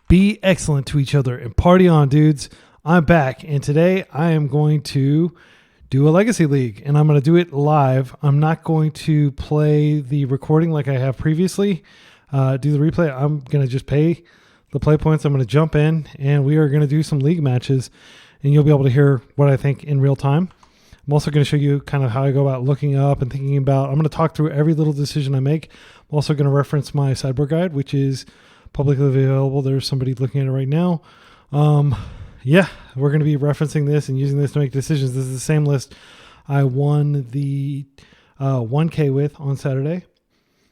Be excellent to each other and party on, dudes. I'm back, and today I am going to do a Legacy League, and I'm going to do it live. I'm not going to play the recording like I have previously, do the replay. I'm going to just pay the play points. I'm going to jump in, and we are going to do some league matches, and you'll be able to hear what I think in real time. I'm also going to show you kind of how I go about looking up and thinking about. I'm going to talk through every little decision I make. I'm also going to reference my sideboard guide, which is publicly available. There's somebody looking at it right now. Yeah, we're going to be referencing this and using this to make decisions. This is the same list I won the 1K with on Saturday.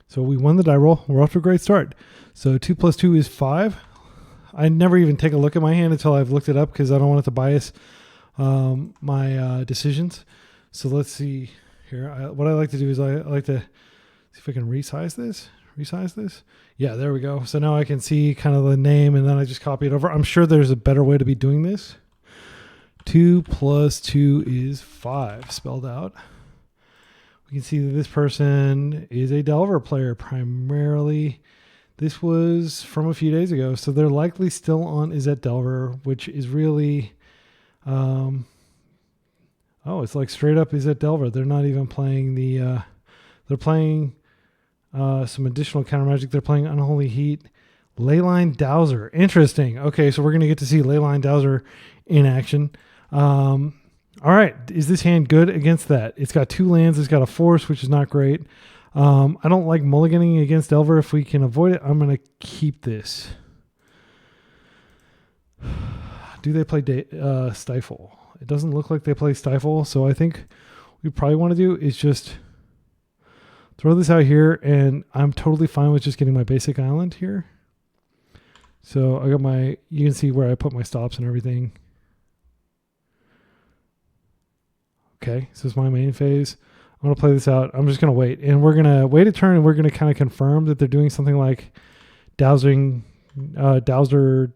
So we won the die roll. We're off to a great start. So 2 plus 2 is 5. I never even take a look at my hand until I've looked it up because I don't want it to bias my decisions. So let's see here. What I like to do is I like to see if I can resize this. Yeah, there we go. So now I can see kind of the name, and then I just copy it over. I'm sure there's a better way to be doing this. 2 plus 2 is 5 spelled out. We can see that this person is a Delver player primarily. This was from a few days ago, so they're likely still on Izzet Delver, which is really it's like straight up Izzet Delver. They're not even playing the they're playing some additional counter magic. They're playing Unholy Heat. Leyline Dowser. Interesting. Okay, so we're going to get to see Leyline Dowser in action. All right. Is this hand good against that? It's got 2 lands. It's got a force, which is not great. I don't like mulliganing against Delver. If we can avoid it, I'm going to keep this. Do they play Stifle? It doesn't look like they play Stifle, so I think what we probably want to do is just throw this out here, and I'm totally fine with just getting my basic island here. So I got you can see where I put my stops and everything. Okay, so this is my main phase. I'm going to play this out. I'm just going to wait, and we're going to wait a turn, and we're going to kind of confirm that they're doing something like Dowser Delver.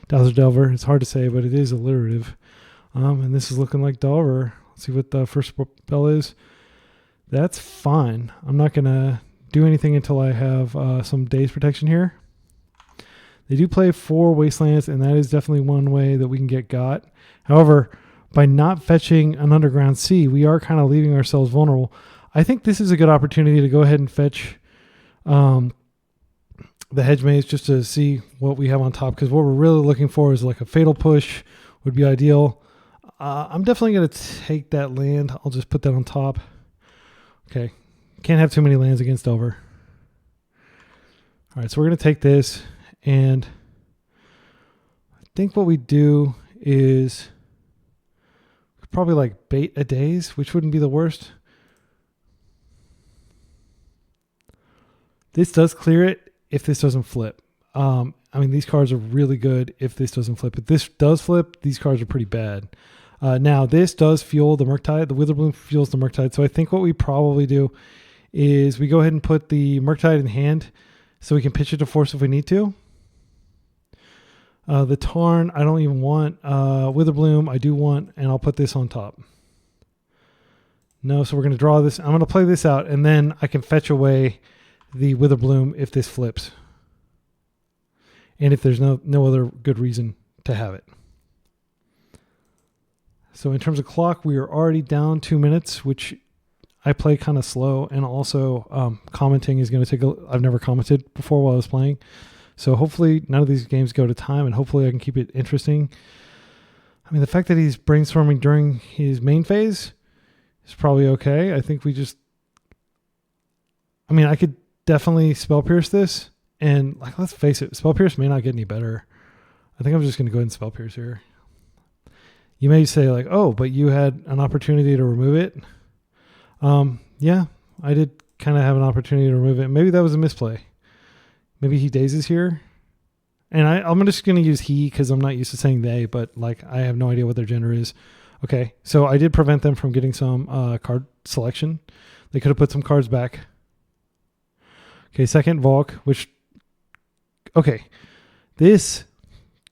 Dowser Delver. It's hard to say, but it is alliterative. And this is looking like Delver. See what the first spell is. That's fine. I'm not going to do anything until I have some days protection here. They do play 4 Wastelands, and that is definitely one way that we can get got. However, by not fetching an Underground Sea, we are kind of leaving ourselves vulnerable. I think this is a good opportunity to go ahead and fetch the Hedge Maze just to see what we have on top, because what we're really looking for is like a Fatal Push would be ideal. I'm definitely going to take that land. I'll just put that on top. Okay. Can't have too many lands against Delver. All right, so we're going to take this, and I think what we do is probably like bait a daze, which wouldn't be the worst. This does clear it if this doesn't flip. I mean, these cards are really good if this doesn't flip. If this does flip, these cards are pretty bad. Now, this does fuel the Murktide. The Witherbloom fuels the Murktide. So I think what we probably do is we go ahead and put the Murktide in hand so we can pitch it to force if we need to. The Tarn, I don't even want. Witherbloom, I do want, and I'll put this on top. No, so we're going to draw this. I'm going to play this out, and then I can fetch away the Witherbloom if this flips. And if there's no other good reason to have it. So in terms of clock, we are already down 2 minutes, which I play kind of slow. And also commenting is going to take I've never commented before while I was playing. So hopefully none of these games go to time, and hopefully I can keep it interesting. I mean, the fact that he's brainstorming during his main phase is probably okay. I think I could definitely Spell Pierce this. And like, let's face it, Spell Pierce may not get any better. I think I'm just going to go ahead and Spell Pierce here. You may say like, oh, but you had an opportunity to remove it. Yeah, I did kind of have an opportunity to remove it. Maybe that was a misplay. Maybe he dazes here. And I'm just going to use he because I'm not used to saying they, but like I have no idea what their gender is. Okay, so I did prevent them from getting some card selection. They could have put some cards back. Okay, second Volk, which... Okay, this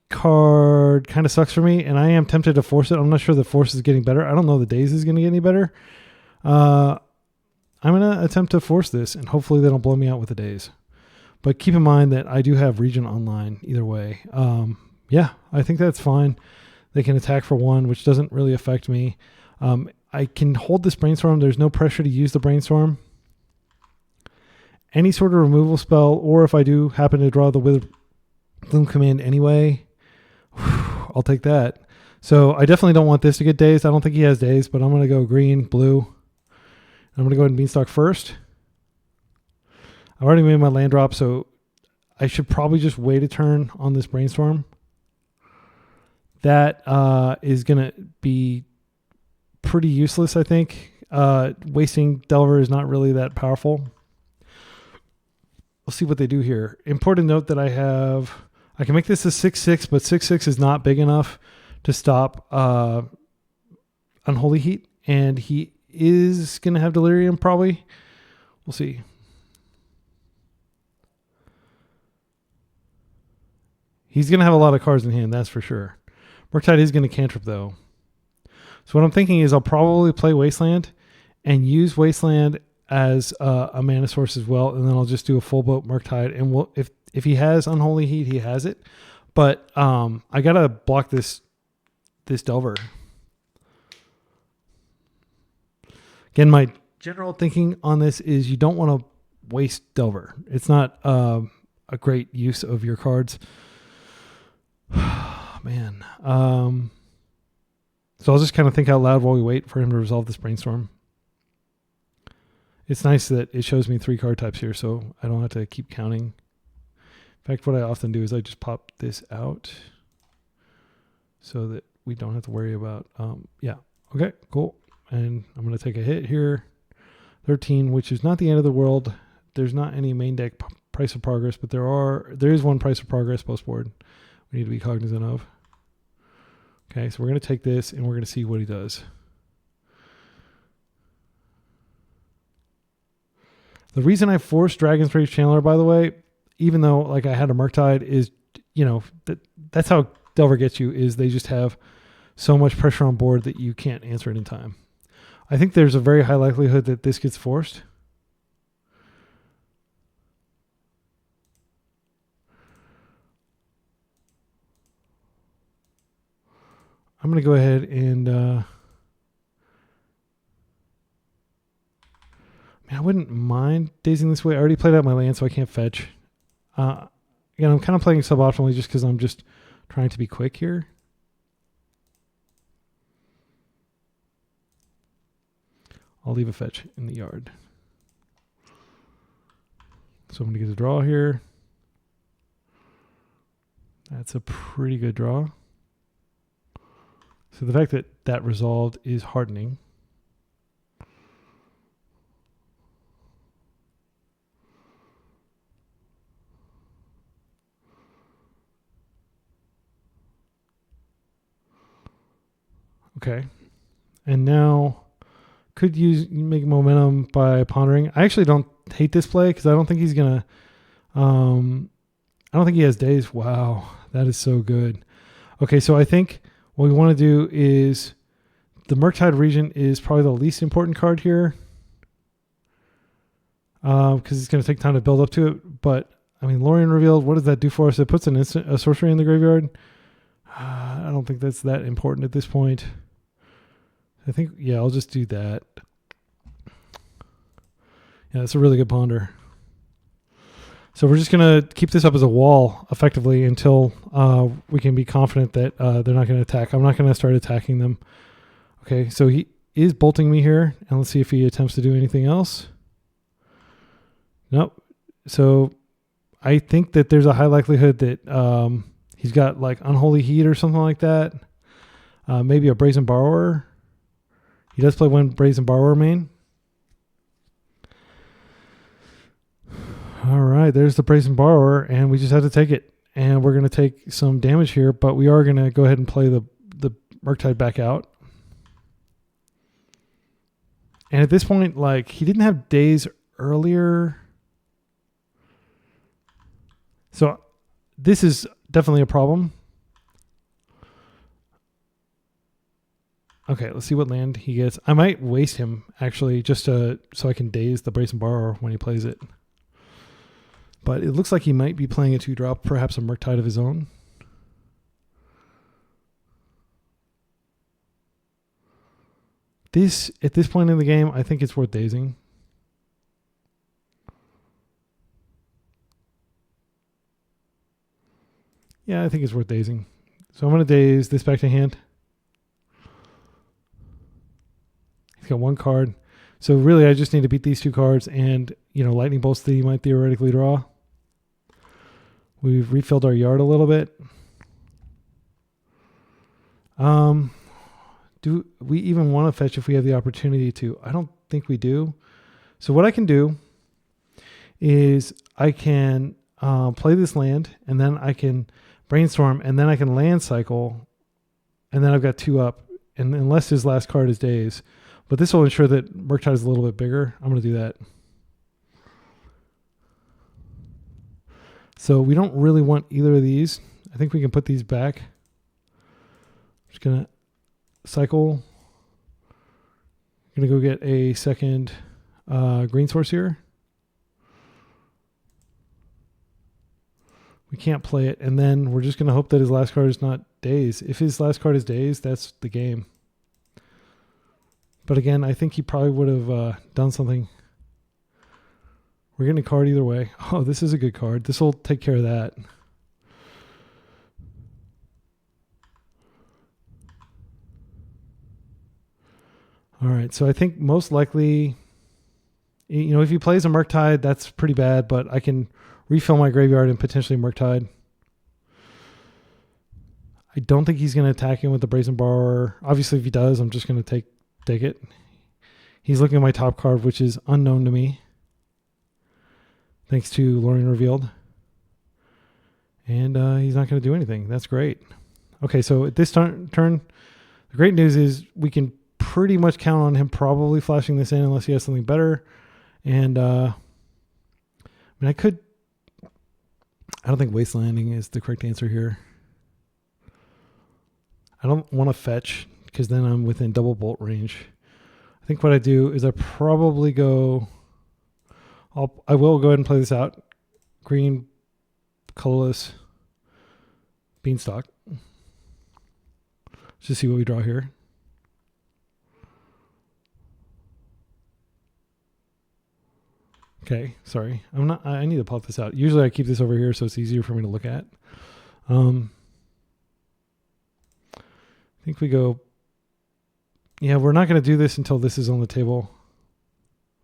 card kind of sucks for me, and I am tempted to force it. I'm not sure the force is getting better. I don't know the daze is going to get any better. I'm going to attempt to force this, and hopefully they don't blow me out with the daze. But keep in mind that I do have Regent online either way. Yeah, I think that's fine. They can attack for 1, which doesn't really affect me. I can hold this Brainstorm. There's no pressure to use the Brainstorm. Any sort of removal spell, or if I do happen to draw the Withered Bloom command anyway, I'll take that. So I definitely don't want this to get dazed. I don't think he has dazed, but I'm going to go green, blue. I'm going to go ahead and Beanstalk first. I've already made my land drop, so I should probably just wait a turn on this Brainstorm. That is going to be pretty useless, I think. Wasting Delver is not really that powerful. We'll see what they do here. Important note that I can make this a 6/6, but 6/6 is not big enough to stop Unholy Heat, and he is going to have Delirium probably. We'll see. He's going to have a lot of cards in hand, that's for sure. Murktide is going to cantrip, though. So what I'm thinking is I'll probably play Wasteland and use Wasteland as a mana source as well, and then I'll just do a full boat Murktide. And if he has Unholy Heat, he has it. But I got to block this Delver. Again, my general thinking on this is you don't want to waste Delver. It's not a great use of your cards. Man. So I'll just kind of think out loud while we wait for him to resolve this Brainstorm. It's nice that it shows me 3 card types here, so I don't have to keep counting. In fact, what I often do is I just pop this out so that we don't have to worry about, yeah. Okay, cool. And I'm going to take a hit here. 13, which is not the end of the world. There's not any main deck price of progress, but there is one price of progress post board we need to be cognizant of. Okay, so we're going to take this and we're going to see what he does. The reason I forced Dragon's Rage Channeler, by the way, even though like I had a Murktide, is, that's how Delver gets you, is they just have so much pressure on board that you can't answer it in time. I think there's a very high likelihood that this gets forced. I'm going to go ahead and... I wouldn't mind dazing this way. I already played out my land, so I can't fetch. Again, I'm kind of playing suboptimally just because I'm just trying to be quick here. I'll leave a fetch in the yard. So I'm going to get a draw here. That's a pretty good draw. So the fact that that resolved is heartening. Okay, and now could make momentum by pondering. I actually don't hate this play because I don't think he's gonna. I don't think he has days. Wow, that is so good. Okay, so I think what we want to do is the Murktide Regent is probably the least important card here because it's going to take time to build up to it. But I mean, Lorien Revealed. What does that do for us? It puts a sorcery in the graveyard. I don't think that's that important at this point. I think, yeah, I'll just do that. Yeah, that's a really good ponder. So we're just going to keep this up as a wall effectively until we can be confident that they're not going to attack. I'm not going to start attacking them. Okay, so he is bolting me here, and let's see if he attempts to do anything else. Nope. So I think that there's a high likelihood that he's got like Unholy Heat or something like that. Maybe a Brazen Borrower. He does play one Brazen Borrower main. All right, there's the Brazen Borrower, and we just have to take it. And we're going to take some damage here, but we are going to go ahead and play the Murktide back out. And at this point, like, he didn't have days earlier. So this is definitely a problem. Okay, let's see what land he gets. I might waste him, actually, just so I can daze the Brazen Borrower when he plays it. But it looks like he might be playing a 2-drop, perhaps a Murktide of his own. At this point in the game, I think it's worth dazing. Yeah, I think it's worth dazing. So I'm going to daze this back to hand. He's got 1 card. So really, I just need to beat these 2 cards and, lightning bolts that he might theoretically draw. We've refilled our yard a little bit. Do we even want to fetch if we have the opportunity to? I don't think we do. So what I can do is I can play this land, and then I can brainstorm, and then I can land cycle, and then I've got 2 up, and unless his last card is daze. But this will ensure that Murktide is a little bit bigger. I'm going to do that. So we don't really want either of these. I think we can put these back. I'm just going to cycle. I'm going to go get a second green source here. We can't play it. And then we're just going to hope that his last card is not daze. If his last card is daze, that's the game. But again, I think he probably would have done something. We're getting a card either way. Oh, this is a good card. This will take care of that. All right, so I think most likely, if he plays a Murktide, that's pretty bad, but I can refill my graveyard and potentially Murktide. I don't think he's going to attack him with the Brazen Borrower. Obviously, if he does, I'm just going to take it. He's looking at my top card, which is unknown to me, thanks to Lorien Revealed. And he's not going to do anything. That's great. Okay, so at this turn, the great news is we can pretty much count on him probably flashing this in unless he has something better. And I don't think Wastelanding is the correct answer here. I don't want to fetch because then I'm within double bolt range. I think what I do is I probably go... I will go ahead and play this out. Green, colorless, Beanstalk. Let's just see what we draw here. Okay, sorry. I need to pop this out. Usually I keep this over here so it's easier for me to look at. I think we go... Yeah, we're not going to do this until this is on the table.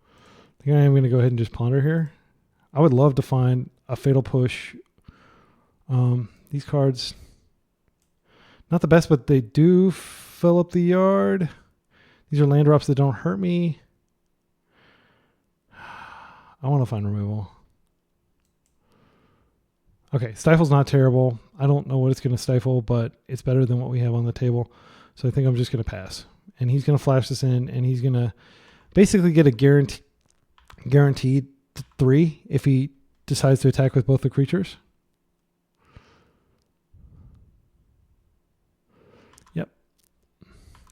I think I am going to go ahead and just ponder here. I would love to find a Fatal Push. These cards, not the best, but they do fill up the yard. These are land drops that don't hurt me. I want to find removal. Okay, Stifle's not terrible. I don't know what it's going to stifle, but it's better than what we have on the table. So I think I'm just going to pass. And he's going to flash this in, and he's going to basically get a guaranteed 3 if he decides to attack with both the creatures. Yep.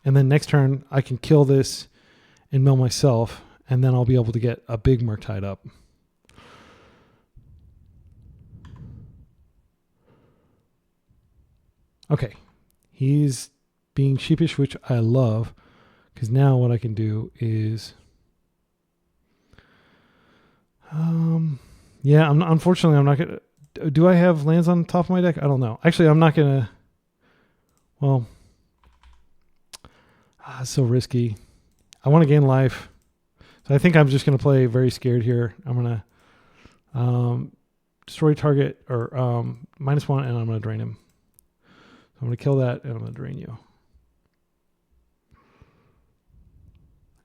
And then next turn, I can kill this and mill myself, and then I'll be able to get a big Murktide up. Okay. He's being sheepish, which I love, because now what I can do is... yeah, unfortunately, I'm not going to... Do I have lands on top of my deck? I don't know. Actually, I'm not going to... Well... it's so risky. I want to gain life. So I think I'm just going to play very scared here. I'm going to destroy target or -1, and I'm going to drain him. So I'm going to kill that, and I'm going to drain you.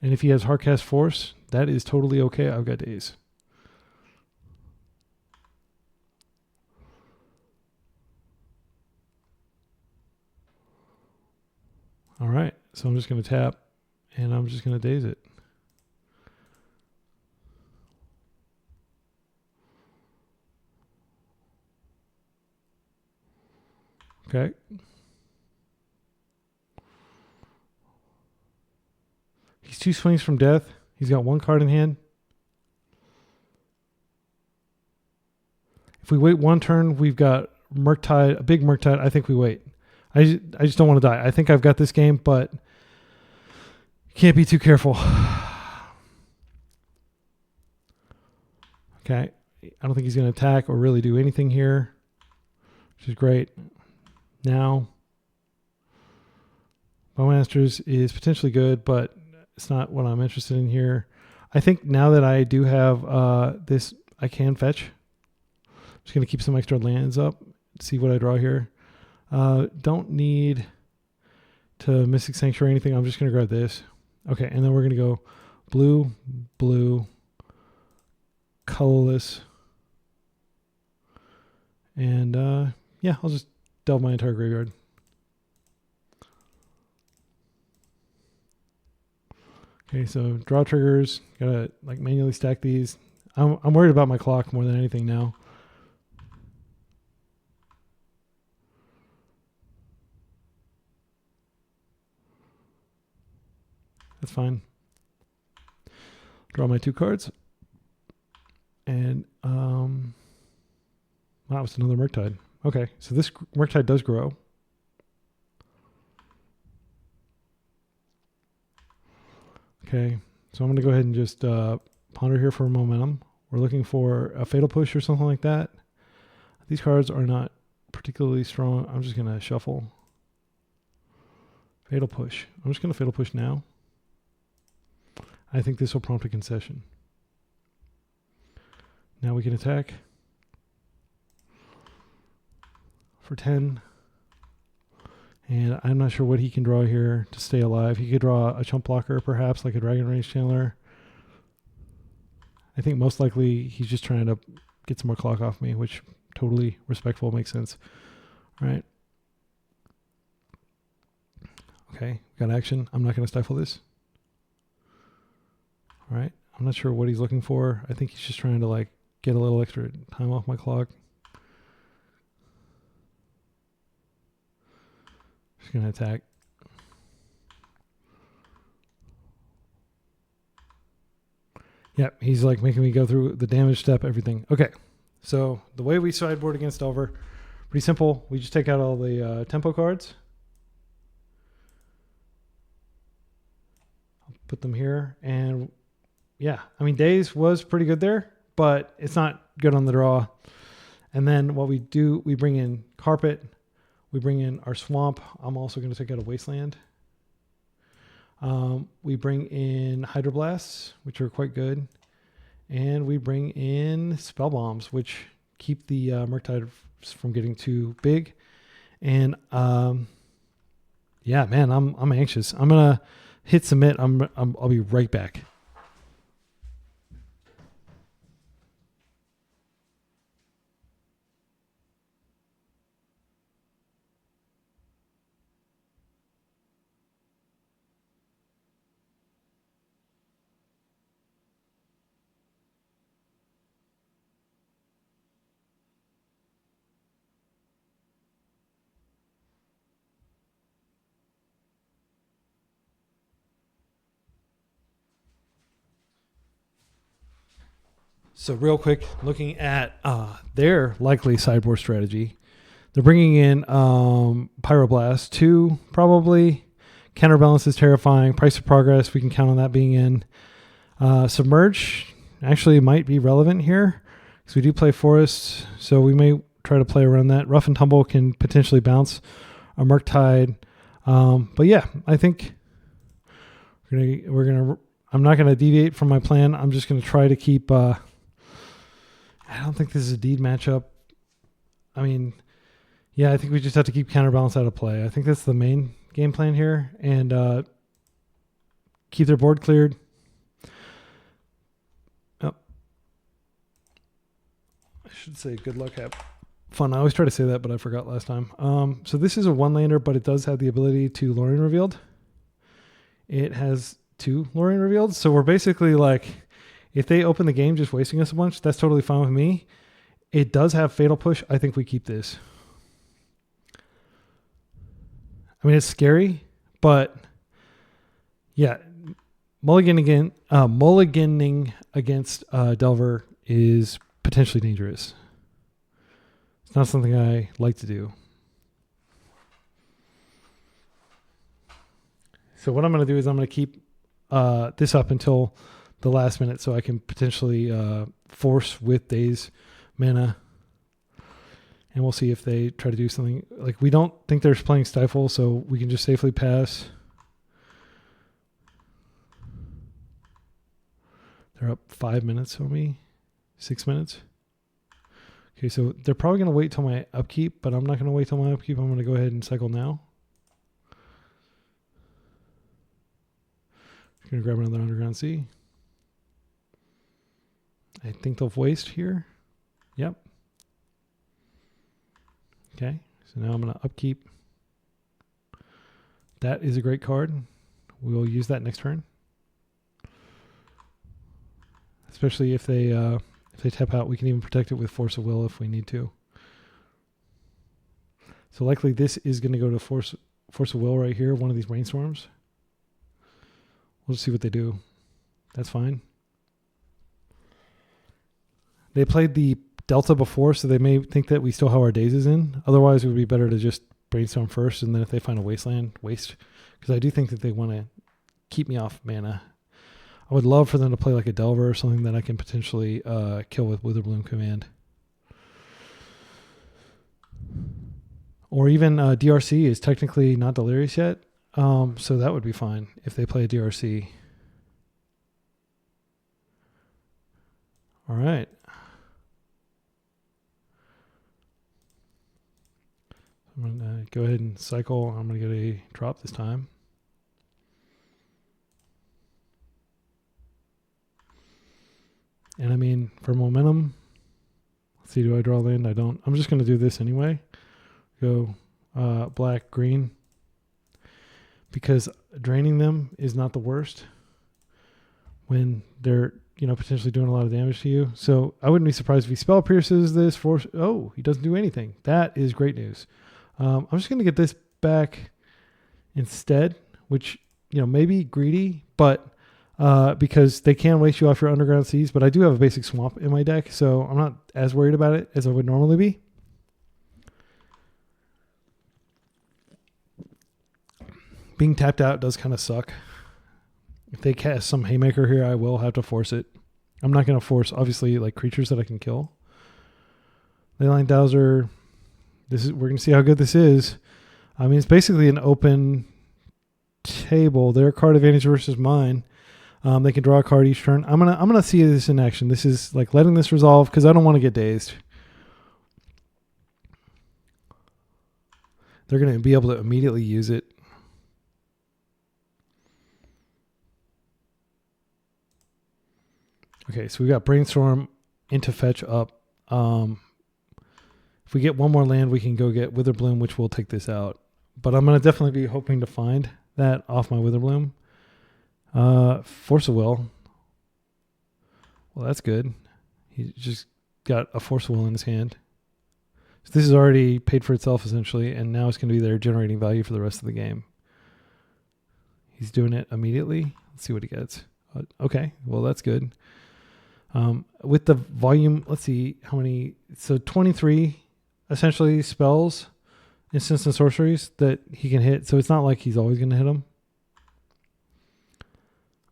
And if he has Hardcast Force, that is totally okay. I've got days. All right, so I'm just going to tap, and I'm just going to daze it. Okay. He's 2 swings from death. He's got 1 card in hand. If we wait one turn, we've got Murktide, a big Murktide. I think we wait. I just don't want to die. I think I've got this game, but can't be too careful. Okay. I don't think he's going to attack or really do anything here, which is great. Now, Bowmasters is potentially good, but it's not what I'm interested in here. I think now that I do have this, I can fetch. I'm just going to keep some extra lands up, see what I draw here. Don't need to Mystic Sanctuary or anything. I'm just going to grab this. Okay, and then we're going to go blue, blue, colorless. And yeah, I'll just delve my entire graveyard. Okay, so draw triggers. Gotta like manually stack these. I'm worried about my clock more than anything now. That's fine. Draw my 2 cards. And wow, it's another Murktide. Okay, so this Murktide does grow. Okay, so I'm going to go ahead and just ponder here for a momentum. We're looking for a Fatal Push or something like that. These cards are not particularly strong. I'm just going to shuffle. Fatal Push. I'm just going to Fatal Push now. I think this will prompt a concession. Now we can attack for 10. And I'm not sure what he can draw here to stay alive. He could draw a chump blocker, perhaps, like a Dragon Rage Chandler. I think most likely he's just trying to get some more clock off me, which totally respectful, makes sense. All right. Okay, got action. I'm not going to stifle this. All right. I'm not sure what he's looking for. I think he's just trying to like get a little extra time off my clock. Just going to attack. Yep, he's like making me go through the damage step, everything. Okay, so the way we sideboard against Delver, pretty simple. We just take out all the tempo cards. I'll put them here. And yeah, I mean, Daze was pretty good there, but it's not good on the draw. And then what we do, we bring in Carpet. We bring in our Swamp. I'm also going to take out a Wasteland. We bring in Hydroblasts, which are quite good. And we bring in Spell Bombs, which keep the Murktide from getting too big. And yeah, man, I'm anxious. I'm going to hit submit. I'll be right back. So real quick, looking at their likely sideboard strategy, they're bringing in Pyroblast 2, probably. Counterbalance is terrifying. Price of Progress, we can count on that being in. Submerge actually might be relevant here because we do play Forests, so we may try to play around that. Rough and Tumble can potentially bounce a Murktide. But yeah, I think I'm not gonna deviate from my plan. I'm just gonna try to keep. I don't think this is a deed matchup. I mean, yeah, I think we just have to keep Counterbalance out of play. I think that's the main game plan here, and keep their board cleared. Oh, I should say good luck, have fun. I always try to say that, but I forgot last time. So this is a one-lander, but it does have the ability to Lorien Revealed. It has 2 Lorien Revealed, so we're basically like, if they open the game just wasting us a bunch, that's totally fine with me. It does have Fatal Push. I think we keep this. I mean, it's scary, but yeah, mulliganing against Delver is potentially dangerous. It's not something I like to do. So what I'm going to do is I'm going to keep this up until the last minute so I can potentially force with Daze mana. And we'll see if they try to do something. Like, we don't think they're playing Stifle, so we can just safely pass. They're up 5 minutes on me. 6 minutes. Okay, so they're probably going to wait till my upkeep, but I'm not going to wait till my upkeep. I'm going to go ahead and cycle now. I'm going to grab another Underground Sea. I think they'll waste here. Yep. Okay, so now I'm going to upkeep. That is a great card. We will use that next turn. Especially if they tap out, we can even protect it with Force of Will if we need to. So likely this is going to go to Force of Will right here, one of these Brainstorms. We'll just see what they do. That's fine. They played the Delta before, so they may think that we still have our Dazes in. Otherwise, it would be better to just Brainstorm first, and then if they find a Wasteland, waste. Because I do think that they want to keep me off mana. I would love for them to play like a Delver or something that I can potentially kill with Witherbloom Command. Or even DRC is technically not Delirious yet, so that would be fine if they play a DRC. All right. I'm going to go ahead and cycle. I'm going to get a drop this time. And I mean, for momentum, let's see, do I draw land? I don't. I'm just going to do this anyway. Go black, green. Because draining them is not the worst when they're, potentially doing a lot of damage to you. So I wouldn't be surprised if he spell pierces this. Oh, he doesn't do anything. That is great news. I'm just going to get this back instead, which, may be greedy, but because they can waste you off your Underground Seas, but I do have a basic swamp in my deck, so I'm not as worried about it as I would normally be. Being tapped out does kind of suck. If they cast some Haymaker here, I will have to force it. I'm not going to force, obviously, like creatures that I can kill. Leyline Dowser. We're going to see how good this is. I mean, it's basically an open table. Their card advantage versus mine. They can draw a card each turn. I'm gonna see this in action. This is like letting this resolve because I don't want to get dazed. They're going to be able to immediately use it. Okay, so we got Brainstorm into fetch up. If we get one more land, we can go get Witherbloom, which will take this out. But I'm going to definitely be hoping to find that off my Witherbloom. Force of Will. Well, that's good. He just got a Force of Will in his hand. So this is already paid for itself, essentially, and now it's going to be there generating value for the rest of the game. He's doing it immediately. Let's see what he gets. Okay, well, that's good. With the volume, let's see how many. So 23, essentially, spells, instants, and sorceries that he can hit. So it's not like he's always going to hit them.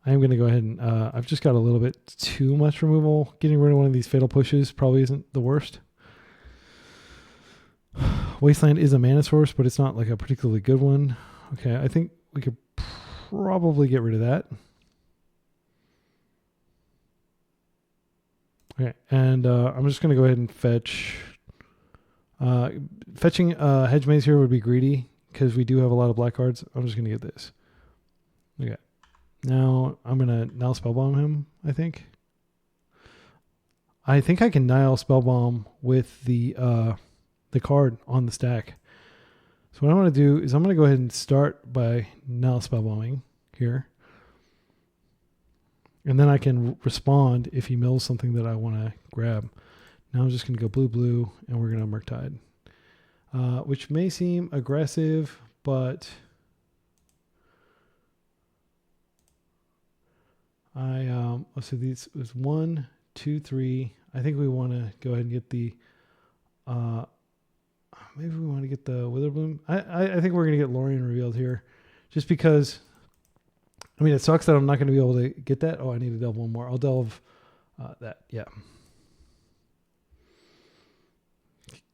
I am going to go ahead and I've just got a little bit too much removal. Getting rid of one of these fatal pushes probably isn't the worst. Wasteland is a mana source, but it's not like a particularly good one. Okay, I think we could probably get rid of that. Okay, and I'm just going to go ahead and fetch. Fetching Hedge Maze here would be greedy because we do have a lot of black cards. I'm just going to get this. Okay. Now I'm going to Nile Spellbomb him, I think. I think I can Nile Spellbomb with the card on the stack. So what I want to do is I'm going to go ahead and start by Nile Spellbombing here. And then I can respond if he mills something that I want to grab. Now I'm just going to go blue, blue, and we're going to Murktide. Which may seem aggressive, but let's see, these was 1, 2, 3. I think we want to go ahead and get the maybe we want to get the Witherbloom. I think we're going to get Lorien revealed here. Just because, I mean, it sucks that I'm not going to be able to get that. Oh, I need to delve one more. I'll delve that. Yeah.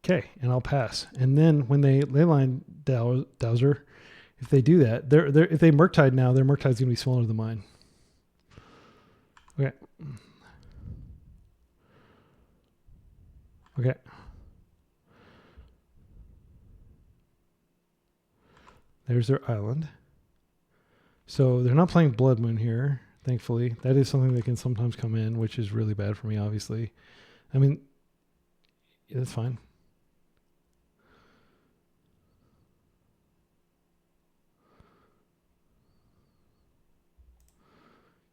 Okay, and I'll pass. And then when they Leyline Dowser, if they do that, if they Murktide now, their Murktide's going to be smaller than mine. Okay. Okay. There's their island. So they're not playing Blood Moon here, thankfully. That is something that can sometimes come in, which is really bad for me, obviously. I mean, yeah, that's fine.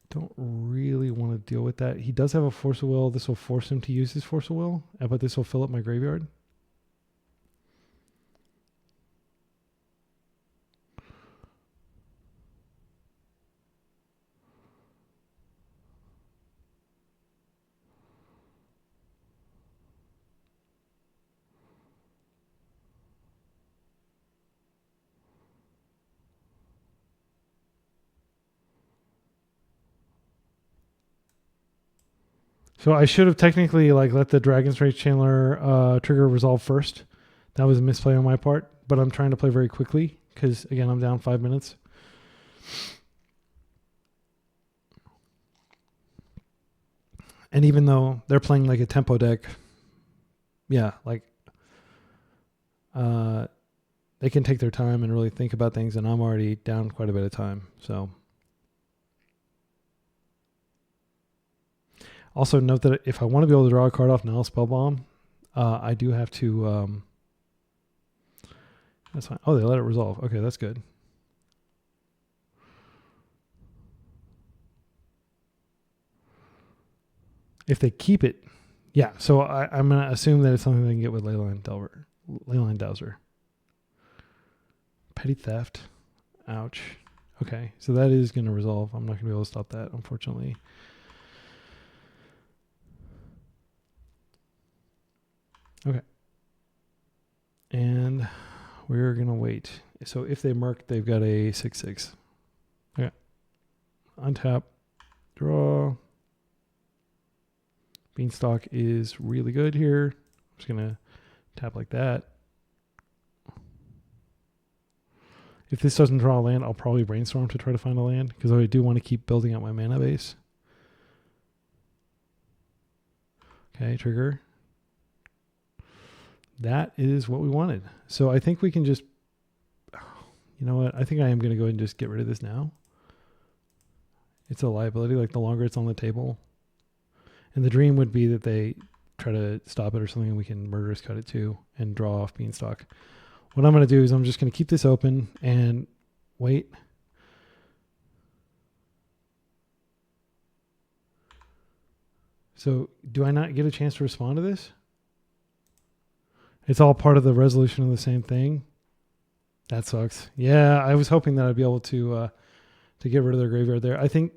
Don't really want to deal with that. He does have a Force of Will. This will force him to use his Force of Will, but this will fill up my graveyard. So I should have technically let the Dragon's Rage Chandler trigger resolve first. That was a misplay on my part, but I'm trying to play very quickly because, again, I'm down 5 minutes. And even though they're playing like a tempo deck, yeah, they can take their time and really think about things, and I'm already down quite a bit of time. So also note that if I want to be able to draw a card off now, Spellbomb, I do have to. That's fine. Oh, they let it resolve. Okay, that's good. If they keep it, yeah. So I'm going to assume that it's something they can get with Leyline Dowser. Petty Theft. Ouch. Okay, so that is going to resolve. I'm not going to be able to stop that, unfortunately. Okay. And we're going to wait. So if they mark, they've got a 6/6. Okay. Untap. Draw. Beanstalk is really good here. I'm just going to tap like that. If this doesn't draw a land, I'll probably brainstorm to try to find a land because I do want to keep building up my mana base. Okay, trigger. That is what we wanted. So I think we can just, you know what? I think I am going to go ahead and just get rid of this now. It's a liability, the longer it's on the table. And the dream would be that they try to stop it or something and we can murderous cut it too and draw off Beanstalk. What I'm going to do is I'm just going to keep this open and wait. So do I not get a chance to respond to this? It's all part of the resolution of the same thing. That sucks. Yeah, I was hoping that I'd be able to get rid of their graveyard there. I think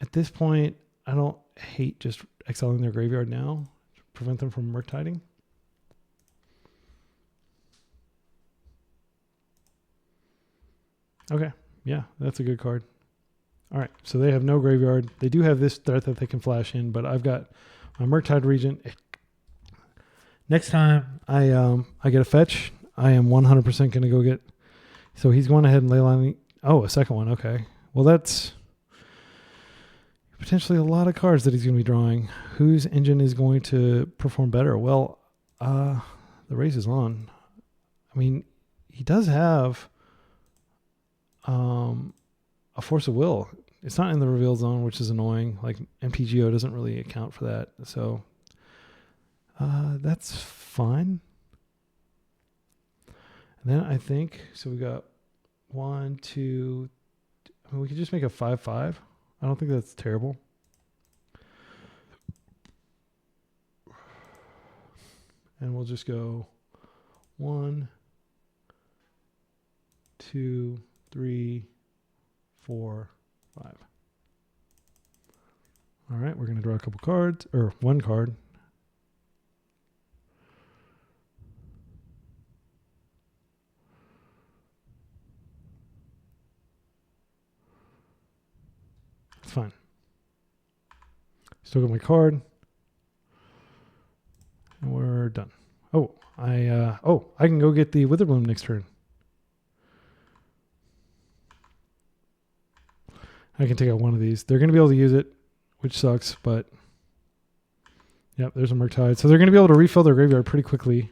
at this point, I don't hate just exiling their graveyard now to prevent them from Murktiding. Okay, yeah, that's a good card. All right, so they have no graveyard. They do have this threat that they can flash in, but I've got my Murktide Regent. Next time I get a fetch, I am 100% going to go get. So he's going ahead and Leyline. Oh, a second one. Okay. Well, that's potentially a lot of cards that he's going to be drawing. Whose engine is going to perform better? Well, the race is on. I mean, he does have a Force of Will. It's not in the reveal zone, which is annoying. MTGO doesn't really account for that. So that's fine. And then I think, so we got 1, 2, I mean, we could just make a 5/5. I don't think that's terrible. And we'll just go 1, 2, 3, 4, 5. All right, we're going to draw a couple cards, or one card. It's fine. Still got my card. And we're done. Oh, I can go get the Witherbloom next turn. I can take out one of these. They're going to be able to use it, which sucks, but yep, there's a Murktide. So they're going to be able to refill their graveyard pretty quickly.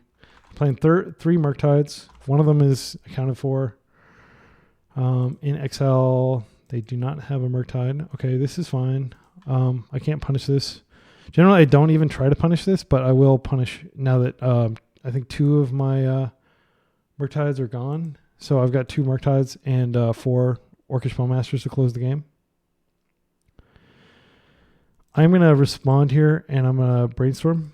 Playing 3 Murktides. One of them is accounted for. In exile, they do not have a Murktide. Okay, this is fine. I can't punish this. Generally, I don't even try to punish this, but I will punish now that I think 2 of my Murktides are gone. So I've got 2 Murktides and 4 Orcish Bowmasters to close the game. I'm going to respond here, and I'm going to Brainstorm.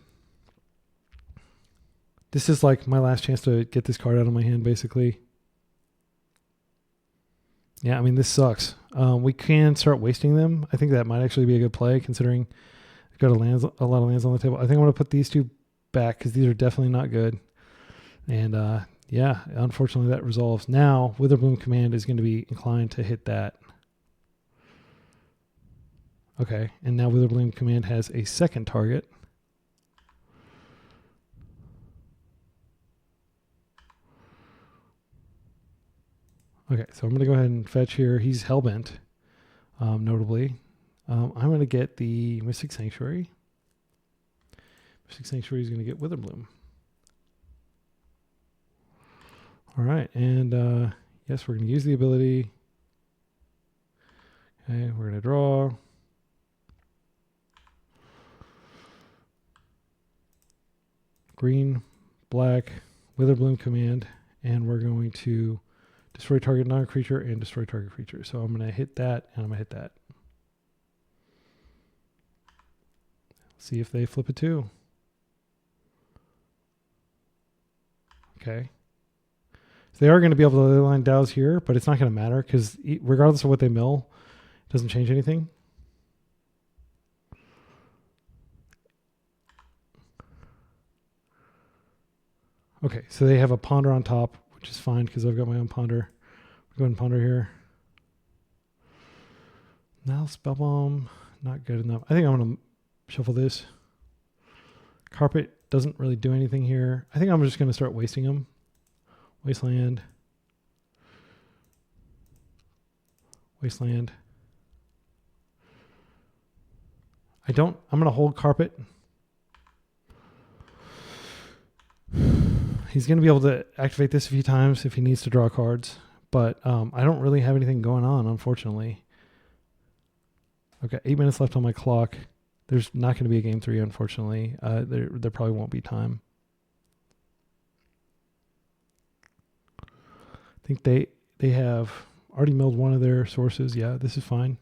This is like my last chance to get this card out of my hand, basically. Yeah, I mean, this sucks. We can start wasting them. I think that might actually be a good play, considering I've got a lot of lands on the table. I think I'm going to put these 2 back, because these are definitely not good. And yeah, unfortunately, that resolves. Now, Witherbloom Command is going to be inclined to hit that. Okay, and now Witherbloom Command has a second target. Okay, so I'm going to go ahead and fetch here. He's Hellbent, notably. I'm going to get the Mystic Sanctuary. Mystic Sanctuary is going to get Witherbloom. All right, and yes, we're going to use the ability. Okay, we're going to draw. Green, black, Witherbloom Command, and we're going to destroy target non-creature and destroy target creature. So I'm going to hit that, and I'm going to hit that. See if they flip it too. Okay. So they are going to be able to line Dows here, but it's not going to matter because regardless of what they mill, it doesn't change anything. Okay, so they have a Ponder on top, which is fine because I've got my own Ponder. Go ahead and Ponder here. Now Spellbomb, not good enough. I think I'm going to shuffle this. Carpet doesn't really do anything here. I think I'm just going to start wasting them. Wasteland. Wasteland. I'm going to hold Carpet. He's going to be able to activate this a few times if he needs to draw cards. But I don't really have anything going on, unfortunately. I've got 8 minutes left on my clock. There's not going to be a game 3, unfortunately. There probably won't be time. I think they have already milled one of their sources. Yeah, this is fine.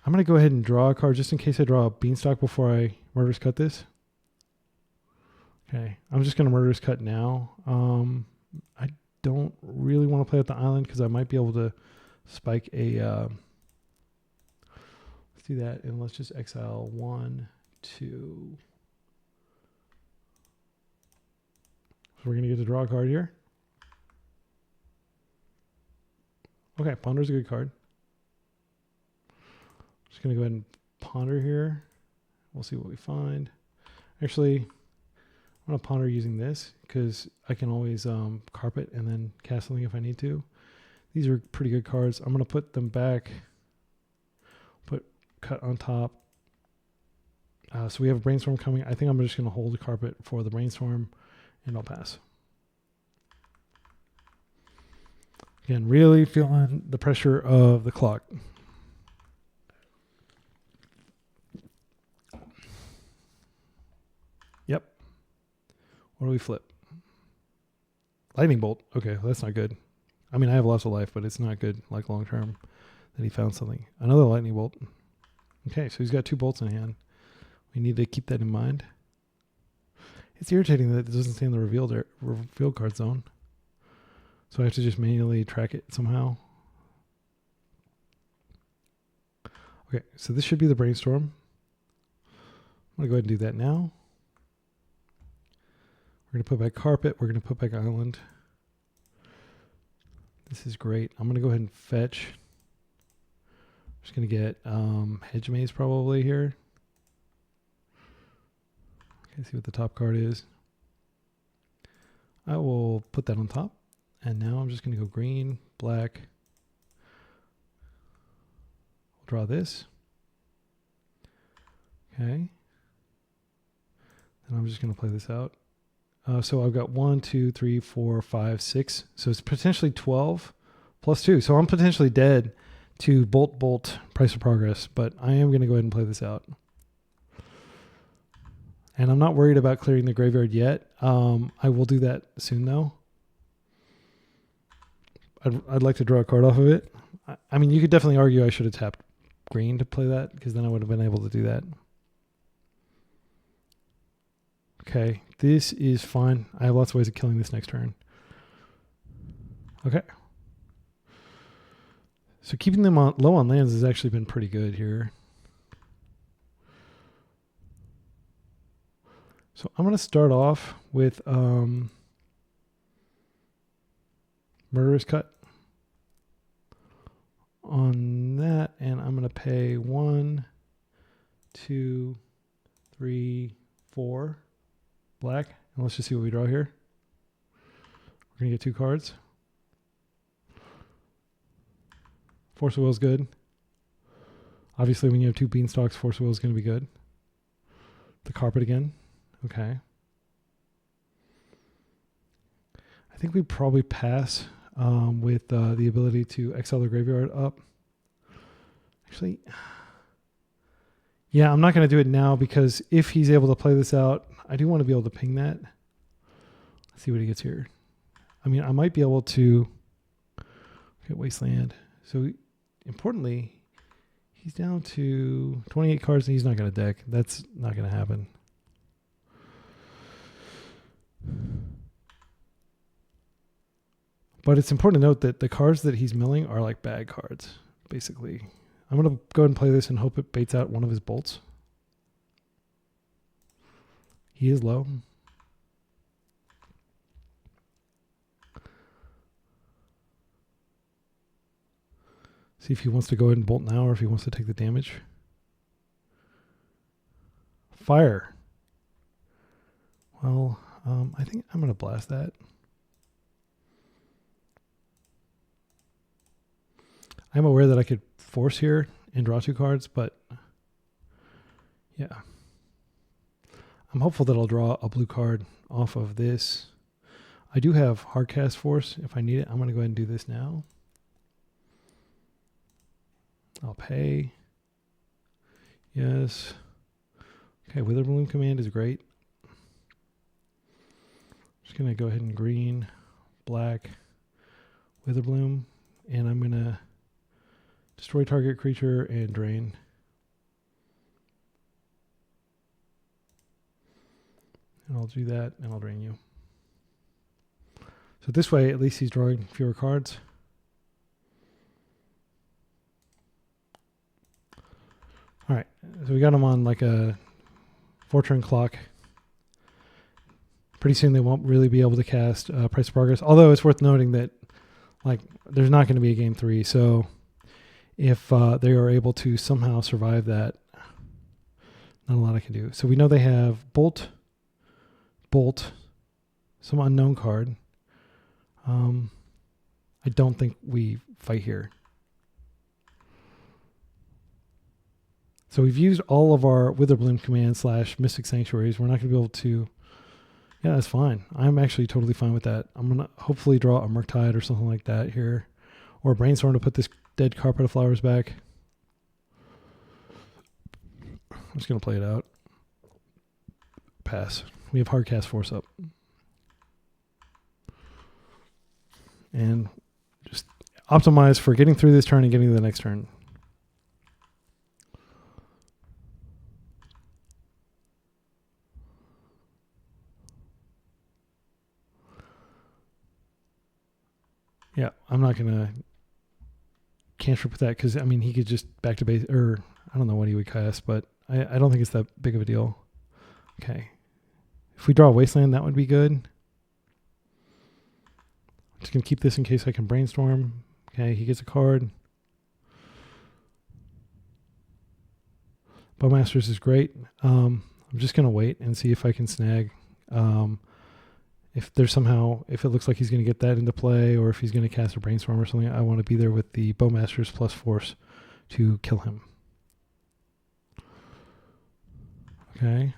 I'm going to go ahead and draw a card just in case I draw a Beanstalk before I Murderous Cut this. Okay, I'm just going to Murderous Cut now. I don't really want to play at the island because I might be able to spike a... let's do that, and let's just exile 1, 2... So we're going to get to draw a card here. Okay, Ponder's a good card. Just going to go ahead and Ponder here. We'll see what we find. Actually, I'm going to Ponder using this because I can always Carpet and then cast something if I need to. These are pretty good cards. I'm going to put them back. Put Cut on top. So we have a Brainstorm coming. I think I'm just going to hold the Carpet for the Brainstorm. And I'll pass. Again, really feeling the pressure of the clock. Yep. What do we flip? Lightning Bolt. Okay, well, that's not good. I mean, I have lots of life, but it's not good, like long term, that he found something. Another Lightning Bolt. Okay, so he's got 2 bolts in hand. We need to keep that in mind. It's irritating that it doesn't stay in the revealed card zone. So I have to just manually track it somehow. Okay, so this should be the Brainstorm. I'm going to go ahead and do that now. We're going to put back Carpet. We're going to put back Island. This is great. I'm going to go ahead and fetch. I'm just going to get Hedge Maze probably here. Okay, see what the top card is. I will put that on top. And now I'm just going to go green, black. We'll draw this. Okay. And I'm just going to play this out. So I've got 1, 2, 3, 4, 5, 6. So it's potentially 12 plus 2. So I'm potentially dead to bolt, price of progress. But I am going to go ahead and play this out. And I'm not worried about clearing the graveyard yet. I will do that soon, though. I'd like to draw a card off of it. I mean, you could definitely argue I should have tapped green to play that, because then I would have been able to do that. Okay, this is fine. I have lots of ways of killing this next turn. Okay. So keeping them low on lands has actually been pretty good here. So I'm going to start off with Murderous Cut on that, and I'm going to pay 1, 2, 3, 4 black, and let's just see what we draw here. We're going to get 2 cards. Force of Will is good. Obviously, when you have 2 Beanstalks, Force of Will is going to be good. The Carpet again. Okay. I think we probably pass with the ability to exile the graveyard up. Actually, yeah, I'm not going to do it now, because if he's able to play this out, I do want to be able to ping that. Let's see what he gets here. I mean, I might be able to get Wasteland. So importantly, he's down to 28 cards and he's not going to deck. That's not going to happen. But it's important to note that the cards that he's milling are like bad cards, basically. I'm going to go ahead and play this and hope it baits out one of his bolts. He is low. See if he wants to go ahead and bolt now or if he wants to take the damage. Fire. Well, I think I'm going to blast that. I'm aware that I could force here and draw 2 cards, but yeah. I'm hopeful that I'll draw a blue card off of this. I do have Hardcast Force if I need it. I'm going to go ahead and do this now. I'll pay. Yes. Okay, Witherbloom command is great. Just going to go ahead and green, black, Witherbloom, and I'm going to destroy target creature and drain. And I'll do that, and I'll drain you. So this way, at least he's drawing fewer cards. All right, so we got him on like a 4-turn clock. Pretty soon they won't really be able to cast Price of Progress. Although it's worth noting that like there's not going to be a game 3. So if they are able to somehow survive that, not a lot I can do. So we know they have Bolt, some unknown card. I don't think we fight here. So we've used all of our Witherbloom command / Mystic Sanctuaries. We're not going to be able to... Yeah, that's fine. I'm actually totally fine with that. I'm going to hopefully draw a Murktide or something like that here. Or a Brainstorm to put this dead Carpet of Flowers back. I'm just going to play it out. Pass. We have Hardcast Force up. And just optimize for getting through this turn and getting to the next turn. Yeah, I'm not going to cantrip with that because, I mean, he could just back to base, or I don't know what he would cast, but I don't think it's that big of a deal. Okay. If we draw a Wasteland, that would be good. Just going to keep this in case I can brainstorm. Okay, he gets a card. Bowmasters is great. I'm just going to wait and see if I can snag. If it looks like he's going to get that into play, or if he's going to cast a brainstorm or something, I want to be there with the Bowmasters plus force to kill him. Okay.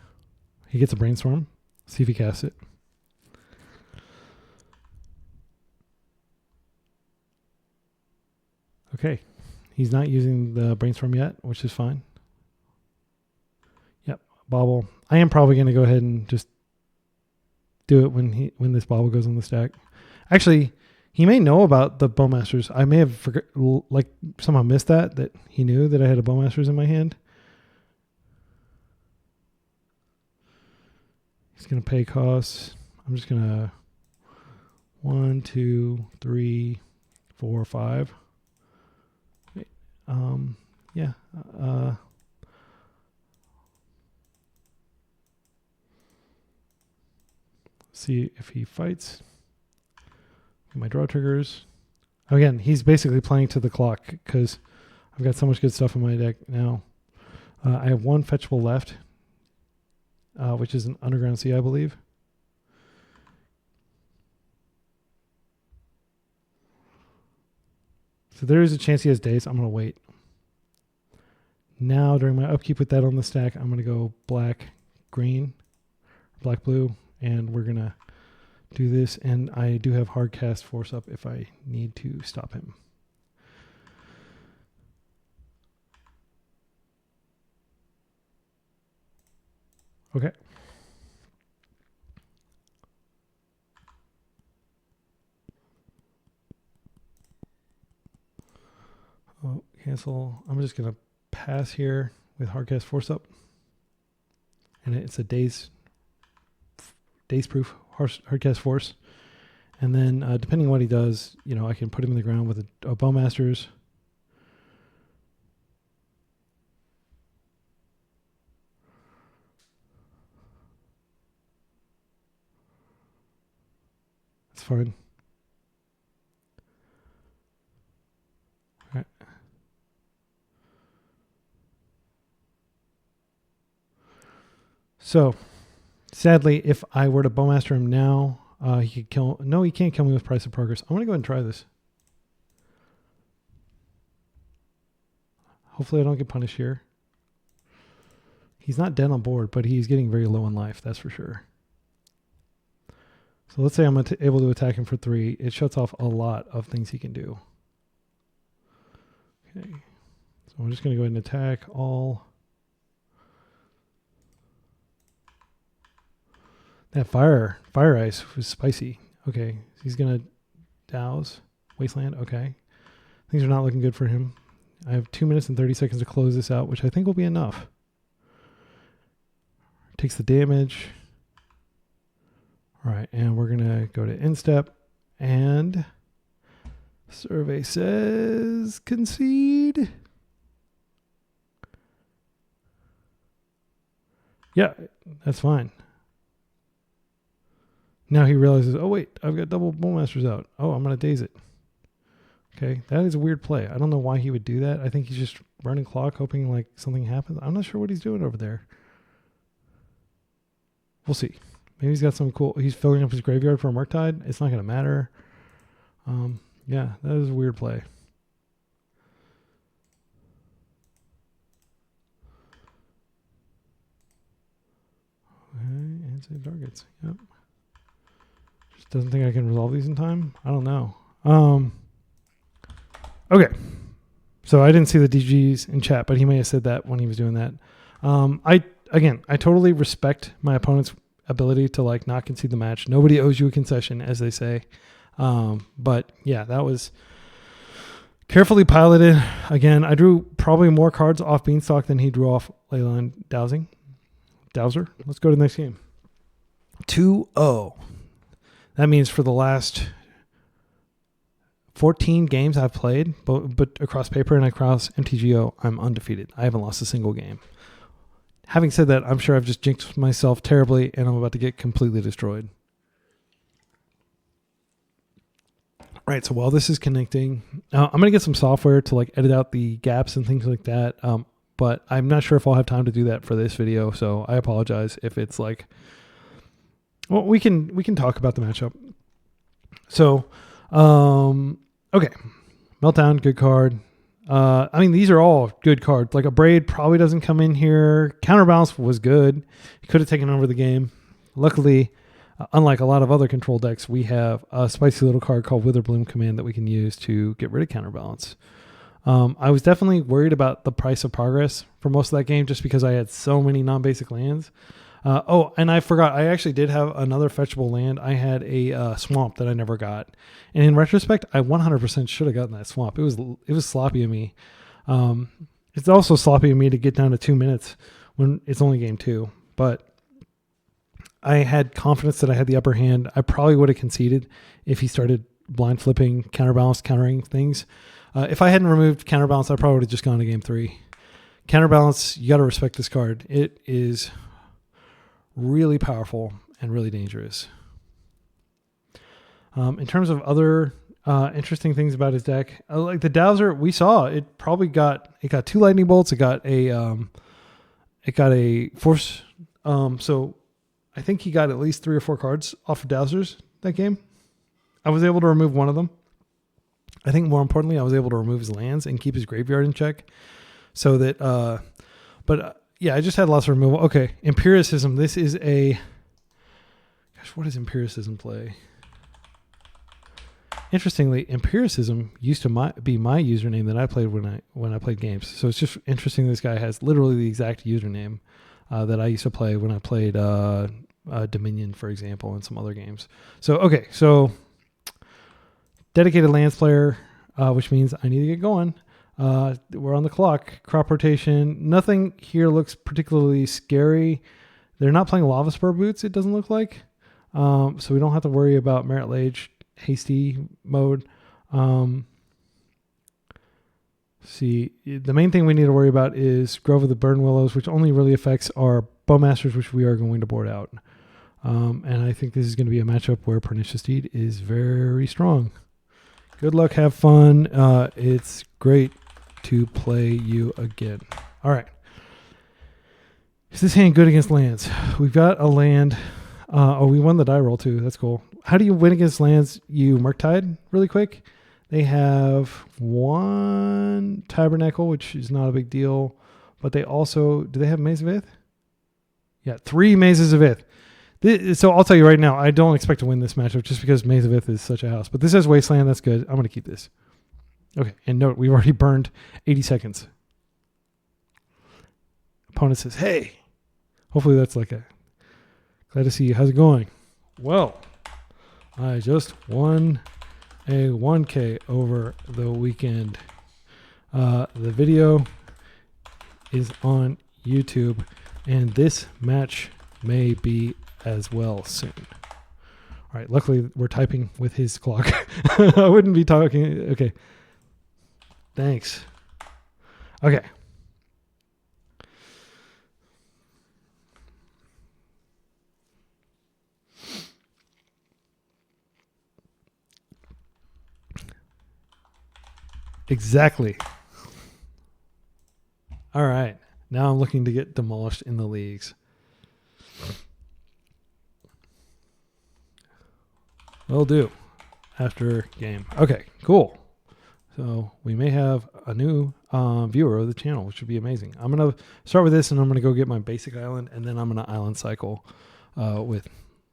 He gets a brainstorm. See if he casts it. Okay. He's not using the brainstorm yet, which is fine. Yep. Bauble. I am probably going to go ahead and just do it when this bauble goes on the stack. Actually, he may know about the Bowmasters. I may have somehow missed that he knew that I had a Bowmasters in my hand. He's going to pay costs. I'm just going to 1, 2, 3, 4, 5. Wait, yeah. See if he fights. My draw triggers. Again, he's basically playing to the clock because I've got so much good stuff in my deck now. I have one fetchable left, which is an Underground Sea, I believe. So there is a chance he has days. I'm going to wait. Now, during my upkeep with that on the stack, I'm going to go black, green, black, blue, and we're going to do this. And I do have hard cast force up if I need to stop him. Okay. Oh, cancel. I'm just going to pass here with hardcast force up. And it's a days proof hardcast force. And then depending on what he does, I can put him in the ground with a Bowmasters. That's fine. All right. So, sadly, if I were to Bowmaster him now, he could kill. No, he can't kill me with Price of Progress. I'm going to go ahead and try this. Hopefully I don't get punished here. He's not dead on board, but he's getting very low in life, that's for sure. So let's say I'm able to attack him for 3. It shuts off a lot of things he can do. Okay. So I'm just going to go ahead and attack all. That fire ice was spicy. Okay. He's going to douse. Wasteland. Okay. Things are not looking good for him. I have 2 minutes and 30 seconds to close this out, which I think will be enough. Takes the damage. All right, and we're going to go to instep, and survey says concede. Yeah, that's fine. Now he realizes, oh wait, I've got double Bowmasters out. Oh, I'm going to daze it. Okay, that is a weird play. I don't know why he would do that. I think he's just running clock, hoping like something happens. I'm not sure what he's doing over there. We'll see. Maybe he's got some cool. He's filling up his graveyard for a Murktide. It's not going to matter. Yeah, that is a weird play. Okay, and save targets. Yep. Just doesn't think I can resolve these in time. I don't know. Okay. So I didn't see the DGs in chat, but he may have said that when he was doing that. I totally respect my opponent's ability to like not concede the match. Nobody owes you a concession, as they say. But yeah, that was carefully piloted. Again, I drew probably more cards off Beanstalk than he drew off Leyline Dowser. Let's go to the next game. 2-0. That means for the last 14 games I've played, but across paper and across MTGO, I'm undefeated. I haven't lost a single game. Having said that, I'm sure I've just jinxed myself terribly, and I'm about to get completely destroyed. Right, so while this is connecting, I'm going to get some software to like edit out the gaps and things like that. But I'm not sure if I'll have time to do that for this video, so I apologize if it's like. Well, we can talk about the matchup. So, okay, Meltdown, good card. I mean, these are all good cards. Like a Braid probably doesn't come in here. Counterbalance was good. He could have taken over the game. Luckily, unlike a lot of other control decks, we have a spicy little card called Witherbloom Command that we can use to get rid of Counterbalance. I was definitely worried about the price of progress for most of that game just because I had so many non-basic lands. Oh, and I forgot, I actually did have another fetchable land. I had a swamp that I never got. And in retrospect, I 100% should have gotten that swamp. It was sloppy of me. It's also sloppy of me to get down to 2 minutes when it's only game 2. But I had confidence that I had the upper hand. I probably would have conceded if he started blind flipping, counterbalance, countering things. If I hadn't removed counterbalance, I probably would have just gone to game 3. Counterbalance, you got to respect this card. It is really powerful and really dangerous. In terms of other interesting things about his deck, like the Dowser, we saw it probably got 2 lightning bolts. It got a force. So I think he got at least 3 or 4 cards off of Dowsers that game. I was able to remove one of them. I think more importantly, I was able to remove his lands and keep his graveyard in check. So that, yeah, I just had lots of removal. Okay, Empiricism. This is a... Gosh, what does Empiricism play? Interestingly, Empiricism used to be my username that I played when I played games. So it's just interesting this guy has literally the exact username that I used to play when I played Dominion, for example, and some other games. So, okay, so dedicated lands player, which means I need to get going. We're on the clock. Crop rotation. Nothing here looks particularly scary. They're not playing Lava Spur Boots, it doesn't look like. So we don't have to worry about Merit Lage hasty mode. See, the main thing we need to worry about is Grove of the Burn Willows, which only really affects our Bowmasters, which we are going to board out. And I think this is going to be a matchup where Pernicious Steed is very strong. Good luck, have fun. It's great to play you again. All right. Is this hand good against lands? We've got a land. We won the die roll too. That's cool. How do you win against lands? You Murktide really quick. They have 1 Tabernacle, which is not a big deal. But they also, do they have Maze of Ith? Yeah, 3 Mazes of Ith. So I'll tell you right now, I don't expect to win this matchup just because Maze of Ith is such a house. But this has Wasteland. That's good. I'm going to keep this. Okay. And note, we've already burned 80 seconds. Opponent says, hey. Hopefully that's like a, glad to see you. How's it going? Well, I just won a 1K over the weekend. The video is on YouTube. And this match may be as well soon. All right. Luckily, we're typing with his clock. I wouldn't be talking. Okay. Thanks. Okay. Exactly. All right. Now I'm looking to get demolished in the leagues. Will do after game. Okay, cool. So we may have a new viewer of the channel, which would be amazing. I'm going to start with this, and I'm going to go get my basic island, and then I'm going to island cycle with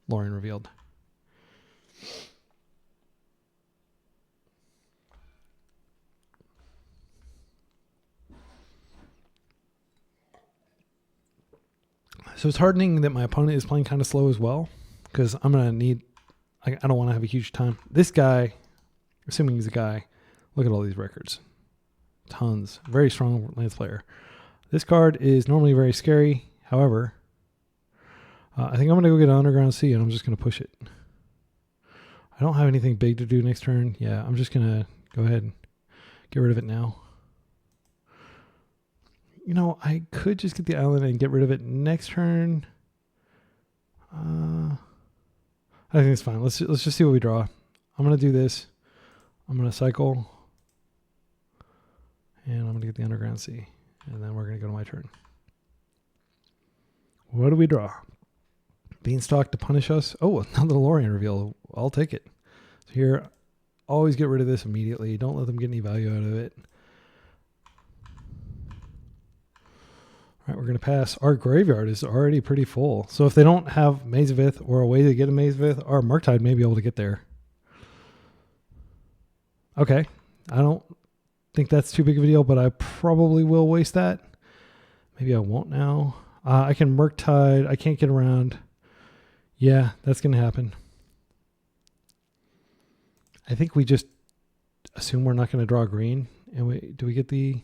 Lorien Revealed. So it's heartening that my opponent is playing kind of slow as well, because I'm going to need... I don't want to have a huge time. This guy, assuming he's a guy, look at all these records. Tons. Very strong lands player. This card is normally very scary. However, I think I'm going to go get an Underground Sea, and I'm just going to push it. I don't have anything big to do next turn. Yeah, I'm just going to go ahead and get rid of it now. You know, I could just get the island and get rid of it next turn. I think it's fine. Let's just see what we draw. I'm going to do this. I'm going to cycle. And I'm going to get the Underground Sea. And then we're going to go to my turn. What do we draw? Beanstalk to punish us. Oh, another Lorien reveal. I'll take it. So here, always get rid of this immediately. Don't let them get any value out of it. All right, we're going to pass. Our graveyard is already pretty full. So if they don't have Maze of Ith or a way to get a Maze of Ith, our Murktide may be able to get there. Okay. I don't think that's too big of a deal, but I probably will waste that. Maybe I won't now. I can Murktide. I can't get around. Yeah, that's going to happen. I think we just assume we're not going to draw green. And do we get the...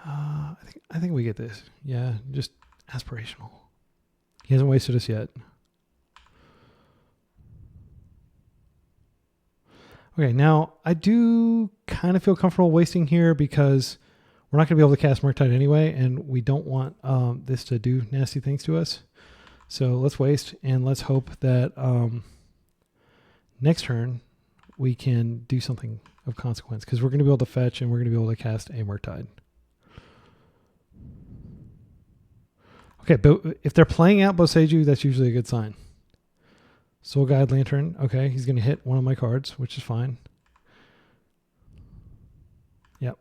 I think we get this. Yeah, just aspirational. He hasn't wasted us yet. Okay, now I do kind of feel comfortable wasting here because we're not going to be able to cast Murktide anyway, and we don't want this to do nasty things to us. So let's waste, and let's hope that next turn we can do something of consequence, because we're going to be able to fetch, and we're going to be able to cast a Murktide. Okay, but if they're playing out Boseiju, that's usually a good sign. Soul Guide Lantern. Okay, he's going to hit one of my cards, which is fine. Yep.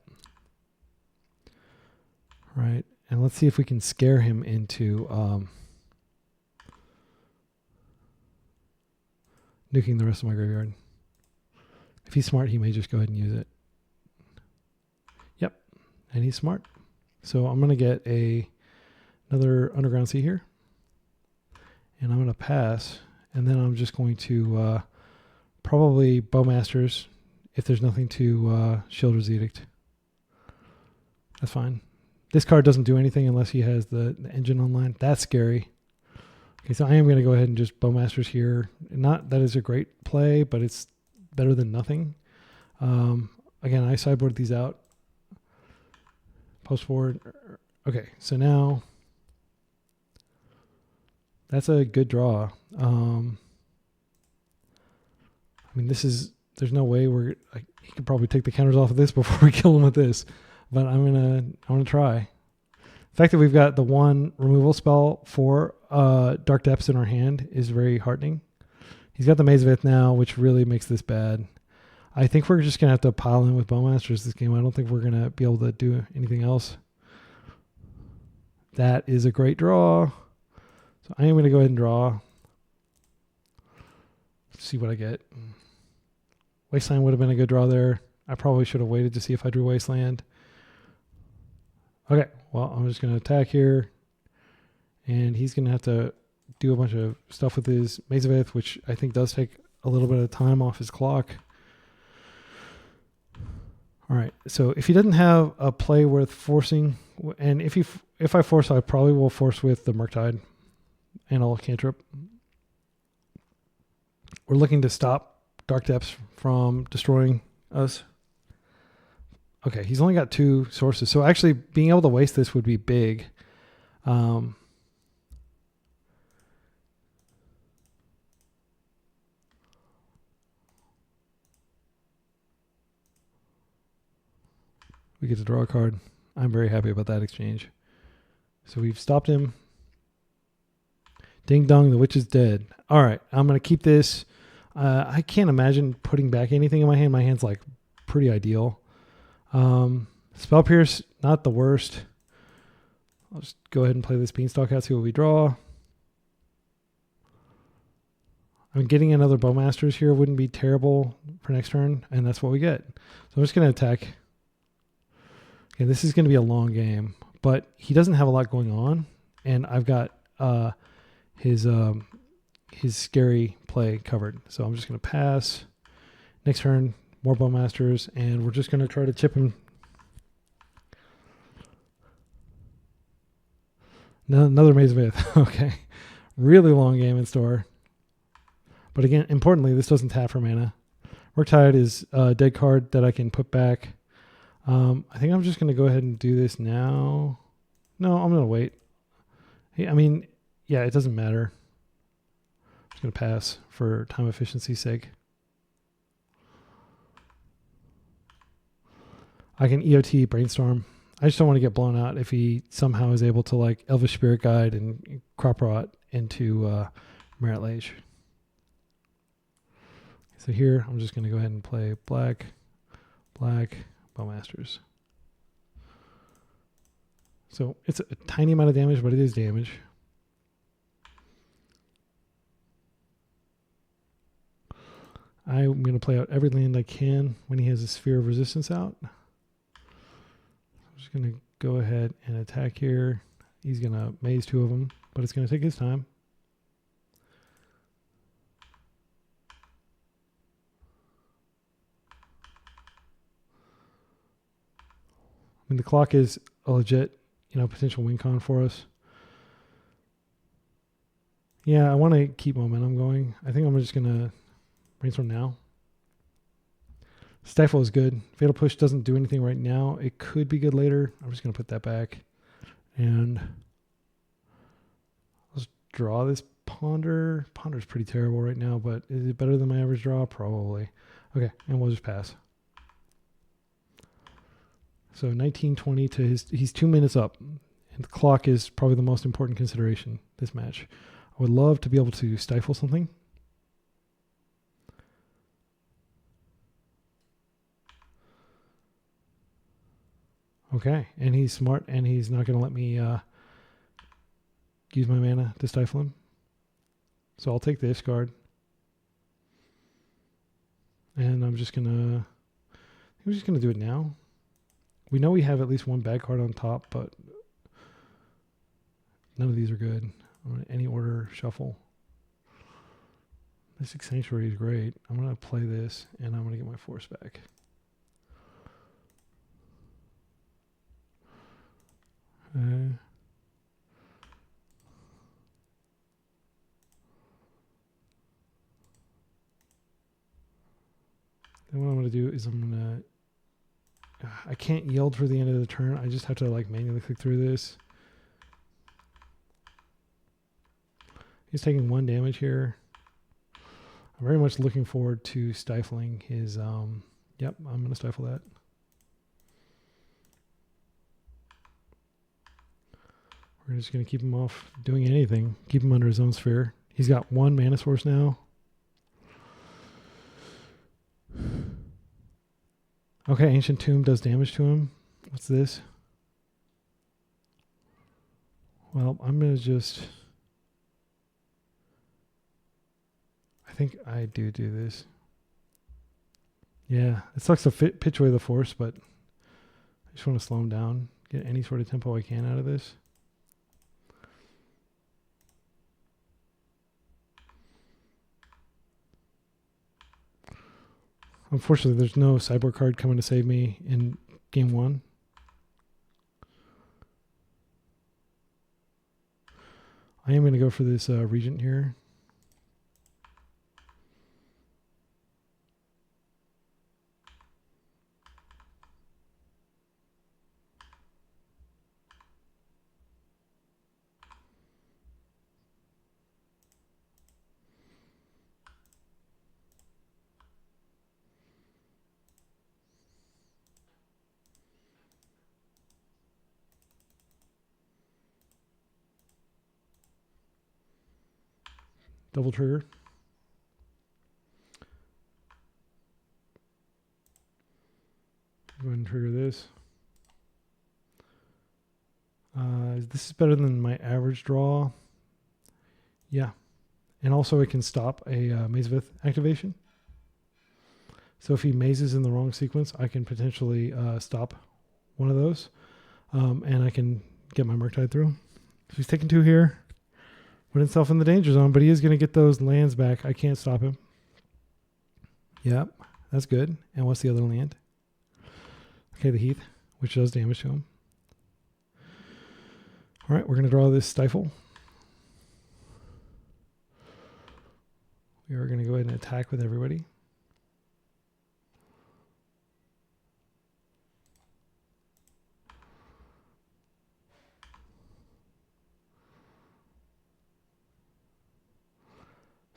Right, and let's see if we can scare him into nuking the rest of my graveyard. If he's smart, he may just go ahead and use it. Yep, and he's smart. So I'm going to get another Underground Sea here. And I'm going to pass. And then I'm just going to probably Bowmasters if there's nothing to Shielder's Edict. That's fine. This card doesn't do anything unless he has the engine online. That's scary. Okay, so I am going to go ahead and just Bowmasters here. Not that is a great play, but it's better than nothing. Again, I sideboard these out. Post forward. Okay, so now that's a good draw. I mean, there's no way he could probably take the counters off of this before we kill him with this, but I'm gonna try. The fact that we've got the one removal spell for Dark Depths in our hand is very heartening. He's got the Maze of Ith now, which really makes this bad. I think we're just gonna have to pile in with Bowmasters this game. I don't think we're gonna be able to do anything else. That is a great draw. So I am going to go ahead and draw. Let's see what I get. Wasteland would have been a good draw there. I probably should have waited to see if I drew Wasteland. Okay, well, I'm just going to attack here. And he's going to have to do a bunch of stuff with his Maze of Ith, which I think does take a little bit of time off his clock. All right, so if he doesn't have a play worth forcing, and if I force, I probably will force with the Murktide. And I'll cantrip. We're looking to stop Dark Depths from destroying us. Okay, he's only got 2 sources. So actually being able to waste this would be big. We get to draw a card. I'm very happy about that exchange. So we've stopped him. Ding dong, the witch is dead. All right, I'm going to keep this. I can't imagine putting back anything in my hand. My hand's like pretty ideal. Spell Pierce, not the worst. I'll just go ahead and play this Beanstalk out, see what we draw. I'm getting another Bowmasters here wouldn't be terrible for next turn, and that's what we get. So I'm just going to attack. Okay, this is going to be a long game, but he doesn't have a lot going on, and I've got his scary play covered. So I'm just going to pass. Next turn, more Bowmasters, and we're just going to try to chip him. No, another Maze of Ith. Okay. Really long game in store. But again, importantly, this doesn't tap for mana. Murktide is a dead card that I can put back. I think I'm just going to go ahead and do this now. No, I'm going to wait. Hey, I mean, yeah, it doesn't matter. I'm just going to pass for time efficiency's sake. I can EOT Brainstorm. I just don't want to get blown out if he somehow is able to like Elvish Spirit Guide and Crop Rot into Merit Lage. So here, I'm just going to go ahead and play black, Bowmasters. So it's a tiny amount of damage, but it is damage. I'm going to play out every land I can when he has a Sphere of Resistance out. I'm just going to go ahead and attack here. He's going to maze 2 of them, but it's going to take his time. I mean, the clock is a legit, potential win con for us. Yeah, I want to keep momentum going. I think I'm just going to Brainstorm now. Stifle is good. Fatal Push doesn't do anything right now. It could be good later. I'm just going to put that back. And let's draw this Ponder. Ponder's pretty terrible right now, but is it better than my average draw? Probably. Okay, and we'll just pass. So 1920 to he's 2 minutes up. And the clock is probably the most important consideration this match. I would love to be able to stifle something. Okay, and he's smart, and he's not going to let me use my mana to stifle him. So I'll take this card. And I'm just going to do it now. We know we have at least one bad card on top, but none of these are good. Any order shuffle. Mystic Sanctuary is great. I'm going to play this, and I'm going to get my force back. Then what I'm going to do is I can't yield for the end of the turn. I just have to like manually click through this. He's taking 1 damage here. I'm very much looking forward to stifling his, yep, I'm going to stifle that. We're just going to keep him off doing anything. Keep him under his own sphere. He's got 1 mana source now. Okay, Ancient Tomb does damage to him. What's this? Well, I'm going to just... I think I do this. Yeah, it sucks to pitch away the force, but I just want to slow him down. Get any sort of tempo I can out of this. Unfortunately, there's no sideboard card coming to save me in game 1. I am going to go for this Regent here. Double trigger. Go ahead and trigger this. This is better than my average draw. Yeah. And also it can stop a Mazevith activation. So if he mazes in the wrong sequence, I can potentially stop one of those. And I can get my Murktide through. So he's taking 2 here. Put himself in the danger zone, but he is going to get those lands back. I can't stop him. Yep, that's good. And what's the other land? Okay, the Heath, which does damage to him. All right, we're going to draw this Stifle. We are going to go ahead and attack with everybody.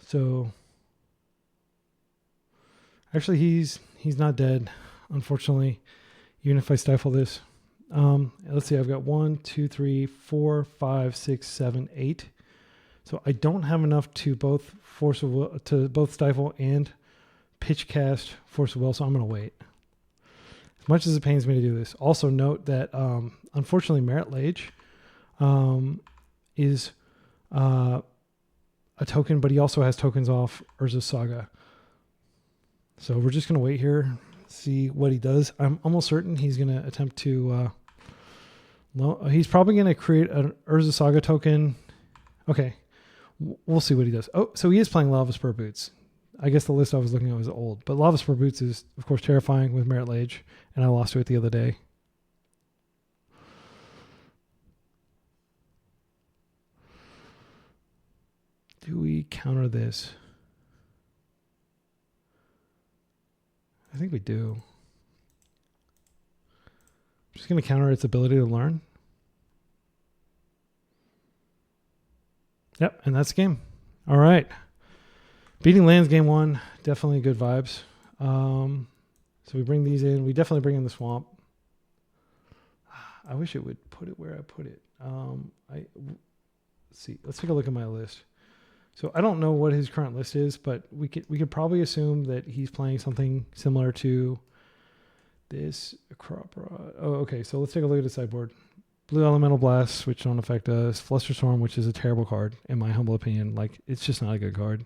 So actually he's not dead. Unfortunately, even if I stifle this. Let's see, I've got 1, 2, 3, 4, 5, 6, 7, 8. So I don't have enough to both force of will, to both stifle and pitch cast force of will, so I'm going to wait. As much as it pains me to do this. Also note that unfortunately Merit Lage is a token, but he also has tokens off Urza's Saga. So we're just going to wait here, see what he does. I'm almost certain he's going to attempt to... he's probably going to create an Urza Saga token. Okay. We'll see what he does. Oh, so he is playing Lava Spur Boots. I guess the list I was looking at was old. But Lava Spur Boots is, of course, terrifying with Merit Lage. And I lost to it the other day. Do we counter this? I think we do. I'm just going to counter its ability to learn. Yep, and that's the game. All right. Beating lands game 1. Definitely good vibes. So we bring these in. We definitely bring in the swamp. I wish it would put it where I put it. Let's see. Let's take a look at my list. So I don't know what his current list is, but we could probably assume that he's playing something similar to this crop rod. Oh, okay. So let's take a look at the sideboard. Blue Elemental Blast, which don't affect us. Flusterstorm, which is a terrible card, in my humble opinion. Like, it's just not a good card.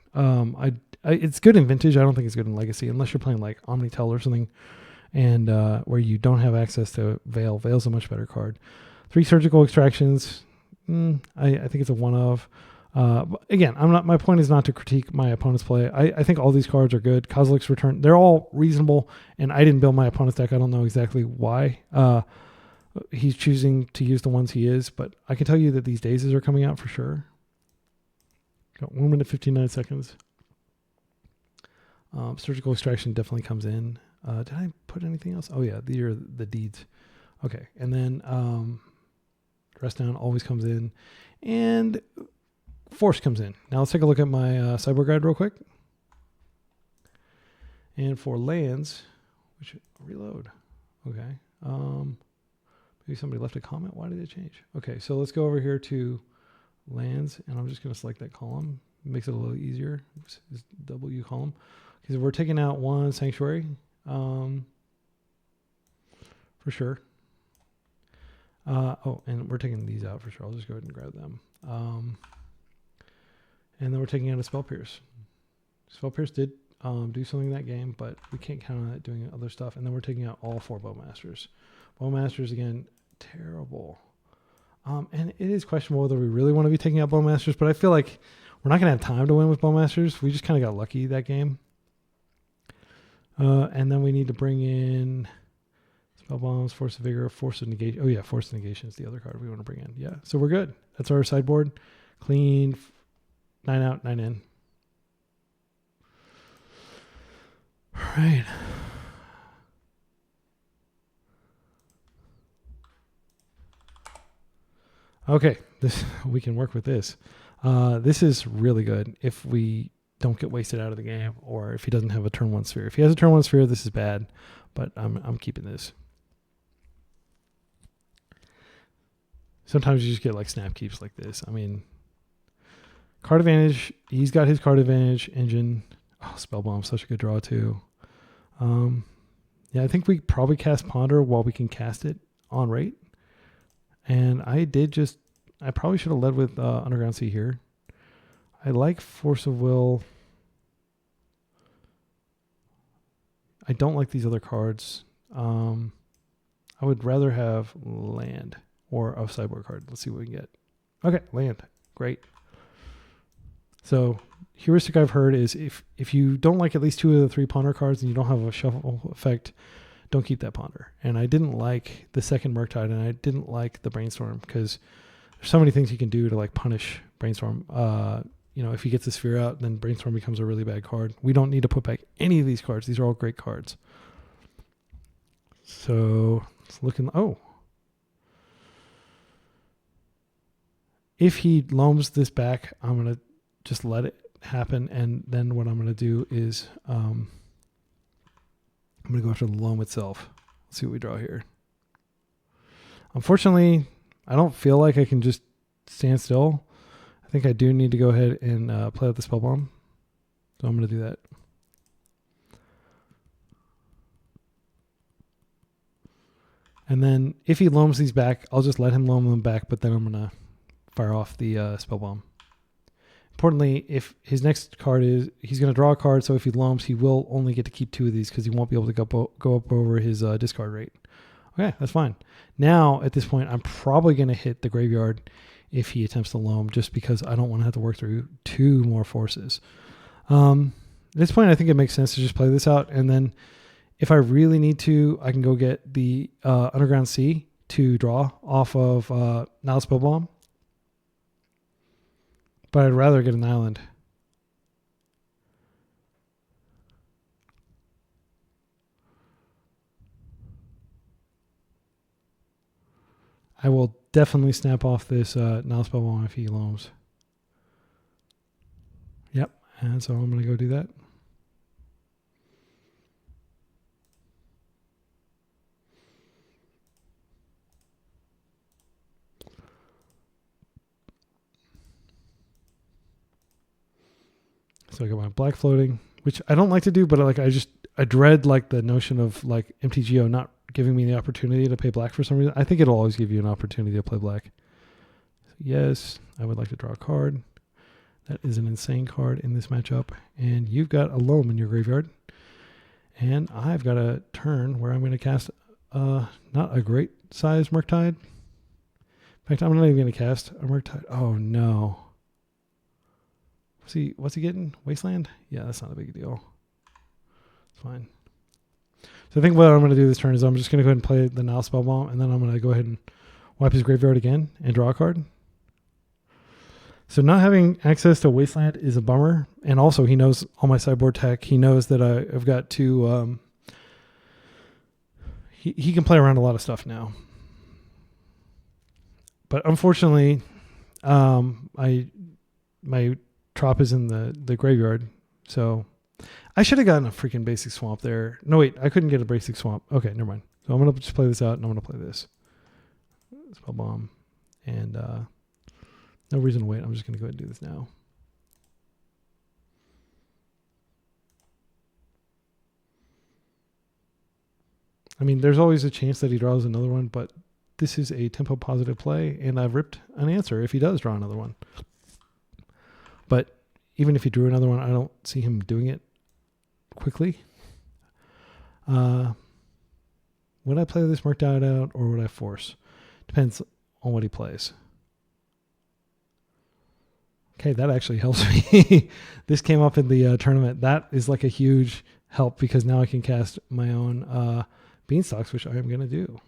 It's good in Vintage. I don't think it's good in Legacy, unless you're playing like Omnitel or something, and where you don't have access to Veil. Veil's a much better card. 3 Surgical Extractions. I think it's a one of. Again, my point is not to critique my opponent's play. I think all these cards are good. Kozilek's Return, they're all reasonable, and I didn't build my opponent's deck. I don't know exactly why. He's choosing to use the ones he is, but I can tell you that these daisies are coming out for sure. Got 1 minute, 59 seconds. Surgical Extraction definitely comes in. Did I put anything else? Oh yeah, these are the deeds. Okay, and then Dress Down always comes in, and Force comes in. Now let's take a look at my sideboard guide real quick. And for lands, which reload. Okay. Maybe somebody left a comment. Why did it change? Okay, so let's go over here to lands, and I'm just going to select that column. It makes it a little easier. Oops, it's W column. Because we're taking out 1 Sanctuary, for sure. And we're taking these out for sure. I'll just go ahead and grab them. And then we're taking out a Spell Pierce. Spell Pierce did do something in that game, but we can't count on it doing other stuff. And then we're taking out all 4 Bowmasters. Bowmasters, again, terrible. And it is questionable whether we really want to be taking out Bowmasters, but I feel like we're not going to have time to win with Bowmasters. We just kind of got lucky that game. And then we need to bring in Spell Bombs, Force of Vigor, Force of Negation. Oh, yeah, Force of Negation is the other card we want to bring in. Yeah, so we're good. That's our sideboard. Clean, 9 out, 9 in. All right. Okay, we can work with this. This is really good if we don't get wasted out of the game, or if he doesn't have a turn 1 sphere. If he has a turn 1 sphere, this is bad, but I'm keeping this. Sometimes you just get like snap keeps like this. I mean, card advantage. He's got his card advantage engine. Oh, Spellbomb, such a good draw too. Yeah, I think we probably cast Ponder while we can cast it on rate. And I probably should have led with Underground Sea here. I like Force of Will. I don't like these other cards. I would rather have land or a sideboard card. Let's see what we can get. Okay, land. Great. So heuristic I've heard is if you don't like at least 2 of the 3 Ponder cards and you don't have a shuffle effect, don't keep that Ponder. And I didn't like the second Murktide, and I didn't like the Brainstorm because there's so many things you can do to like punish Brainstorm. If he gets the sphere out, then Brainstorm becomes a really bad card. We don't need to put back any of these cards. These are all great cards. So it's looking. Oh, if he loams this back, I'm gonna just let it happen, and then what I'm gonna do is I'm gonna go after the loam itself. Let's see what we draw here. Unfortunately, I don't feel like I can just stand still. I think I do need to go ahead and play out the spell bomb. So I'm going to do that. And then if he loams these back, I'll just let him loam them back, but then I'm going to fire off the spell bomb. Importantly, if his next card is, he's going to draw a card, so if he loams, he will only get to keep 2 of these because he won't be able to go up over his discard rate. Okay, that's fine. Now, at this point, I'm probably going to hit the graveyard if he attempts to loam, just because I don't want to have to work through 2 more forces. At this point, I think it makes sense to just play this out, and then if I really need to, I can go get the Underground Sea to draw off of Nile Spell Bomb. But I'd rather get an island. I will definitely snap off this Nile Spell Bomb if he loams. Yep, and so I'm going to go do that. So I got my black floating, which I don't like to do, but I dread like the notion of like MTGO not giving me the opportunity to pay black for some reason. I think it'll always give you an opportunity to play black. So yes, I would like to draw a card. That is an insane card in this matchup. And you've got a loam in your graveyard. And I've got a turn where I'm going to cast not a great size Murktide. In fact, I'm not even going to cast a Murktide. Oh no. What's he getting? Wasteland? Yeah, that's not a big deal. It's fine. So I think what I'm going to do this turn is I'm just going to go ahead and play the Nile Spell Bomb, and then I'm going to go ahead and wipe his graveyard again and draw a card. So not having access to Wasteland is a bummer, and also he knows all my sideboard tech. He knows that I've got to... He can play around a lot of stuff now. But unfortunately, my Trop is in the graveyard, so I should have gotten a freaking basic swamp there. No, wait, I couldn't get a basic swamp. Okay, never mind. So I'm going to just play this out, and I'm going to play this. Spell Bomb. And no reason to wait. I'm just going to go ahead and do this now. I mean, there's always a chance that he draws another one, but this is a tempo positive play, and I've ripped an answer if he does draw another one. But even if he drew another one, I don't see him doing it quickly. Would I play this marked out or would I force? Depends on what he plays. Okay, that actually helps me. This came up in the tournament. That is like a huge help because now I can cast my own Beanstalks, which I am going to do.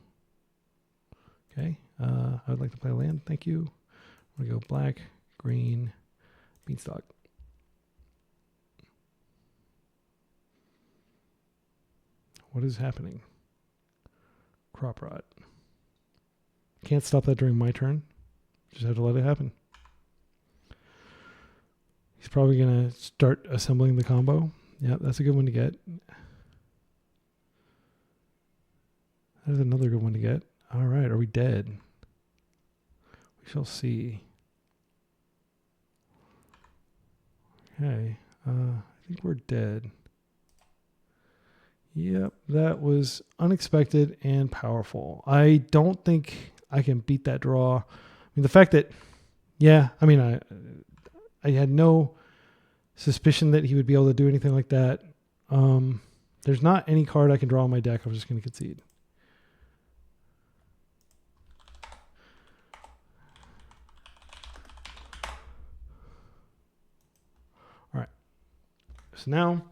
Okay, I would like to play a land. Thank you. I'm going to go black, green, Beanstalk. What is happening? Crop rot. Can't stop that during my turn. Just have to let it happen. He's probably going to start assembling the combo. Yep, that's a good one to get. That is another good one to get. All right, are we dead? We shall see. Okay, I think we're dead. Yep, that was unexpected and powerful. I don't think I can beat that draw. I mean, the fact that, yeah, I mean, I had no suspicion that he would be able to do anything like that. There's not any card I can draw on my deck. I'm just going to concede. All right. So now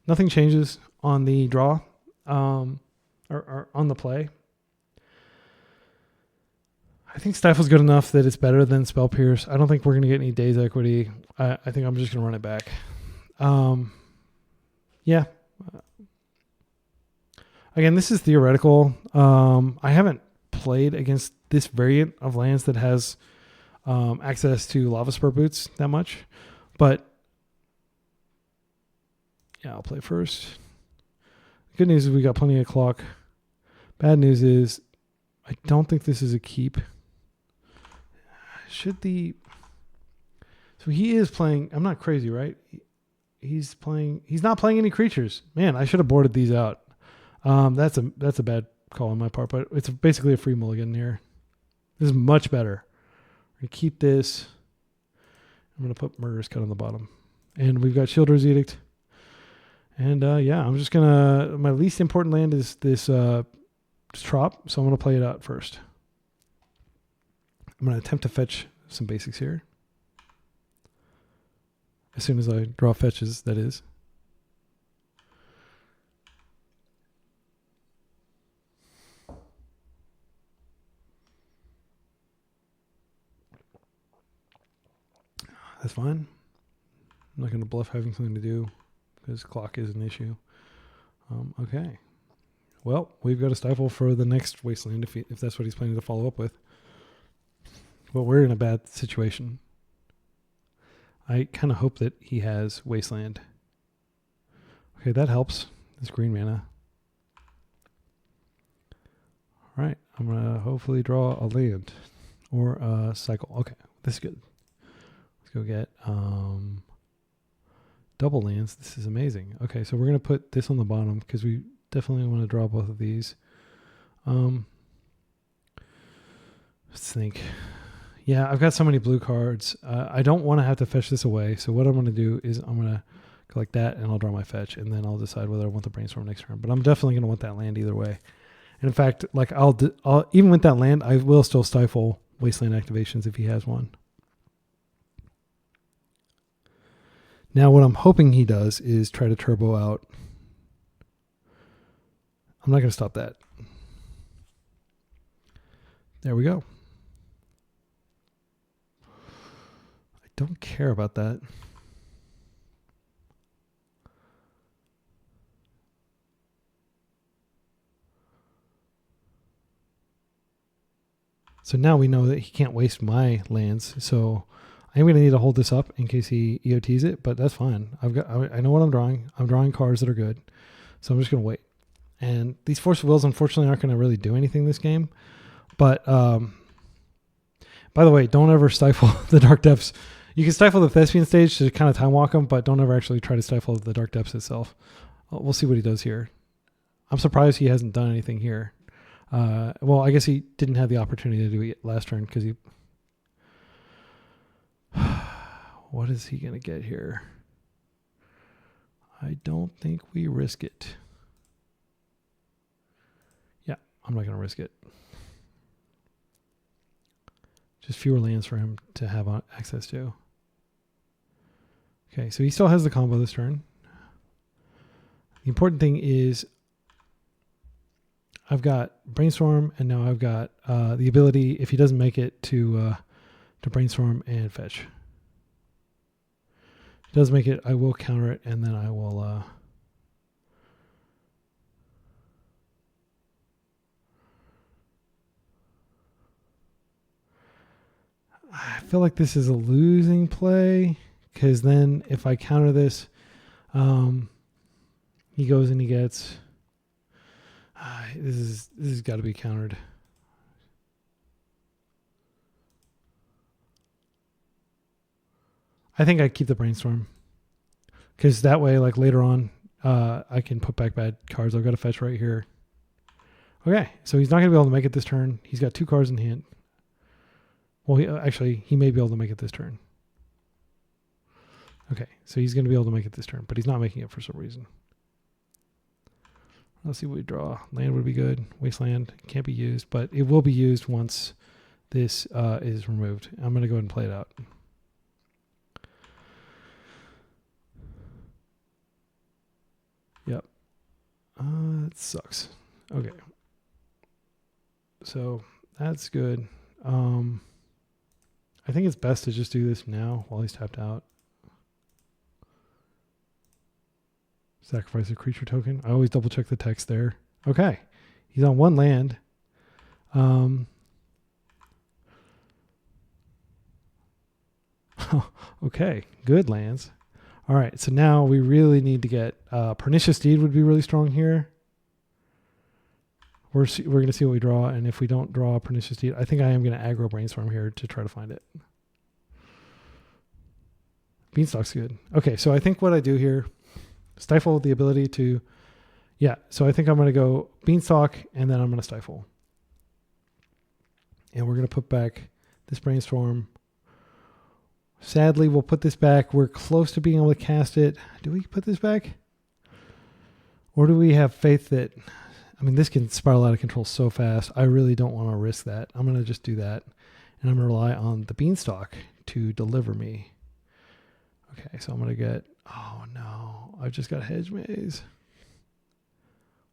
nothing changes on the draw or on the play. I think Stifle's good enough that it's better than Spell Pierce. I don't think we're going to get any Days Equity. I think I'm just going to run it back. Yeah. Again, this is theoretical. I haven't played against this variant of lands that has access to Lava Spur Boots that much. But yeah, I'll play first. Good news is we got plenty of clock. Bad news is I don't think this is a keep. Should the... So he is playing... I'm not crazy, right? He's not playing any creatures. Man, I should have boarded these out. That's a bad call on my part, but it's basically a free mulligan here. This is much better. We're going to keep this. I'm going to put Murderous Cut on the bottom. And we've got Shielder's Edict. And yeah, I'm just going to... My least important land is this Trop, so I'm going to play it out first. I'm going to attempt to fetch some basics here. As soon as I draw fetches, that is. That's fine. I'm not going to bluff having something to do because clock is an issue. Okay. Well, we've got a stifle for the next Wasteland if that's what he's planning to follow up with. Well, we're in a bad situation. I kind of hope that he has Wasteland. Okay, that helps. This green mana. All right, I'm going to hopefully draw a land or a cycle. Okay, this is good. Let's go get double lands. This is amazing. Okay, so we're going to put this on the bottom because we definitely want to draw both of these. Let's think. Yeah, I've got so many blue cards. I don't want to have to fetch this away. So what I'm going to do is I'm going to go like that, and I'll draw my fetch, and then I'll decide whether I want the Brainstorm next turn. But I'm definitely going to want that land either way. And in fact, like I'll even with that land, I will still stifle Wasteland activations if he has one. Now, what I'm hoping he does is try to turbo out. I'm not going to stop that. There we go. I don't care about that. So now we know that he can't waste my lands. So I'm going to need to hold this up in case he EOTs it, but that's fine. I know what I'm drawing. I'm drawing cards that are good. So I'm just going to wait. And these Force of Wills, unfortunately, aren't going to really do anything this game. But, by the way, don't ever stifle the Dark Depths. You can stifle the Thespian stage to kind of time walk them, but don't ever actually try to stifle the Dark Depths itself. We'll see what he does here. I'm surprised he hasn't done anything here. Well, I guess he didn't have the opportunity to do it last turn because he... What is he going to get here? I don't think we risk it. Yeah, I'm not going to risk it. Just fewer lands for him to have access to. Okay, so he still has the combo this turn. The important thing is I've got Brainstorm, and now I've got the ability, if he doesn't make it, to Brainstorm and fetch. If he does make it, I will counter it, and then I will... I feel like this is a losing play, because then if I counter this, he goes and he gets... This has got to be countered. I think I keep the Brainstorm, because that way, like later on, I can put back bad cards. I've got a fetch right here. Okay, so he's not going to be able to make it this turn. He's got 2 cards in hand. Well, he may be able to make it this turn. Okay, so he's going to be able to make it this turn, but he's not making it for some reason. Let's see what we draw. Land would be good. Wasteland can't be used, but it will be used once this is removed. I'm going to go ahead and play it out. Yep. It sucks. Okay. So that's good. I think it's best to just do this now while he's tapped out. Sacrifice a creature token. I always double check the text there. Okay. He's on 1 land. Okay. Good lands. All right. So now we really need to get Pernicious Deed would be really strong here. we're going to see what we draw, and if we don't draw Pernicious Deed, I think I am going to aggro Brainstorm here to try to find it. Beanstalk's good. Okay, so I think what I do here, stifle the ability to, yeah, so I think I'm going to go Beanstalk, and then I'm going to stifle. And we're going to put back this Brainstorm. Sadly, we'll put this back. We're close to being able to cast it. Do we put this back? Or do we have faith that, I mean, this can spiral out of control so fast. I really don't want to risk that. I'm going to just do that. And I'm going to rely on the Beanstalk to deliver me. Okay, so I'm going to get, oh no, I've just got Hedge Maze.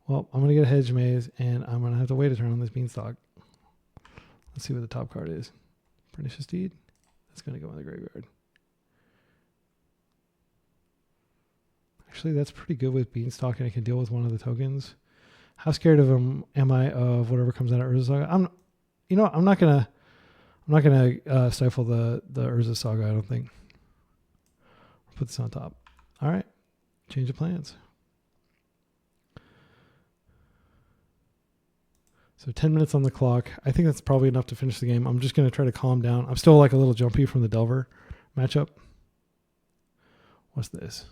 Well, I'm going to get a Hedge Maze, and I'm going to have to wait a turn on this Beanstalk. Let's see what the top card is. Pernicious Deed. That's going to go in the graveyard. Actually, that's pretty good with Beanstalk, and I can deal with one of the tokens. How scared of him am I of whatever comes out of Urza Saga? I'm not gonna stifle the Urza Saga. I don't think. I'll put this on top. All right, change of plans. So 10 minutes on the clock. I think that's probably enough to finish the game. I'm just gonna try to calm down. I'm still like a little jumpy from the Delver matchup. What's this?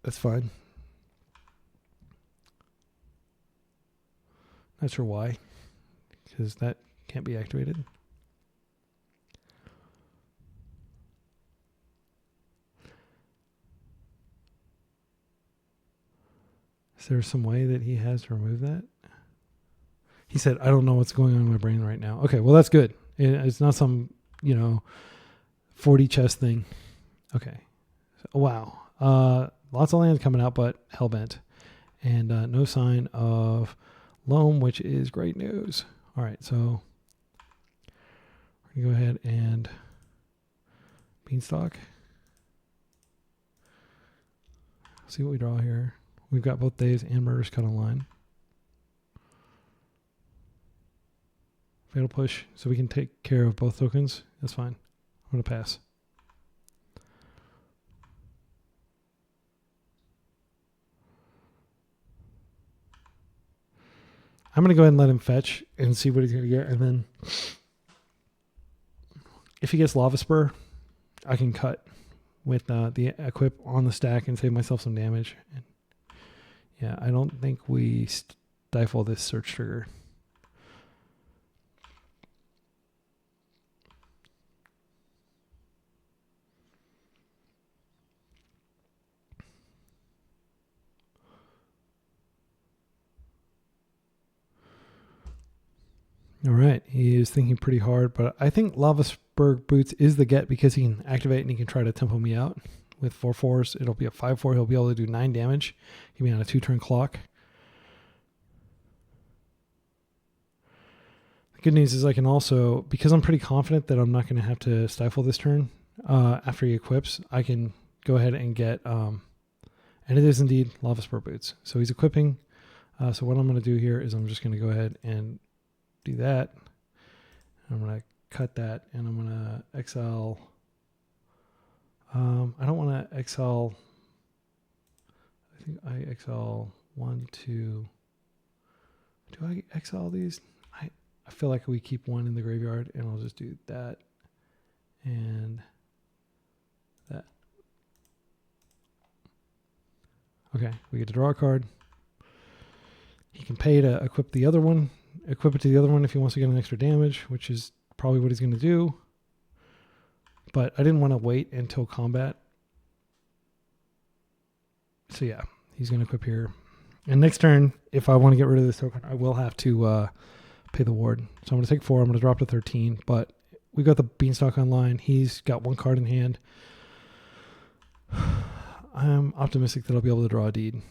That's fine. Not sure why, because that can't be activated. Is there some way that he has to remove that? He said, I don't know what's going on in my brain right now. Okay, well, that's good. It's not some, 40 chess thing. Okay. So, wow. Lots of land coming out, but Hellbent. And no sign of Loam, which is great news. All right, so we're going to go ahead and Beanstalk. See what we draw here. We've got both Days and Murderous Cut online. Fatal Push, so we can take care of both tokens. That's fine. I'm going to pass. I'm going to go ahead and let him fetch and see what he's going to get. And then if he gets Lava Spur, I can cut with the equip on the stack and save myself some damage. And yeah, I don't think we stifle this search trigger. All right, he is thinking pretty hard, but I think Lava Spur Boots is the get because he can activate and he can try to tempo me out. With 4/4s, it'll be a 5/4. He'll be able to do 9 damage. He'll be on a 2-turn clock. The good news is I can also, because I'm pretty confident that I'm not going to have to stifle this turn after he equips, I can go ahead and get, and it is indeed Lava Spur Boots. So he's equipping. So what I'm going to do here is I'm just going to go ahead and do that. I'm going to cut that, and I'm going to exile. I don't want to exile. I think I exile 1, 2. Do I exile these? I feel like we keep one in the graveyard, and I'll just do that and that. Okay, we get to draw a card. He can pay to equip the other one, equip it to the other one if he wants to get an extra damage, which is probably what he's going to do. But I didn't want to wait until combat. So yeah, he's going to equip here. And next turn, if I want to get rid of this token, I will have to pay the ward. So I'm going to take 4. I'm going to drop to 13. But we got the Beanstalk online. He's got 1 card in hand. I'm optimistic that I'll be able to draw a deed.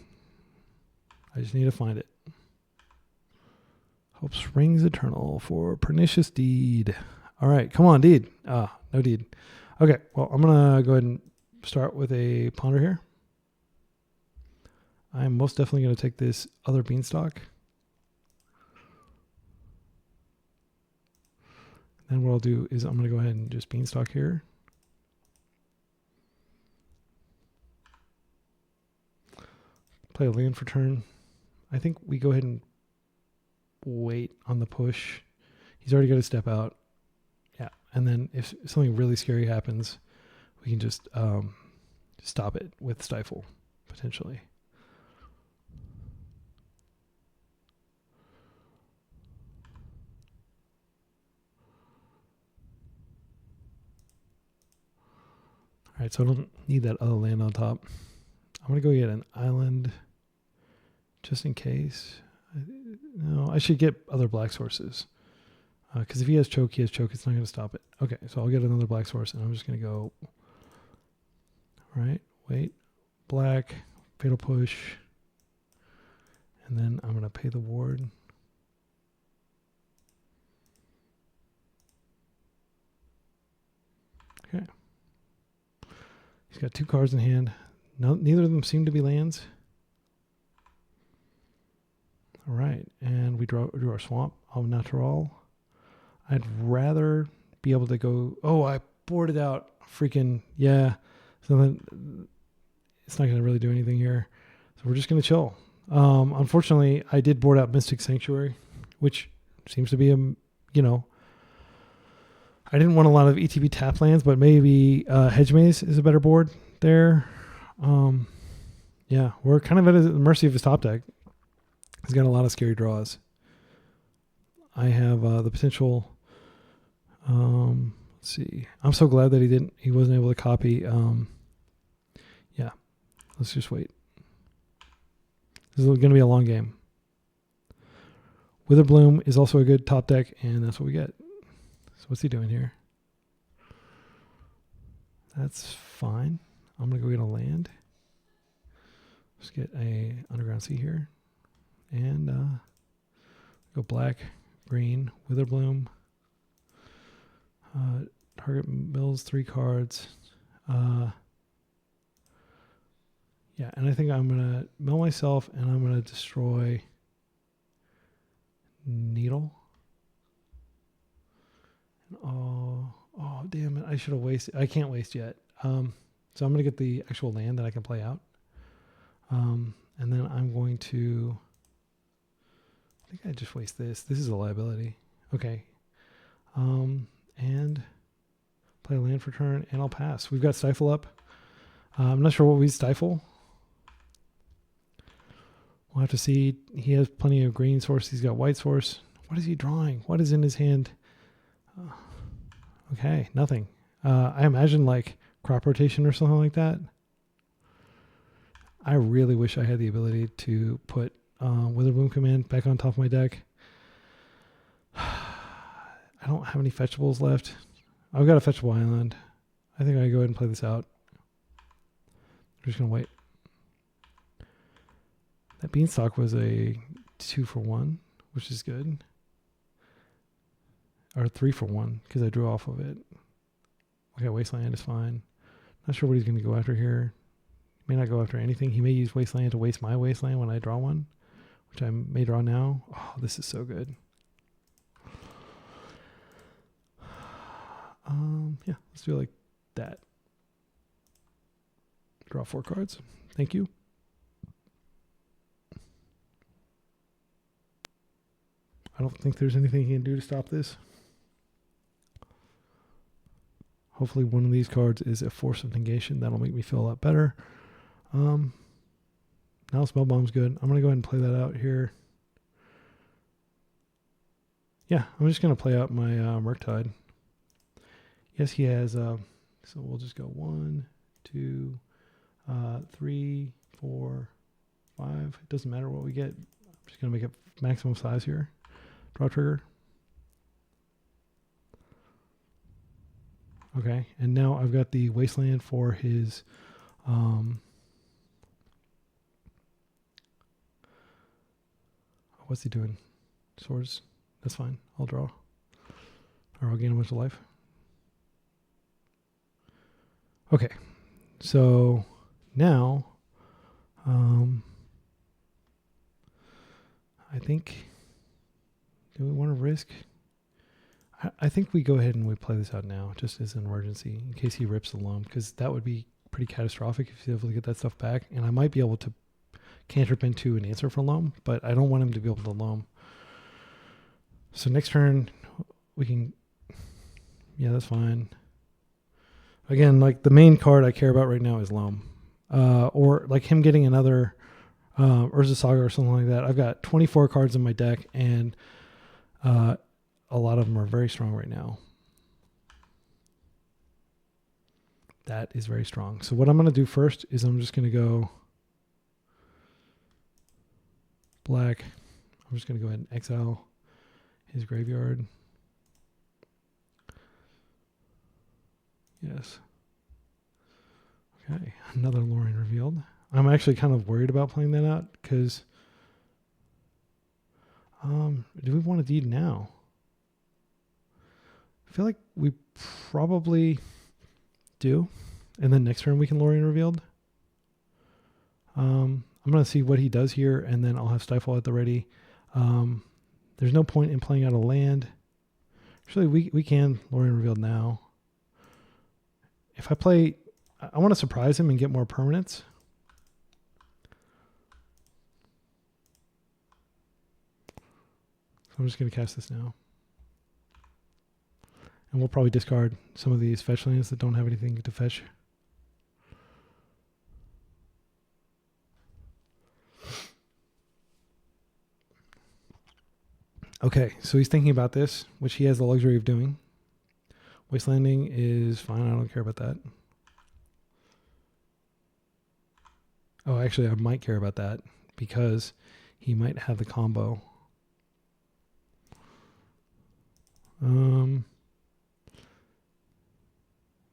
I just need to find it. Hope springs eternal for Pernicious Deed. All right, come on, deed. No deed. Okay, well, I'm going to go ahead and start with a Ponder here. I'm most definitely going to take this other Beanstalk. Then what I'll do is I'm going to go ahead and just Beanstalk here. play a land for turn. I think we go ahead and wait on the push. He's already got to step out. Yeah, and then if something really scary happens, we can just stop it with Stifle, potentially. All right, so I don't need that other land on top. I'm going to go get an island just in case. No, I should get other black sources. Because if he has choke, he has choke. It's not going to stop it. Okay, so I'll get another black source, and I'm just going to go. All right, wait. Black, fatal push. And then I'm going to pay the ward. Okay. He's got 2 cards in hand. No, neither of them seem to be lands. All right, and we do our swamp au natural. I'd rather be able to go. Oh, I boarded out. Freaking yeah. So then it's not going to really do anything here. So we're just going to chill. Unfortunately, I did board out Mystic Sanctuary, which seems to be I didn't want a lot of ETB tap lands, but maybe Hedge Maze is a better board there. Yeah, we're kind of at the mercy of his top deck. He's got a lot of scary draws. I have the potential. Let's see. I'm so glad that he wasn't able to copy. Yeah, let's just wait. This is going to be a long game. Witherbloom is also a good top deck, and that's what we get. So what's he doing here? That's fine. I'm going to go get a land. Let's get a Underground Sea here. And go black, green, Witherbloom. Target mills 3 cards. Yeah, and I think I'm going to mill myself, and I'm going to destroy Needle. Oh, damn it. I should have wasted. I can't waste yet. So I'm going to get the actual land that I can play out. And then I'm going to... I think I just waste this. This is a liability. Okay. And play a land for turn, and I'll pass. We've got Stifle up. I'm not sure what we stifle. We'll have to see. He has plenty of green source. He's got white source. What is he drawing? What is in his hand? Okay, nothing. I imagine like crop rotation or something like that. I really wish I had the ability to put Witherbloom Command back on top of my deck. I don't have any fetchables left. I've got a fetchable island. I think I go ahead and play this out. I'm just going to wait. That Beanstalk was a 2-for-1, which is good. Or 3-for-1, because I drew off of it. Okay, Wasteland is fine. Not sure what he's going to go after here. He may not go after anything. He may use Wasteland to waste my Wasteland when I draw one, which I may draw now. Oh, this is so good. Yeah, let's do it like that. Draw 4 cards. Thank you. I don't think there's anything he can do to stop this. Hopefully one of these cards is a Force of Negation. That'll make me feel a lot better. Now Spellbomb's good. I'm going to go ahead and play that out here. Yeah, I'm just going to play out my Murktide. Yes, he has... so we'll just go 1, 2, 3, 4, 5. It doesn't matter what we get. I'm just going to make it maximum size here. Draw trigger. Okay, and now I've got the Wasteland for his... what's he doing? Swords. That's fine. I'll draw. Or I'll gain a bunch of life. Okay, so now I think, do we want to risk? I think we go ahead and we play this out now, just as an emergency, in case he rips the loan, because that would be pretty catastrophic if he's able to get that stuff back. And I might be able to cantrip into an answer for loam, but I don't want him to be able to loam. So next turn, we can, yeah, that's fine. Again, like the main card I care about right now is loam. Or like him getting another Urza Saga or something like that. I've got 24 cards in my deck, and a lot of them are very strong right now. That is very strong. So what I'm going to do first is I'm just going to go black. I'm just going to go ahead and exile his graveyard. Yes. Okay, another Lorien revealed. I'm actually kind of worried about playing that out because do we want to deed now? I feel like we probably do. And then next turn we can Lorien revealed. I'm going to see what he does here, and then I'll have Stifle at the ready. There's no point in playing out a land. Actually, we can Lorien revealed now. If I play, I want to surprise him and get more permanents. So I'm just going to cast this now. And we'll probably discard some of these fetch lands that don't have anything to fetch. Okay, so he's thinking about this, which he has the luxury of doing. Wastelanding is fine. I don't care about that. Oh, actually, I might care about that because he might have the combo.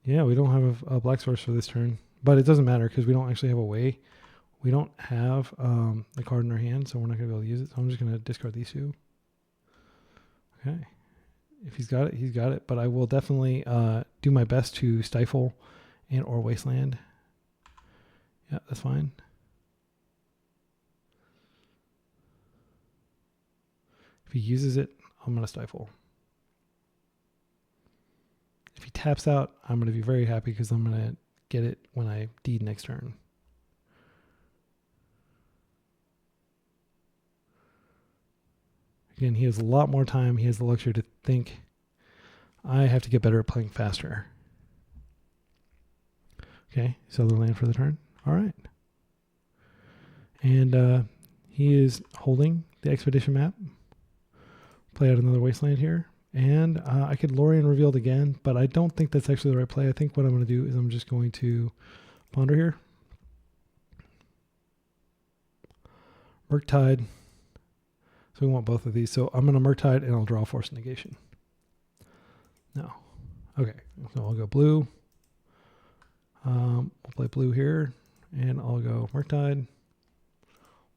Yeah, we don't have a black source for this turn, but it doesn't matter because we don't actually have a way. We don't have the card in our hand, so we're not going to be able to use it. So I'm just going to discard these two. Okay. If he's got it, he's got it. But I will definitely do my best to stifle and or wasteland. Yeah, that's fine. If he uses it, I'm going to stifle. If he taps out, I'm going to be very happy because I'm going to get it when I deed next turn. Again, he has a lot more time. He has the luxury to think. I have to get better at playing faster. Okay, so the land for the turn. All right. And he is holding the expedition map. Play out another wasteland here. And I could Lorien revealed again, but I don't think that's actually the right play. I think what I'm going to do is I'm just going to ponder here. Murktide. So we want both of these. So I'm going to Murktide and I'll draw Force Negation. No. Okay. So I'll go blue. We'll play blue here. And I'll go Murktide.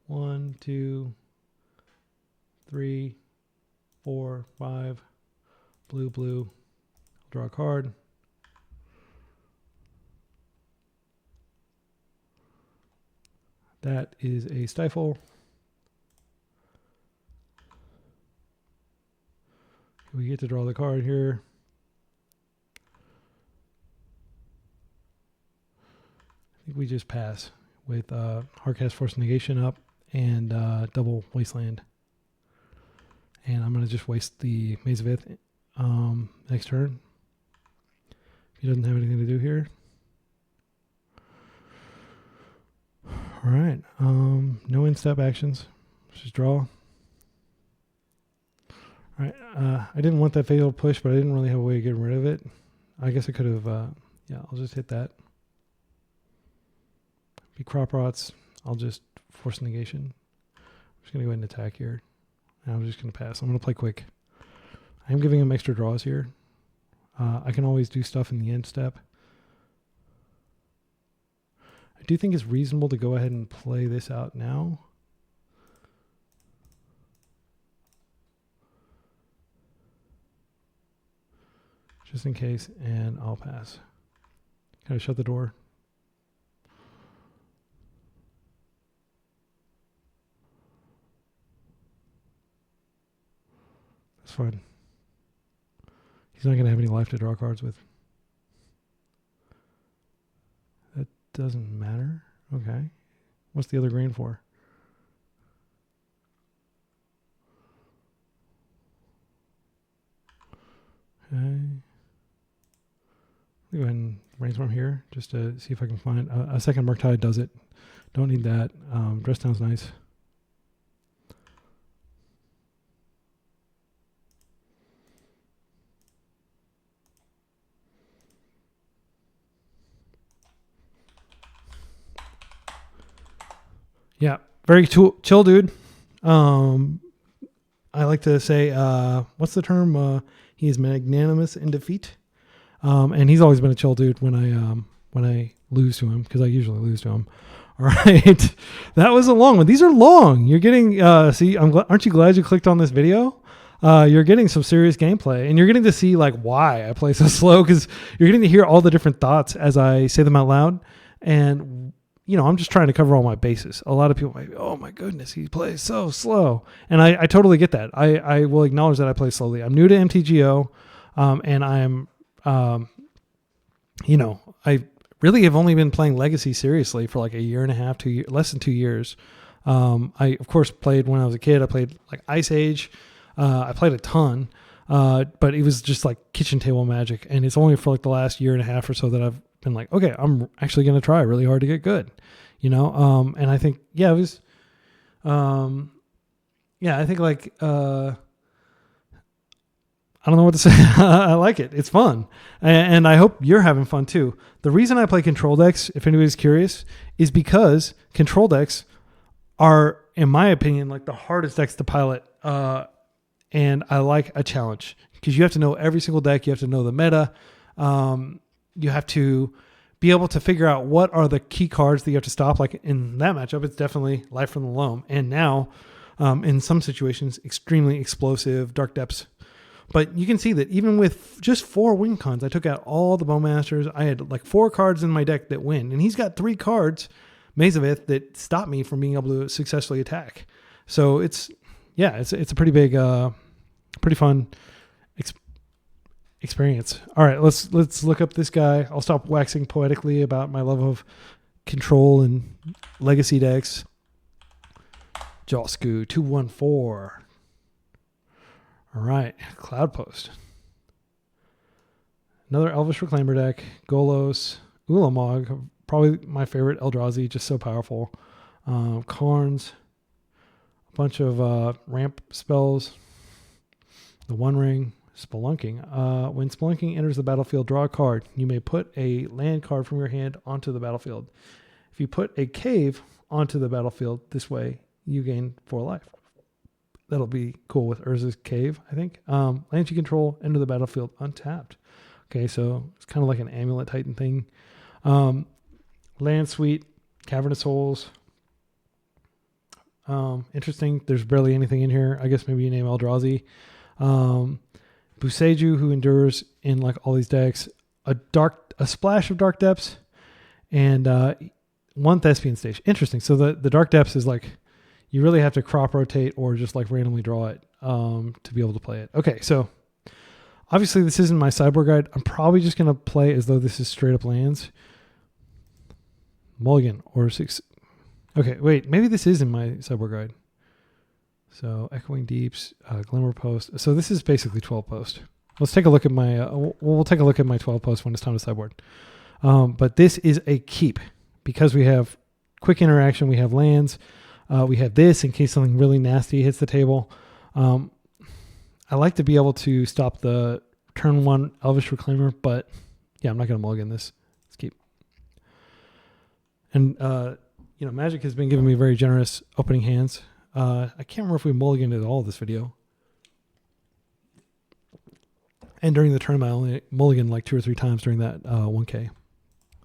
1, 2, 3, 4, 5. Blue, blue. I'll draw a card. That is a stifle. We get to draw the card here. I think we just pass with Hardcast Force Negation up and double Wasteland. And I'm going to just waste the Maze of Ith next turn. He doesn't have anything to do here. All right. No in-step actions. Just draw. All right. I didn't want that fatal push, but I didn't really have a way of getting rid of it. I guess I could have, yeah, I'll just hit that. If he crop rots, I'll just Force Negation. I'm just going to go ahead and attack here. And I'm just going to pass. I'm going to play quick. I'm giving him extra draws here. I can always do stuff in the end step. I do think it's reasonable to go ahead and play this out now. Just in case, and I'll pass. Can I shut the door? That's fine. He's not going to have any life to draw cards with. That doesn't matter. Okay. What's the other green for? Go ahead and brainstorm here just to see if I can find a second Murktide does it. Don't need that. Dress down's nice. Yeah, very chill dude. I like to say, what's the term? He is magnanimous in defeat. And he's always been a chill dude when I lose to him, because I usually lose to him. All right, that was a long one. These are long. You're getting see. Aren't you glad you clicked on this video? You're getting some serious gameplay, and you're getting to see like why I play so slow, because you're getting to hear all the different thoughts as I say them out loud. And you know, I'm just trying to cover all my bases. A lot of people might be, oh my goodness, he plays so slow. And I totally get that. I will acknowledge that I play slowly. I'm new to MTGO, and I'm, you know, I really have only been playing Legacy seriously for like a year and a half, less than 2 years. I, of course, played when I was a kid. I played like Ice Age. I played a ton, but it was just like kitchen table Magic. And it's only for like the last year and a half or so that I've been like, okay, I'm actually going to try really hard to get good, you know? And I think, yeah, it was, yeah, I think like, I don't know what to say. I like it. It's fun. And I hope you're having fun too. The reason I play control decks, if anybody's curious, is because control decks are, in my opinion, like the hardest decks to pilot. And I like a challenge because you have to know every single deck. You have to know the meta. You have to be able to figure out what are the key cards that you have to stop. Like in that matchup, it's definitely Life from the Loam. And now, in some situations, extremely explosive Dark Depths. But you can see that even with just 4 win cons, I took out all the Bowmasters. I had like 4 cards in my deck that win. And he's got 3 cards, Mazavith, that stop me from being able to successfully attack. So it's, yeah, it's a pretty big, pretty fun experience. All right, let's look up this guy. I'll stop waxing poetically about my love of control and legacy decks. Josku 214. All right, Cloudpost. Another Elvish Reclaimer deck. Golos, Ulamog, probably my favorite Eldrazi, just so powerful. Karns, a bunch of ramp spells. The One Ring, Spelunking. When Spelunking enters the battlefield, draw a card. You may put a land card from your hand onto the battlefield. If you put a cave onto the battlefield this way, you gain 4 life. That'll be cool with Urza's Cave, I think. Lands you control, enter the battlefield untapped. Okay, so it's kind of like an Amulet Titan thing. Land Suite, Cavernous Souls. Interesting. There's barely anything in here. I guess maybe you name Eldrazi. Buseju, who endures in like all these decks. A splash of Dark Depths, and 1 Thespian Stage. Interesting. So the Dark Depths is like, you really have to crop rotate or just like randomly draw it to be able to play it. Okay, so obviously this isn't my sideboard guide. I'm probably just going to play as though this is straight up lands. Mulligan or 6. Okay, wait, maybe this is in my sideboard guide. So Echoing Deeps, Glimmer Post. So this is basically 12 post. Let's take a look at my, we'll take a look at my 12 post when it's time to sideboard. But this is a keep because we have quick interaction. We have lands. We have this in case something really nasty hits the table. I like to be able to stop the turn 1 Elvish Reclaimer, but yeah, I'm not going to mulligan this. Let's keep. And, you know, Magic has been giving me very generous opening hands. I can't remember if we mulliganed at all this video. And during the tournament, I only mulliganed like 2 or 3 times during that 1K.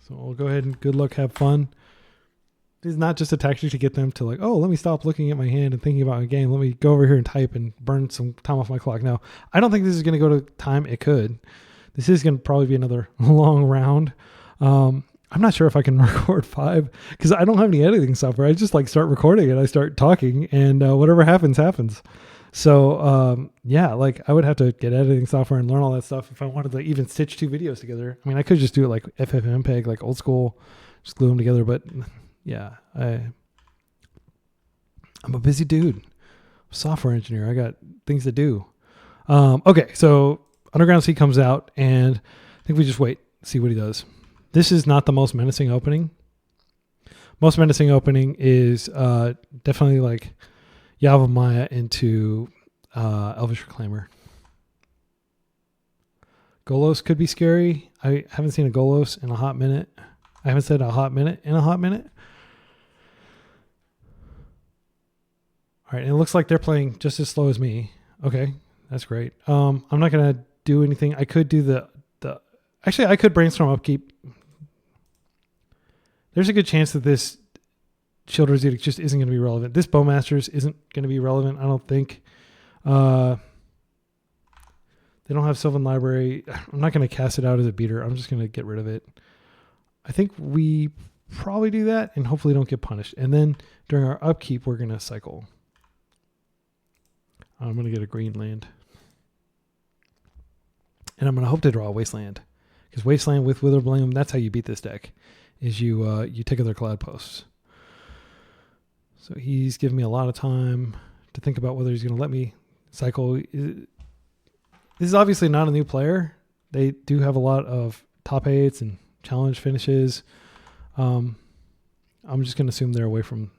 So we'll go ahead and good luck, have fun. It's not just a tactic to get them to like, oh, let me stop looking at my hand and thinking about a game. Let me go over here and type and burn some time off my clock. Now, I don't think this is going to go to time. It could. This is going to probably be another long round. I'm not sure if I can record 5 because I don't have any editing software. I just like start recording and I start talking and whatever happens, happens. So yeah, like I would have to get editing software and learn all that stuff if I wanted to even stitch 2 videos together. I mean, I could just do it like FFmpeg, like old school, just glue them together. But yeah, I'm a busy dude. Software engineer. I got things to do. Okay, so Underground Sea comes out and I think we just wait. see what he does. This is not the most menacing opening. Most menacing opening is definitely like Yavimaya into Elvish Reclaimer. Golos could be scary. I haven't seen a Golos in a hot minute. I haven't said a hot minute in a hot minute. All right, and it looks like they're playing just as slow as me. Okay, that's great. I'm not going to do anything. I could do the actually, I could brainstorm upkeep. There's a good chance that this Children's Edict just isn't going to be relevant. This Bowmasters isn't going to be relevant, I don't think. They don't have Sylvan Library. I'm not going to cast it out as a beater. I'm just going to get rid of it. I think we probably do that and hopefully don't get punished. And then during our upkeep, we're going to cycle. I'm going to get a green land. And I'm going to hope to draw a Wasteland. Because Wasteland with Witherbloom, that's how you beat this deck, is you take other Cloud Posts. So he's giving me a lot of time to think about whether he's going to let me cycle. This is obviously not a new player. They do have a lot of top 8s and challenge finishes. I'm just going to assume they're away from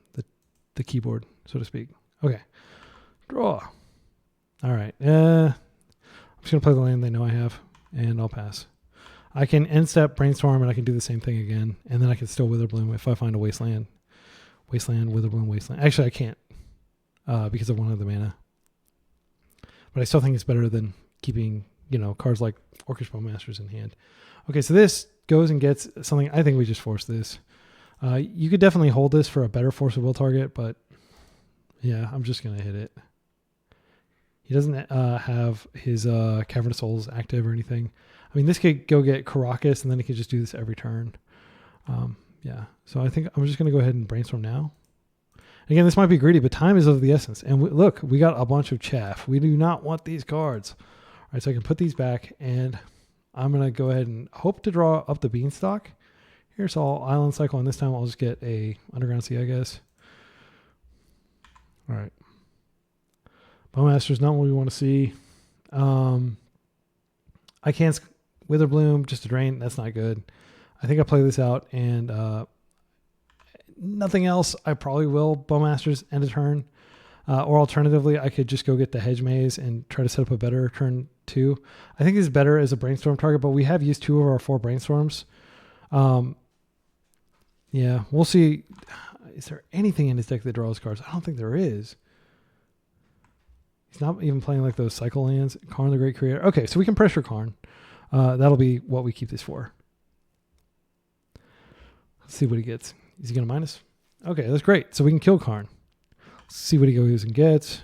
the keyboard, so to speak. Okay. Draw. All right. I'm just going to play the land they know I have, and I'll pass. I can end step Brainstorm, and I can do the same thing again, and then I can still Witherbloom if I find a Wasteland. Wasteland, Witherbloom, Wasteland. Actually, I can't because of one of the mana. But I still think it's better than keeping, cards like Orcish Bowmasters in hand. Okay, so this goes and gets something. I think we just force this. You could definitely hold this for a better Force of Will target, but yeah, I'm just going to hit it. He doesn't have his Cavern of Souls active or anything. I mean, this could go get Karakas, and then he could just do this every turn. Yeah, so I think I'm just going to go ahead and Brainstorm now. Again, this might be greedy, but time is of the essence. And look, we got a bunch of chaff. We do not want these cards. All right, so I can put these back, and I'm going to go ahead and hope to draw up the Beanstalk. Here's all Island Cycle, and this time I'll just get a Underground Sea, I guess. All right. Bowmaster's not what we want to see. I can't Witherbloom, just a drain. That's not good. I think I play this out, and nothing else. I probably will Bowmasters end a turn. Or alternatively, I could just go get the Hedge Maze and try to set up a better turn 2. I think it's better as a Brainstorm target, but we have used 2 of our 4 Brainstorms. Yeah, we'll see. Is there anything in his deck that draws cards? I don't think there is. He's not even playing like those cycle lands. Karn the Great Creator. Okay, so we can pressure Karn. That'll be what we keep this for. Let's see what he gets. Is he going to minus? Okay, that's great. So we can kill Karn. Let's see what he goes and gets.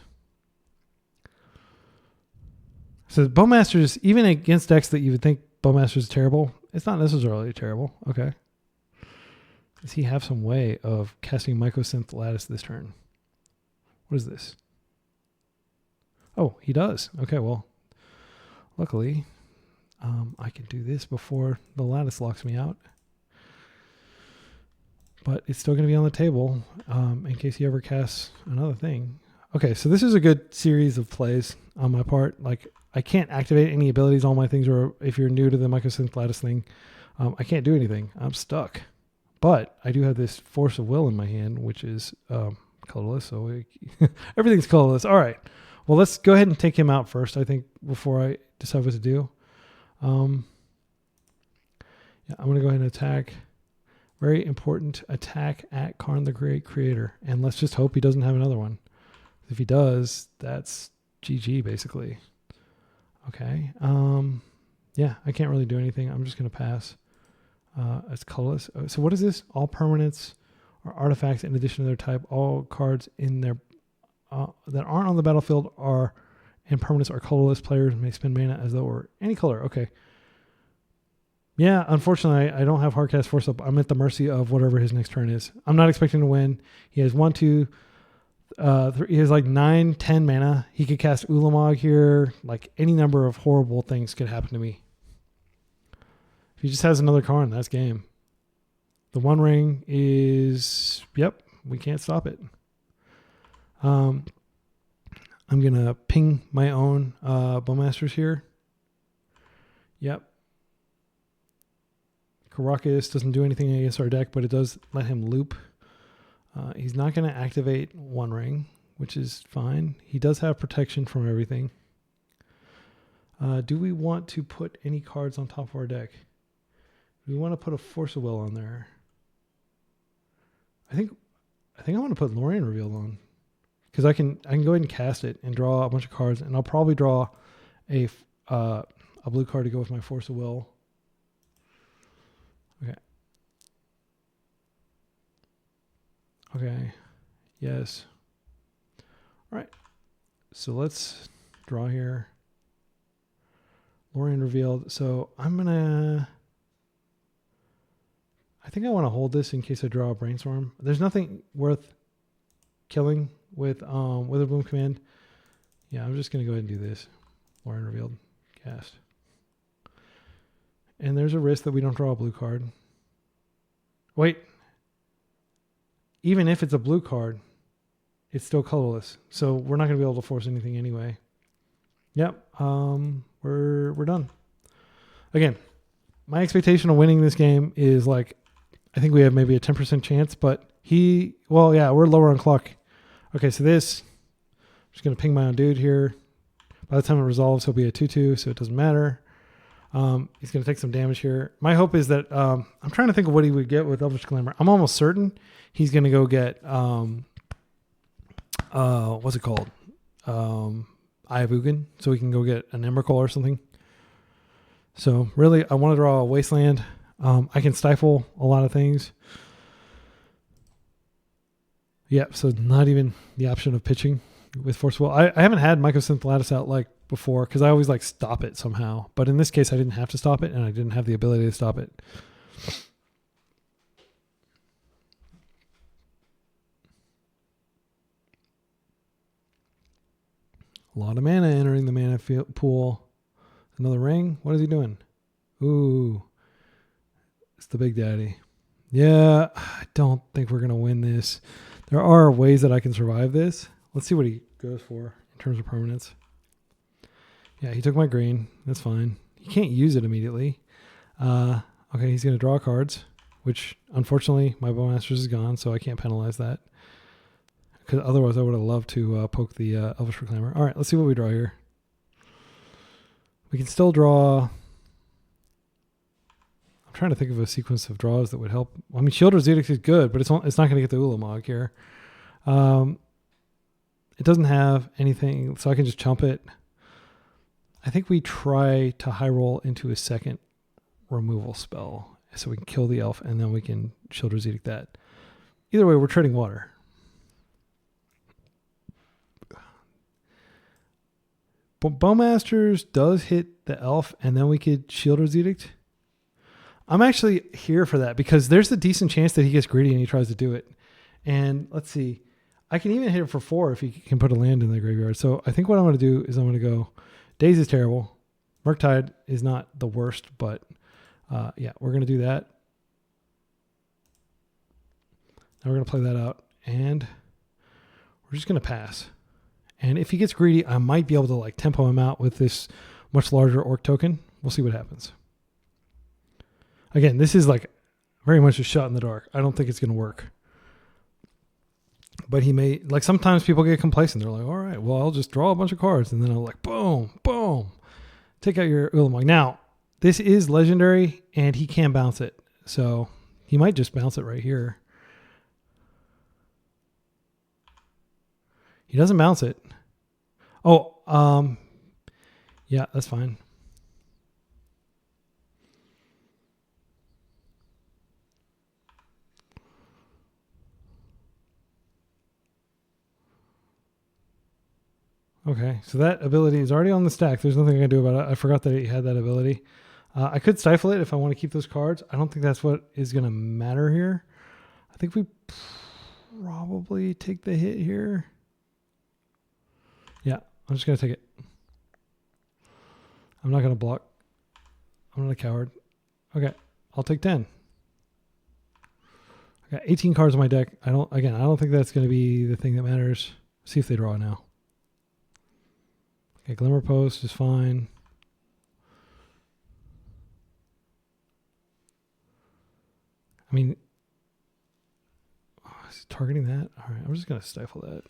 So Bowmasters, even against decks that you would think Bowmasters is terrible, it's not necessarily terrible. Okay. Does he have some way of casting Mycosynth Lattice this turn? What is this? Oh, he does. Okay, well, luckily, I can do this before the Lattice locks me out. But it's still going to be on the table in case he ever casts another thing. Okay, so this is a good series of plays on my part. Like, I can't activate any abilities. All my things are, if you're new to the Mycosynth Lattice thing, I can't do anything. I'm stuck. But I do have this Force of Will in my hand, which is colorless. So everything's colorless. All right. Well, let's go ahead and take him out first, I think, before I decide what to do. Yeah, I'm going to go ahead and attack. Very important attack at Karn the Great Creator. And let's just hope he doesn't have another one. If he does, that's GG, basically. Okay. Yeah, I can't really do anything. I'm just going to pass. It's colorless. So what is this? All permanents or artifacts in addition to their type. All cards in their that aren't on the battlefield and permanents are colorless. Players may spend mana as though or any color. Okay. Yeah, unfortunately, I don't have Hardcast Force Up. I'm at the mercy of whatever his next turn is. I'm not expecting to win. He has 1, 2, 3. He has like 9, 10 mana. He could cast Ulamog here. Like any number of horrible things could happen to me. If he just has another Karn, that's game. The One Ring is, yep, we can't stop it. I'm going to ping my own Bowmasters here. Yep. Caracas doesn't do anything against our deck, but it does let him loop. He's not going to activate One Ring, which is fine. He does have protection from everything. Do we want to put any cards on top of our deck? Do we want to put a Force of Will on there? I think I want to put Lorien Revealed on, because I can go ahead and cast it and draw a bunch of cards, and I'll probably draw a blue card to go with my Force of Will. Okay. Okay. Yes. All right. So let's draw here. Lorien Revealed. So I'm gonna. I think I want to hold this in case I draw a Brainstorm. There's nothing worth killing with Witherbloom Command. Yeah, I'm just gonna go ahead and do this. Lorien Revealed. Cast. And there's a risk that we don't draw a blue card. Wait. Even if it's a blue card, it's still colorless. So we're not going to be able to force anything anyway. Yep. We're done. Again, my expectation of winning this game is like, I think we have maybe a 10% chance, but we're lower on clock. Okay, so this, I'm just going to ping my own dude here. By the time it resolves, he'll be a 2/2, so it doesn't matter. He's going to take some damage here. My hope is that, I'm trying to think of what he would get with Elvish Glamour. I'm almost certain he's going to go get, what's it called? Eye of Ugin, so we can go get an Emrakul or something. So really, I want to draw a Wasteland. I can stifle a lot of things. Yeah, so not even the option of pitching with Force Will. I haven't had Mycosynth Lattice out like before, because I always like stop it somehow. But in this case, I didn't have to stop it, and I didn't have the ability to stop it. A lot of mana entering the mana pool. Another ring. What is he doing? Ooh. It's the Big Daddy. Yeah, I don't think we're going to win this. There are ways that I can survive this. Let's see what he goes for in terms of permanence. Yeah, he took my green. That's fine. He can't use it immediately. Okay, he's going to draw cards, which unfortunately my Bowmasters is gone, so I can't penalize that. Because otherwise I would have loved to poke the Elvish Reclaimer. All right, let's see what we draw here. We can still draw. I'm trying to think of a sequence of draws that would help. I mean, Shieldred's Edict is good, but it's not going to get the Ulamog here. It doesn't have anything, so I can just chump it. I think we try to high roll into a second removal spell, so we can kill the elf, and then we can Shieldred's Edict that. Either way, we're treading water. Bowmasters does hit the elf, and then we could Shieldred's Edict. I'm actually here for that, because there's a decent chance that he gets greedy and he tries to do it. And let's see. I can even hit it for 4 if he can put a land in the graveyard. So I think what I'm going to do is I'm going to go, Daze is terrible. Murktide is not the worst, but yeah, we're going to do that. Now we're going to play that out, and we're just going to pass. And if he gets greedy, I might be able to like tempo him out with this much larger Orc token. We'll see what happens. Again, this is like very much a shot in the dark. I don't think it's going to work. But he may, like sometimes people get complacent. They're like, all right, well, I'll just draw a bunch of cards. And then I'll like, boom, boom. Take out your Ulamog. Now, this is legendary and he can bounce it. So he might just bounce it right here. He doesn't bounce it. Oh, yeah, that's fine. Okay, so that ability is already on the stack. There's nothing I can do about it. I forgot that he had that ability. I could stifle it if I want to keep those cards. I don't think that's what is going to matter here. I think we probably take the hit here. Yeah, I'm just going to take it. I'm not going to block. I'm not a coward. Okay, I'll take 10. I got 18 cards in my deck. I don't think that's going to be the thing that matters. See if they draw now. Okay, Glimmer Post is fine. I mean, is he targeting that? All right, I'm just going to stifle that.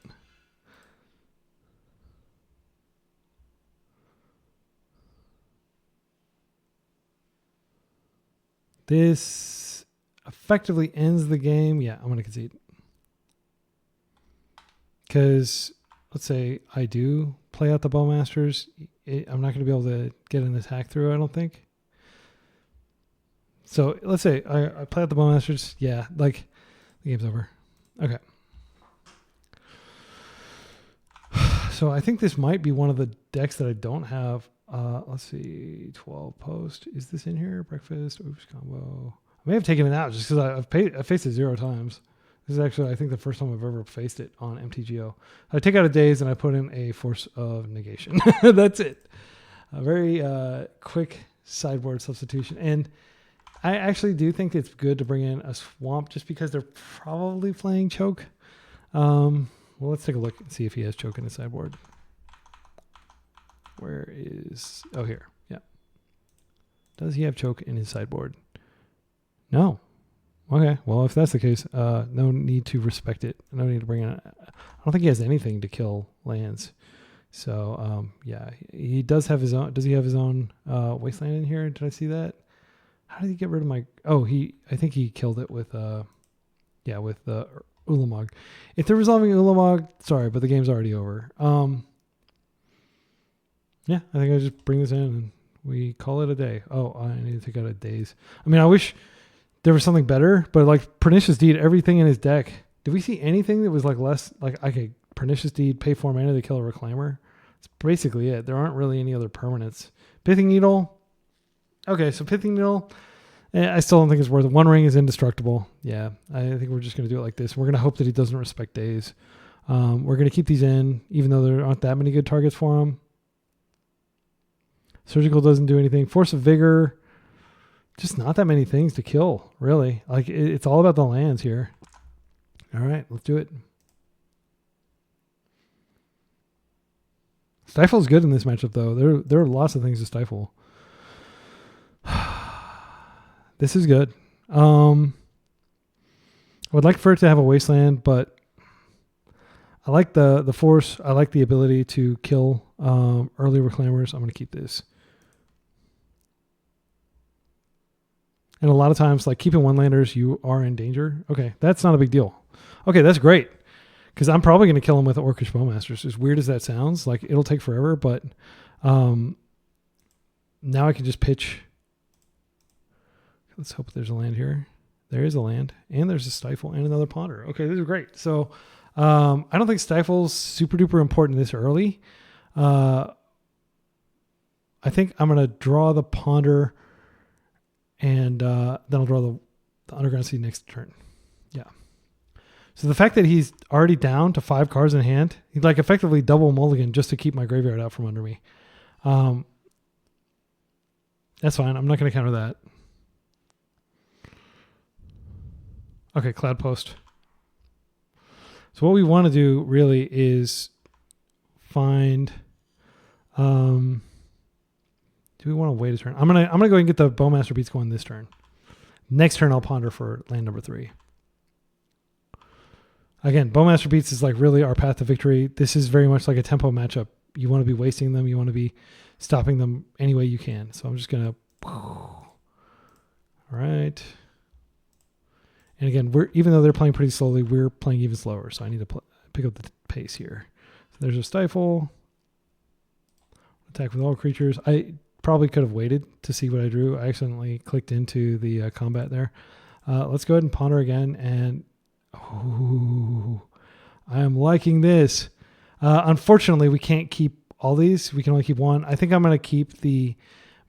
This effectively ends the game. Yeah, I'm going to concede. Because let's say I do play out the Bowmasters. I'm not going to be able to get an attack through, I don't think. So let's say I play out the Bowmasters. Yeah, like the game's over. Okay. So I think this might be one of the decks that I don't have. Let's see, 12 post. Is this in here? Breakfast, oops, combo. I may have taken it out just because I faced it 0 times. This is actually, I think, the first time I've ever faced it on MTGO. I take out a Daze and I put in a Force of Negation. That's it. A very quick sideboard substitution. And I actually do think it's good to bring in a Swamp just because they're probably playing Choke. Well, let's take a look and see if he has Choke in his sideboard. Where is... Oh, here. Yeah. Does he have Choke in his sideboard? No. Okay. Well, if that's the case, no need to respect it. No need to bring in... I don't think he has anything to kill lands. So, yeah. He does have his own... Does he have his own Wasteland in here? Did I see that? How did he get rid of my... Oh, I think he killed it with... Yeah, with Ulamog. If they're resolving Ulamog, sorry, but the game's already over. Yeah, I think I just bring this in and we call it a day. Oh, I need to take out a Daze. I mean, I wish there was something better, but like Pernicious Deed, everything in his deck. Did we see anything that was like less, like, okay, Pernicious Deed, pay 4 mana to kill a Reclaimer? That's basically it. There aren't really any other permanents. Pithing Needle. Okay, so Pithing Needle, I still don't think it's worth it. One Ring is indestructible. Yeah, I think we're just going to do it like this. We're going to hope that he doesn't respect Daze. We're going to keep these in, even though there aren't that many good targets for him. Surgical doesn't do anything. Force of Vigor, just not that many things to kill, really. Like, it's all about the lands here. All right, let's do it. Stifle is good in this matchup, though. There are lots of things to stifle. This is good. I would like for it to have a Wasteland, but I like the force. I like the ability to kill early Reclaimers. I'm going to keep this. And a lot of times, like keeping one-landers, you are in danger. Okay, that's not a big deal. Okay, that's great. Because I'm probably going to kill him with Orcish Bowmasters. As weird as that sounds, like it'll take forever, but now I can just pitch. Let's hope there's a land here. There is a land, and there's a Stifle and another Ponder. Okay, this is great. So I don't think Stifle's super duper important this early. I think I'm going to draw the Ponder, and then I'll draw the Underground Sea next turn. Yeah. So the fact that he's already down to 5 cards in hand, he'd like effectively double mulligan just to keep my graveyard out from under me. That's fine. I'm not going to counter that. Okay, Cloud Post. So what we want to do really is find... do we want to wait a turn? I'm gonna go ahead and get the Bowmaster Beats going this turn. Next turn I'll ponder for land number 3. Again, Bowmaster Beats is like really our path to victory. This is very much like a tempo matchup. You want to be wasting them. You want to be stopping them any way you can. So I'm just going to... All right. And again, even though they're playing pretty slowly, we're playing even slower. So I need to pick up the pace here. So there's a Stifle. Attack with all creatures. I probably could have waited to see what I drew. I accidentally clicked into the combat there. Let's go ahead and ponder again. And oh, I am liking this. Unfortunately, we can't keep all these. We can only keep one. I think I'm going to keep the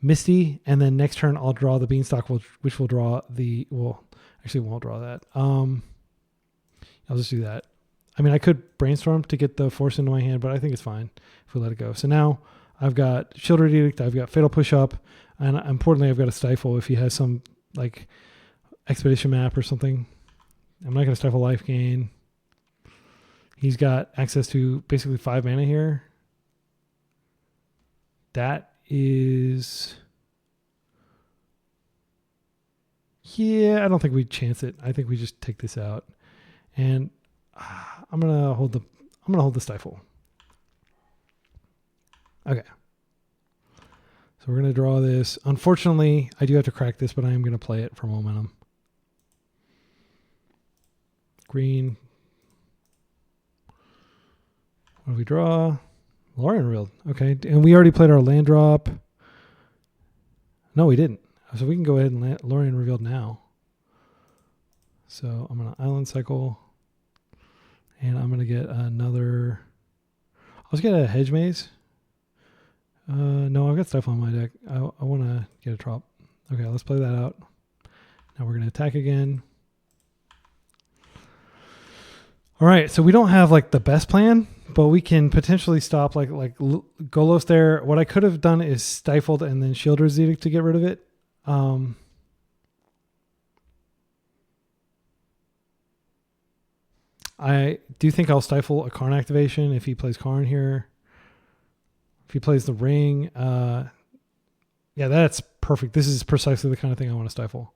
Misty, and then next turn I'll draw the Beanstalk, which will draw the... Well, actually won't draw that. I'll just do that. I mean, I could Brainstorm to get the force into my hand, but I think it's fine if we let it go. So now I've got Shielded Edict, I've got Fatal Push-Up, and importantly, I've got a Stifle if he has some like Expedition map or something. I'm not going to Stifle life gain. He's got access to basically 5 mana here. That is Yeah, I don't think we chance it. I think we just take this out, and I'm gonna hold the stifle. Okay. So we're gonna draw this. Unfortunately, I do have to crack this, but I am gonna play it for momentum. Green. What do we draw? Lorien Revealed. Okay, and we already played our land drop. No, we didn't. So we can go ahead and Lorien Revealed now. So I'm going to island cycle. And I'm going to get another... Let's get a hedge maze. No, I've got stuff on my deck. I want to get a drop. Okay, let's play that out. Now we're going to attack again. All right, so we don't have like the best plan, but we can potentially stop like Golos there. What I could have done is stifled and then Shieldred's Edict to get rid of it. I do think I'll stifle a Karn activation if he plays Karn here. If he plays the ring, yeah, that's perfect. This is precisely the kind of thing I want to stifle.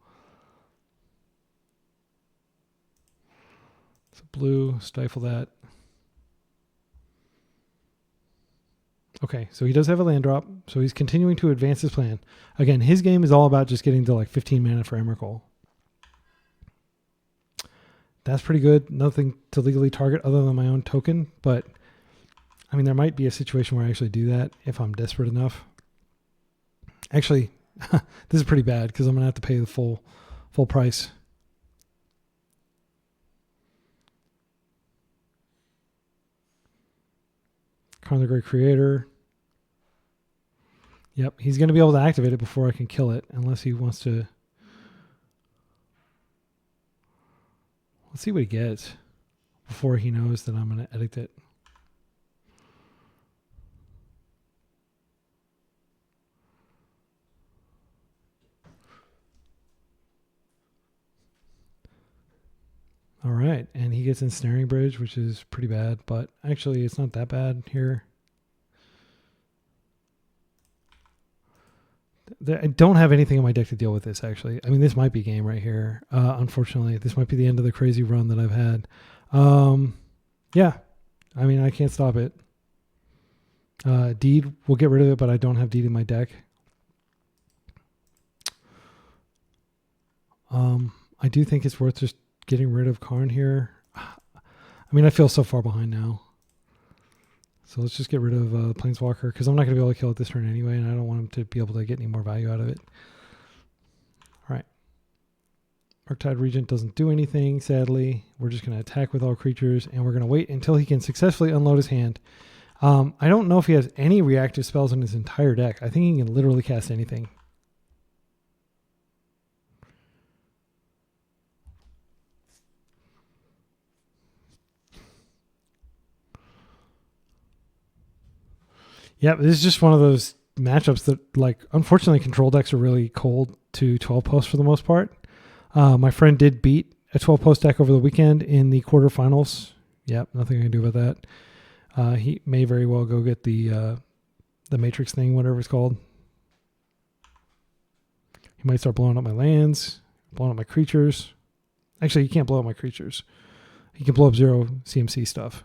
So blue, stifle that. Okay, so he does have a land drop, so he's continuing to advance his plan. Again, his game is all about just getting to like 15 mana for Emrakul. That's pretty good. Nothing to legally target other than my own token, but I mean, there might be a situation where I actually do that if I'm desperate enough. Actually, this is pretty bad because I'm going to have to pay the full price. Karn the Great Creator. Yep, he's going to be able to activate it before I can kill it, unless he wants to. Let's see what he gets before he knows that I'm going to edict it. All right, and he gets Ensnaring Bridge, which is pretty bad, but actually it's not that bad here. I don't have anything in my deck to deal with this, actually. I mean, this might be game right here. Unfortunately, this might be the end of the crazy run that I've had. Yeah, I mean, I can't stop it. Deed, we'll get rid of it, but I don't have Deed in my deck. I do think it's worth just getting rid of Karn here. I mean, I feel so far behind now. So let's just get rid of Planeswalker, because I'm not going to be able to kill it this turn anyway, and I don't want him to be able to get any more value out of it. All right. Arctide Regent doesn't do anything, sadly. We're just going to attack with all creatures, and we're going to wait until he can successfully unload his hand. I don't know if he has any reactive spells in his entire deck. I think he can literally cast anything. Yeah, this is just one of those matchups that, like, unfortunately, control decks are really cold to 12 posts for the most part. My friend did beat a 12 post deck over the weekend in the quarterfinals. Yep, nothing I can do about that. He may very well go get the Matrix thing, whatever it's called. He might start blowing up my lands, blowing up my creatures. Actually, he can't blow up my creatures. He can blow up 0 CMC stuff.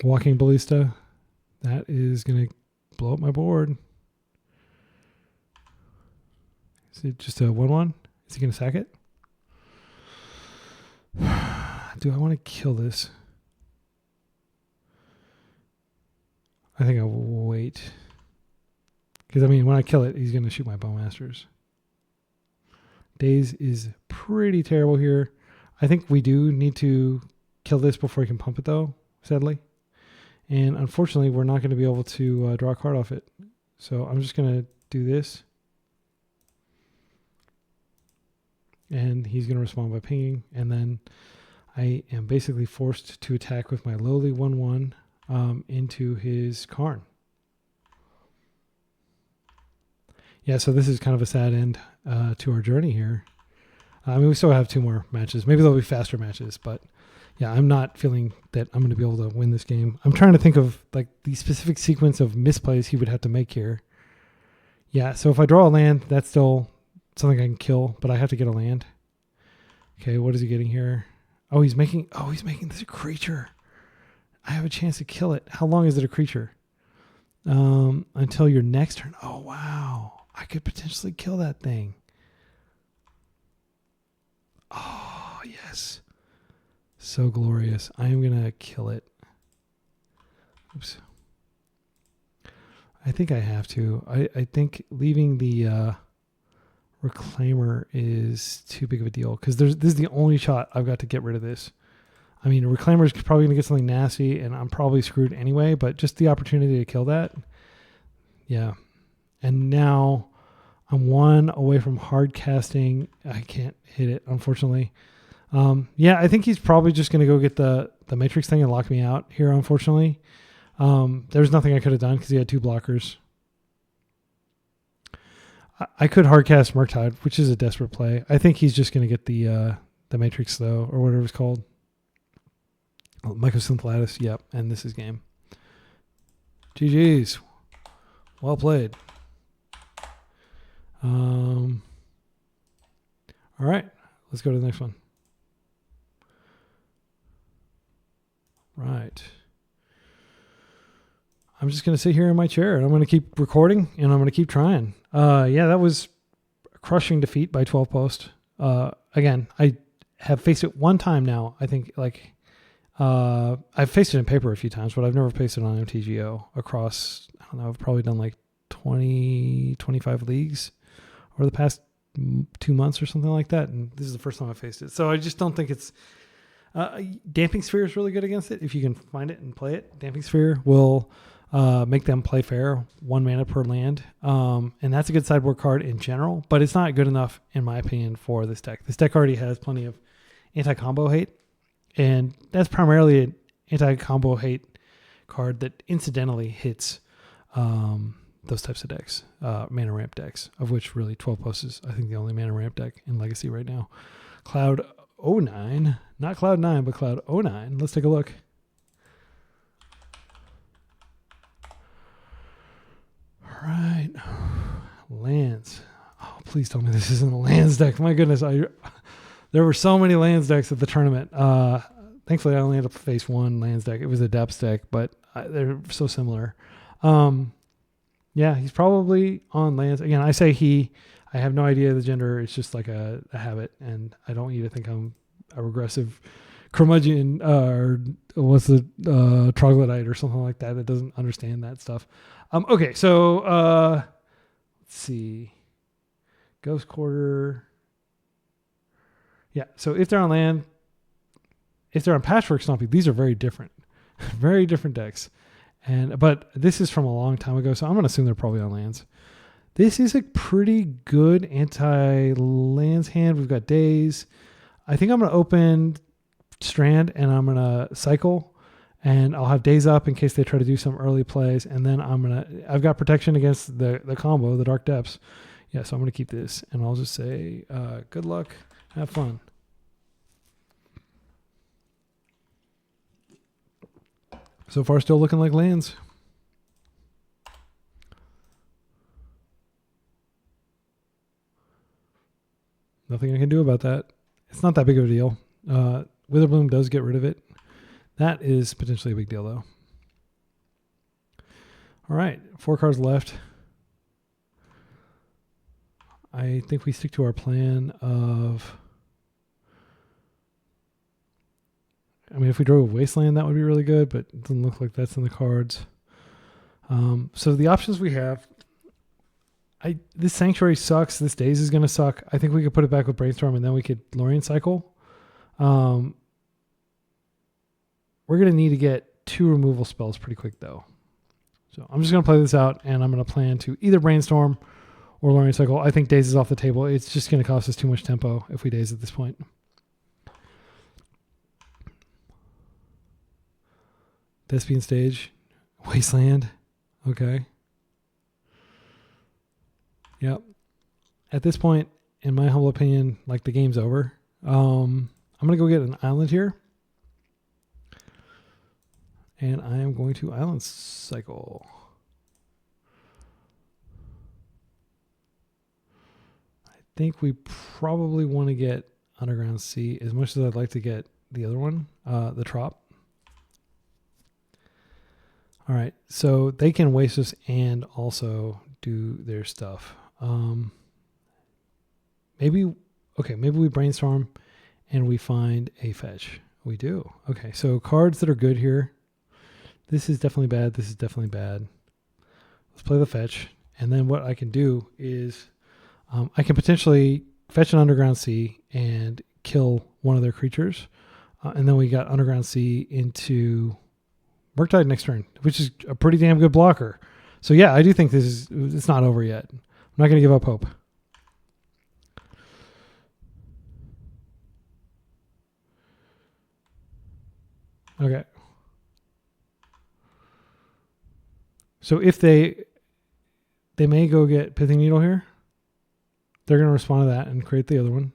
Walking Ballista. That is going to blow up my board. Is it just a 1/1? Is he going to sack it? Do I want to kill this? I think I will wait. Because, I mean, when I kill it, he's going to shoot my Bowmasters. Daze is pretty terrible here. I think we do need to kill this before he can pump it, though, sadly. And unfortunately, we're not going to be able to draw a card off it. So I'm just going to do this. And he's going to respond by pinging. And then I am basically forced to attack with my lowly 1/1 into his Karn. Yeah, so this is kind of a sad end to our journey here. I mean, we still have 2 more matches. Maybe they'll be faster matches, but yeah, I'm not feeling that I'm going to be able to win this game. I'm trying to think of like the specific sequence of misplays he would have to make here. Yeah, so if I draw a land, that's still something I can kill, but I have to get a land. Okay, what is he getting here? Oh, he's making this a creature. I have a chance to kill it. How long is it a creature? Until your next turn. Oh, wow. I could potentially kill that thing. Oh, yes. So glorious. I am going to kill it. Oops. I think I have to. I think leaving the Reclaimer is too big of a deal because this is the only shot I've got to get rid of this. I mean, a Reclaimer is probably going to get something nasty, and I'm probably screwed anyway, but just the opportunity to kill that. Yeah. And now I'm one away from hard casting. I can't hit it, unfortunately. Yeah, I think he's probably just going to go get the Matrix thing and lock me out here, unfortunately. There's nothing I could have done because he had 2 blockers. I could hardcast Murktide, which is a desperate play. I think he's just going to get the Matrix, though, or whatever it's called. Mycosynth Lattice, yep, and this is game. GG's. Well played. All right, let's go to the next one. Right. I'm just going to sit here in my chair and I'm going to keep recording and I'm going to keep trying. Yeah, that was a crushing defeat by 12 post. Again, I have faced it one time now. I think I've faced it in paper a few times, but I've never faced it on MTGO across, I don't know, I've probably done like 20, 25 leagues over the past 2 months or something like that. And this is the first time I faced it. So I just don't think it's, Damping Sphere is really good against it. If you can find it and play it, Damping Sphere will make them play fair, 1 mana per land. And that's a good sideboard card in general, but it's not good enough, in my opinion, for this deck. This deck already has plenty of anti-combo hate, and that's primarily an anti-combo hate card that incidentally hits those types of decks, mana ramp decks, of which really 12 posts is, I think, the only mana ramp deck in Legacy right now. Cloud 09, not Cloud 9, but Cloud 09. Let's take a look. All right. Lands. Oh, please tell me this isn't a lands deck. My goodness. There were so many lands decks at the tournament. Thankfully, I only had to face one lands deck. It was a depths deck, but they're so similar. Yeah, he's probably on lands. Again, I say he. I have no idea the gender. It's just like a habit, and I don't want you to think I'm a regressive curmudgeon or what's the troglodyte or something like that that doesn't understand that stuff. Okay, so let's see. Ghost Quarter. Yeah, so if they're on land, if they're on Patchwork Stomping, these are very different. Very different decks. But this is from a long time ago, so I'm going to assume they're probably on lands. This is a pretty good anti-lands hand. We've got Daze. I think I'm going to open Strand and I'm going to cycle, and I'll have Daze up in case they try to do some early plays. And then I've got protection against the combo, the Dark Depths. Yeah, so I'm going to keep this, and I'll just say, good luck. Have fun. So far, still looking like lands. Nothing I can do about that. It's not that big of a deal. Witherbloom does get rid of it. That is potentially a big deal, though. All right, 4 cards left. I think we stick to our plan of... I mean, if we drove a Wasteland, that would be really good, but it doesn't look like that's in the cards. So the options we have... This Sanctuary sucks. This Daze is going to suck. I think we could put it back with Brainstorm, and then we could Lorien Cycle. We're going to need to get 2 removal spells pretty quick, though. So I'm just going to play this out, and I'm going to plan to either Brainstorm or Lorien Cycle. I think Daze is off the table. It's just going to cost us too much tempo if we Daze at this point. Thespian Stage. Wasteland. Okay. Yep. At this point, in my humble opinion, like, the game's over. I'm going to go get an island here. And I am going to Island Cycle. think we probably want to get Underground Sea as much as I'd like to get the other one, the Trop. All right, so they can waste us and also do their stuff. Maybe we brainstorm and we find a fetch. We do. Okay, so cards that are good here. This is definitely bad. This is definitely bad. Let's play the fetch. And then what I can do is I can potentially fetch an Underground Sea and kill one of their creatures. And then we got Underground Sea into Murktide next turn, which is a pretty damn good blocker. So yeah, I do think it's not over yet. I'm not going to give up hope. Okay. So if they may go get Pithing Needle here. They're going to respond to that and create the other one.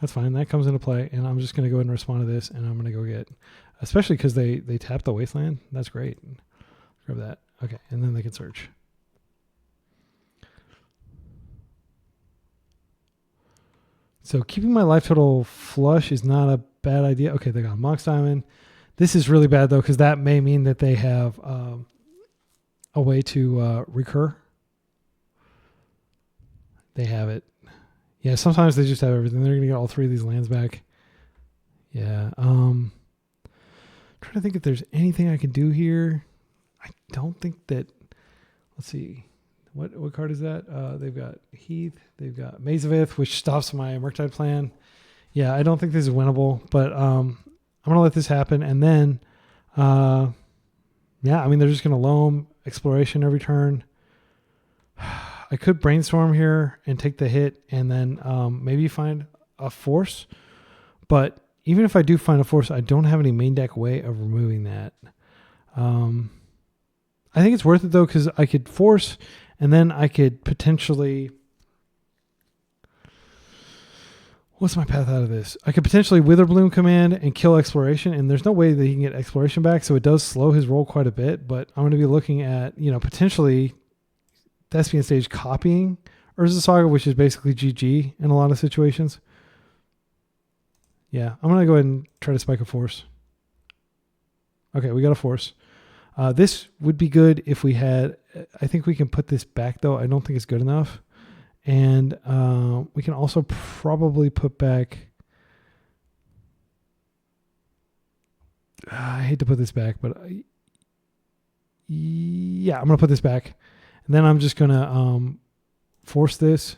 That's fine. That comes into play, and I'm just going to go ahead and respond to this, and I'm going to go get, especially because they tap the Wasteland. That's great. Grab that. Okay, and then they can search. So keeping my life total flush is not a bad idea. Okay, they got Mox Diamond. This is really bad, though, because that may mean that they have a way to recur. They have it. Yeah, sometimes they just have everything. They're going to get all three of these lands back. Yeah. Trying to think if there's anything I can do here. I don't think that... Let's see. What card is that? They've got Heath. They've got Maze of Ith, which stops my Murktide plan. Yeah, I don't think this is winnable, but I'm going to let this happen. And then, yeah, I mean, they're just going to loam exploration every turn. I could brainstorm here and take the hit and then maybe find a force. But even if I do find a force, I don't have any main deck way of removing that. I think it's worth it, though, because I could force and then I could potentially... What's my path out of this? I could potentially Witherbloom command and kill exploration, and there's no way that he can get exploration back, so it does slow his roll quite a bit, but I'm going to be looking at, potentially Thespian Stage copying Urza Saga, which is basically GG in a lot of situations. Yeah, I'm going to go ahead and try to spike a force. Okay, we got a force. This would be good if we had... I think we can put this back, though. I don't think it's good enough. And we can also probably put back... I hate to put this back, but... yeah, I'm going to put this back. And then I'm just going to force this.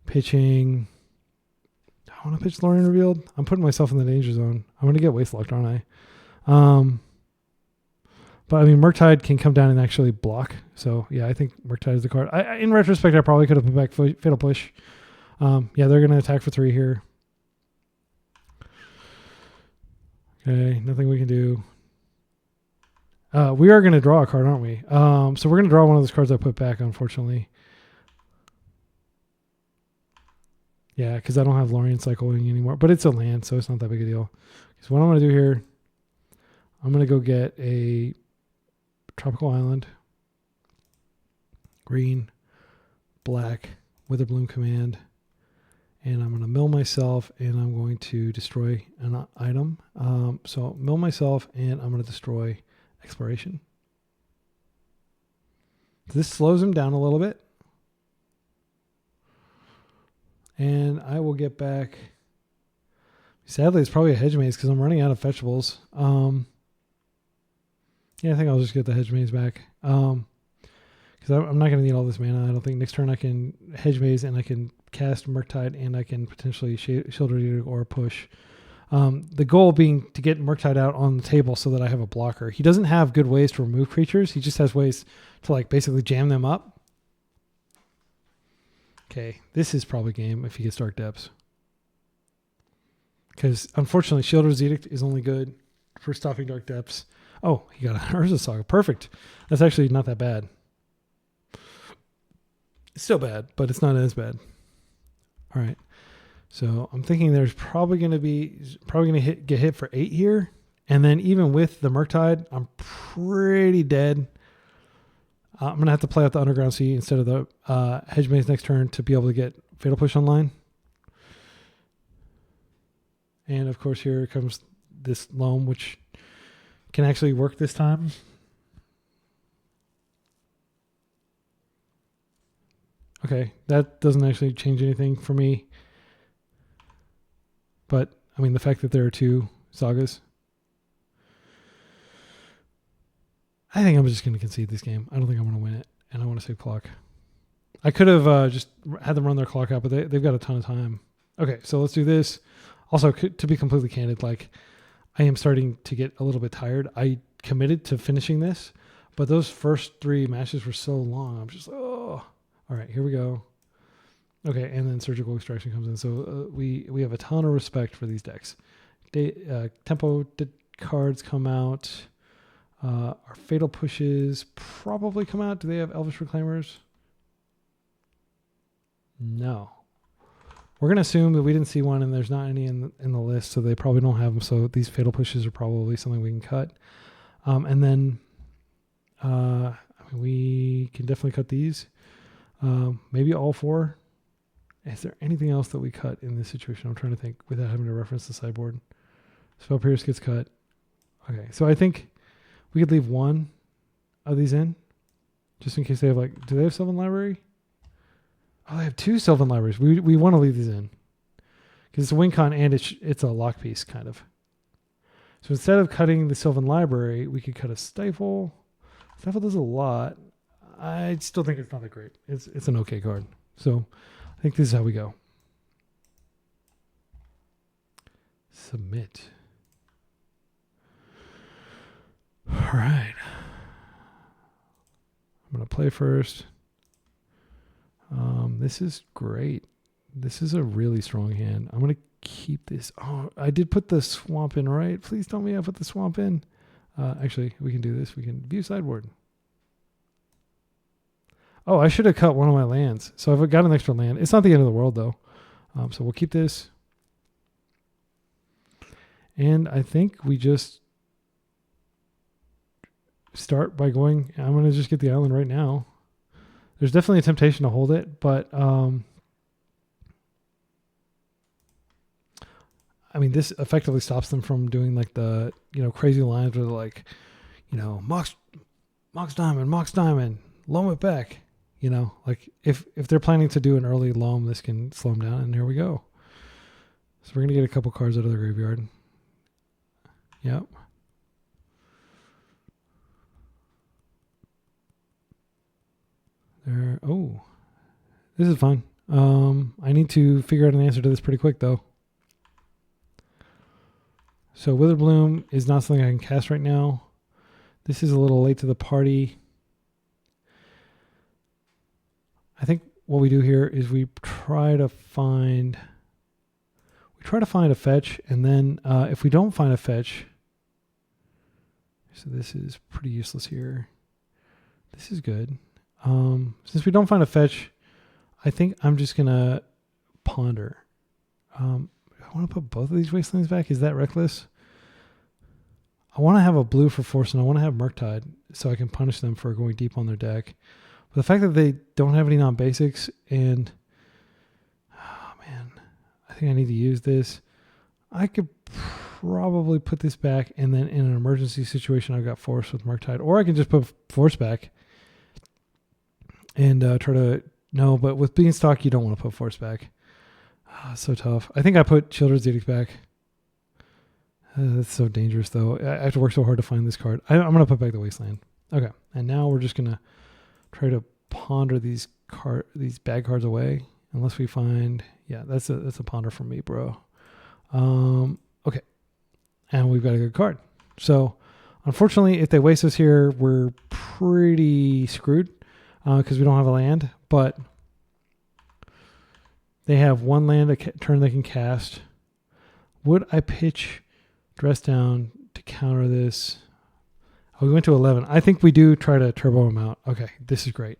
Pitching... I want to pitch Lorien Revealed. I'm putting myself in the danger zone. I'm going to get Waste Locked, aren't I? But I mean, Murktide can come down and actually block. So yeah, I think Murktide is the card. In retrospect, I probably could have put back Fatal Push. Yeah, they're going to attack for 3 here. Okay, nothing we can do. We are going to draw a card, aren't we? So we're going to draw one of those cards I put back, unfortunately. Yeah, because I don't have Lorien cycling anymore. But it's a land, so it's not that big a deal. So what I'm going to do here, I'm going to go get a Tropical Island, green, black, Witherbloom command, and I'm going to mill myself, and I'm going to destroy an item. So mill myself, and I'm going to destroy exploration. This slows him down a little bit, and I will get back. Sadly, it's probably a Hedge Maze because I'm running out of fetchables. Yeah, I think I'll just get the Hedge Maze back. Because I'm not going to need all this mana. I don't think next turn I can Hedge Maze and I can cast Murktide and I can potentially Shield Reader or push. The goal being to get Murktide out on the table so that I have a blocker. He doesn't have good ways to remove creatures. He just has ways to basically jam them up. Okay, this is probably game if he gets Dark Depths. Because unfortunately, Shieldred's Edict is only good for stopping Dark Depths. Oh, he got an Urza Saga. Perfect. That's actually not that bad. It's still bad, but it's not as bad. All right. So I'm thinking there's probably going to get hit for 8 here. And then even with the Murktide, I'm pretty dead. I'm going to have to play out the Underground Sea instead of the Hedge Maze next turn to be able to get Fatal Push online. And of course, here comes this loam, which can actually work this time. Okay, that doesn't actually change anything for me. But, I mean, the fact that there are 2 sagas. I think I'm just going to concede this game. I don't think I'm going to win it, and I want to save clock. I could have just had them run their clock out, but they've got a ton of time. Okay, so let's do this. Also, to be completely candid, like, I am starting to get a little bit tired. I committed to finishing this, but those first 3 matches were so long. I'm just like, oh. All right, here we go. Okay, and then Surgical Extraction comes in. So we have a ton of respect for these decks. Tempo cards come out. Our Fatal Pushes probably come out. Do they have Elvish Reclaimers? No. We're going to assume that we didn't see one and there's not any in the list, so they probably don't have them. So these Fatal Pushes are probably something we can cut. And then I mean, we can definitely cut these. Maybe all 4. Is there anything else that we cut in this situation? I'm trying to think without having to reference the sideboard. Spell Pierce gets cut. Okay, so I think we could leave 1 of these in, just in case they have like. Do they have Sylvan Library? Oh, they have 2 Sylvan Libraries. We want to leave these in because it's a win con and it's a lock piece kind of. So instead of cutting the Sylvan Library, we could cut a Stifle. Stifle does a lot. I still think it's not that great. It's an okay card. So I think this is how we go. Submit. All right. I'm going to play first. This is great. This is a really strong hand. I'm going to keep this. Oh, I did put the swamp in, right? Please tell me I put the swamp in. Actually, we can do this. We can view sideboard. Oh, I should have cut one of my lands. So I've got an extra land. It's not the end of the world, though. So we'll keep this. And I think we just start by going. I'm going to just get the island right now. There's definitely a temptation to hold it, but I mean, this effectively stops them from doing like the, crazy lines where they're like, Mox Diamond, loam it back. Like if they're planning to do an early loam, this can slow them down, and here we go. So we're going to get a couple cards out of the graveyard. Yep. There. Oh, this is fun. I need to figure out an answer to this pretty quick, though. So Witherbloom is not something I can cast right now. This is a little late to the party. I think what we do here is we try to find a fetch, and then if we don't find a fetch, so this is pretty useless here. This is good. Since we don't find a fetch, I think I'm just gonna ponder. I want to put both of these wastelands back. Is that reckless? I want to have a blue for force, and I want to have Murktide so I can punish them for going deep on their deck. But the fact that they don't have any non-basics, and oh man, I think I need to use this. I could probably put this back, and then in an emergency situation, I've got force with Murktide, or I can just put force back and try to. No, but with Beanstalk, you don't want to put force back. It's so tough. I think I put Children's Edict back. That's so dangerous, though. I have to work so hard to find this card. I'm going to put back the Wasteland. Okay, and now we're just going to try to ponder these bad cards away, unless we find. Yeah, that's a ponder from me, bro. Okay, and we've got a good card. So, unfortunately, if they waste us here, we're pretty screwed because we don't have a land. But they have one land a turn they can cast. Would I pitch Dress Down to counter this? Oh, we went to 11. I think we do try to turbo them out. Okay, this is great.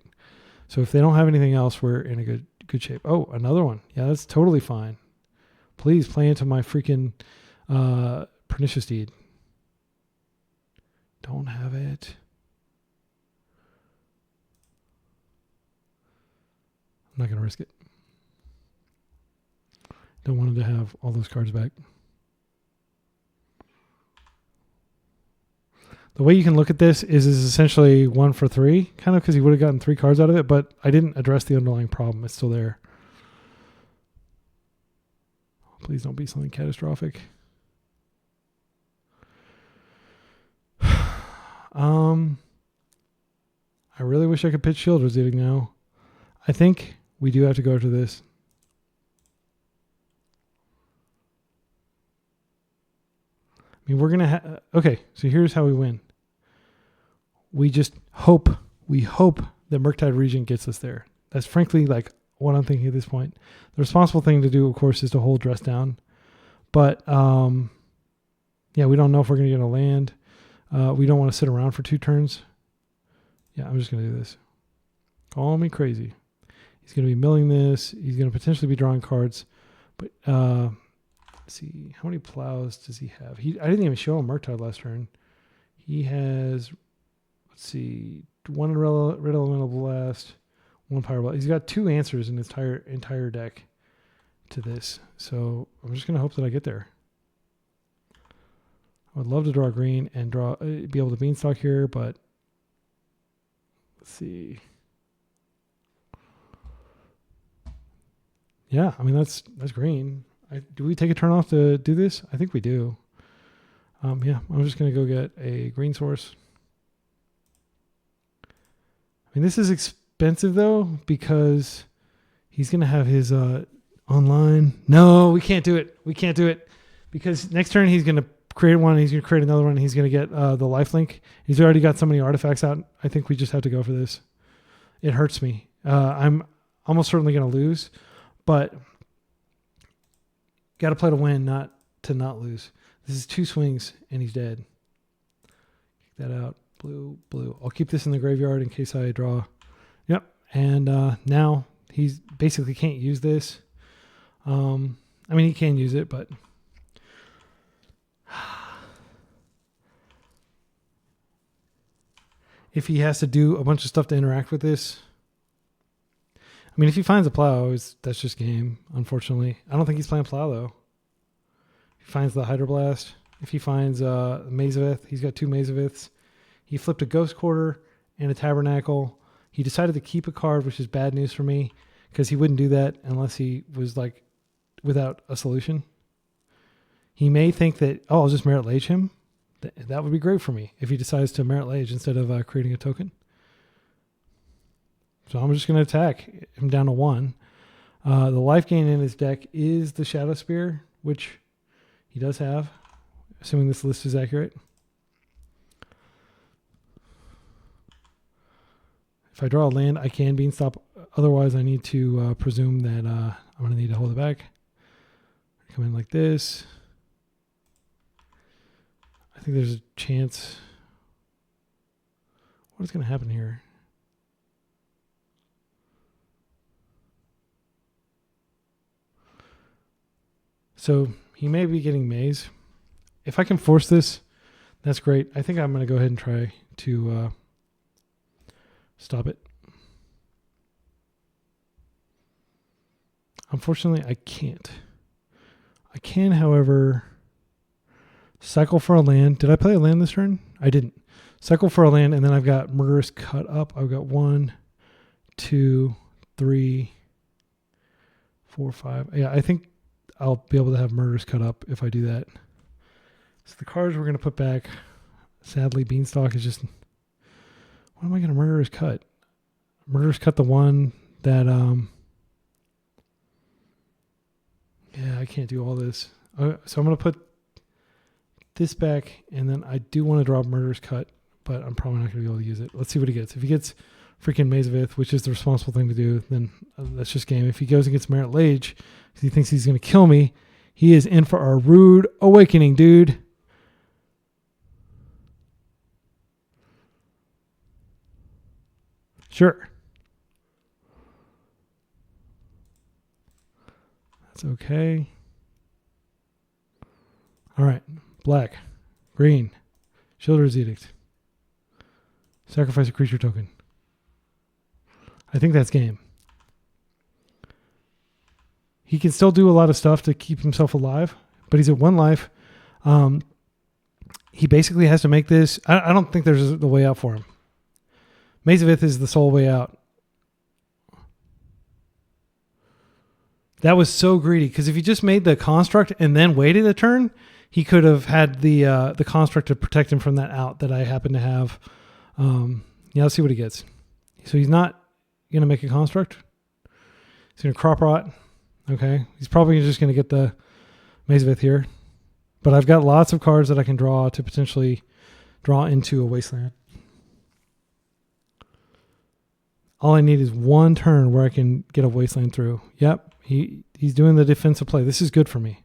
So if they don't have anything else, we're in a good shape. Oh, another one. Yeah, that's totally fine. Please play into my freaking Pernicious Deed. Don't have it. I'm not going to risk it. Don't want him to have all those cards back. The way you can look at this is essentially 1 for 3, kind of, because he would have gotten 3 cards out of it, but I didn't address the underlying problem. It's still there. Please don't be something catastrophic. I really wish I could pitch Shielders Eating now. I think we do have to go after this. I mean, we're going to okay, so here's how we win. We just hope that Murktide Regent gets us there. That's frankly like what I'm thinking at this point. The responsible thing to do, of course, is to hold Dress down. But, yeah, we don't know if we're going to get a land. We don't want to sit around for 2 turns. Yeah, I'm just going to do this. Call me crazy. He's going to be milling this. He's going to potentially be drawing cards. But let's see. How many plows does he have? I didn't even show him Murktide last turn. He has, let's see, 1 Red Elemental Blast, 1 Power Blast. He's got 2 answers in his entire deck to this. So I'm just going to hope that I get there. I would love to draw green and be able to Beanstalk here, but let's see. Yeah, I mean, that's green. Do we take a turn off to do this? I think we do. Yeah, I'm just going to go get a green source. I mean, this is expensive, though, because he's going to have his online. No, we can't do it. We can't do it. Because next turn he's going to create one, he's going to create another one, and he's going to get the lifelink. He's already got so many artifacts out. I think we just have to go for this. It hurts me. I'm almost certainly going to lose, but got to play to win, not to not lose. This is 2 swings, and he's dead. Kick that out. Blue, blue. I'll keep this in the graveyard in case I draw. Yep. And now he's basically can't use this. I mean, he can use it, but if he has to do a bunch of stuff to interact with this, I mean, if he finds a plow, that's just game, unfortunately. I don't think he's playing plow, though. If he finds the Hydroblast, if he finds Mazaveth, he's got 2 Mazaveths. He flipped a Ghost Quarter and a Tabernacle. He decided to keep a card, which is bad news for me, because he wouldn't do that unless he was, like, without a solution. He may think that, I'll just Merit Lage him. That would be great for me if he decides to Merit Lage instead of creating a token. So I'm just going to attack him down to 1. The life gain in his deck is the Shadow Spear, which he does have, assuming this list is accurate. If I draw a land, I can Beanstalk. Otherwise, I need to presume that I'm going to need to hold it back. Come in like this. I think there's a chance. What is going to happen here? So he may be getting Maze. If I can force this, that's great. I think I'm going to go ahead and try to stop it. Unfortunately, I can't. I can, however, cycle for a land. Did I play a land this turn? I didn't. Cycle for a land, and then I've got Murderous Cut up. I've got 1, 2, 3, 4, 5. Yeah, I think I'll be able to have Murderous Cut up if I do that. So the cards we're going to put back, sadly, Beanstalk is just... What am I going to Murderous Cut? Murderous Cut the one that... Yeah, I can't do all this. So I'm going to put this back, and then I do want to draw Murderous Cut, but I'm probably not going to be able to use it. Let's see what he gets. If he gets freaking Mazavith, which is the responsible thing to do, then that's just game. If he goes and gets Merit Lage, because he thinks he's going to kill me, he is in for a rude awakening, dude. Sure. That's okay. All right. Black, green, Shielders Edict. Sacrifice a creature token. I think that's game. he can still do a lot of stuff to keep himself alive, but he's at 1 life. He basically has to make this. I don't think there's the way out for him. Maze of Ith is the sole way out. That was so greedy, because if he just made the construct and then waited a turn, he could have had the construct to protect him from that out that I happen to have. Yeah, let's see what he gets. So he's not going to make a construct. He's going to crop rot. Okay. He's probably just going to get the Maze of Ith here. But I've got lots of cards that I can draw to potentially draw into a wasteland. All I need is 1 turn where I can get a wasteland through. Yep. He's doing the defensive play. This is good for me.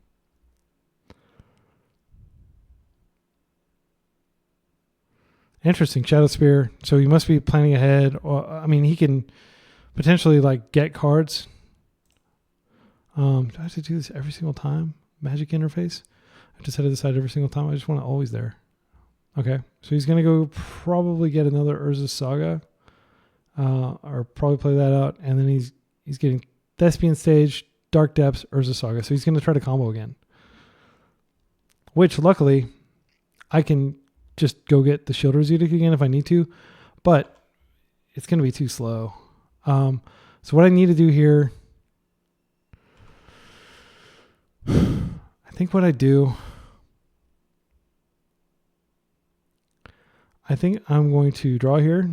Interesting. Shadow Spear. So he must be planning ahead. Or, I mean, he can potentially like get cards. Do I have to do this every single time? Magic interface? I have to set it aside every single time. I just want it always there. Okay. So he's going to go probably get another Urza's Saga. Or probably play that out. And then he's getting Thespian Stage, Dark Depths, Urza's Saga. So he's going to try to combo again. Which, luckily, I can just go get the Shielders Edict again if I need to. But it's going to be too slow. So what I need to do here... I think what I do... I think I'm going to draw here.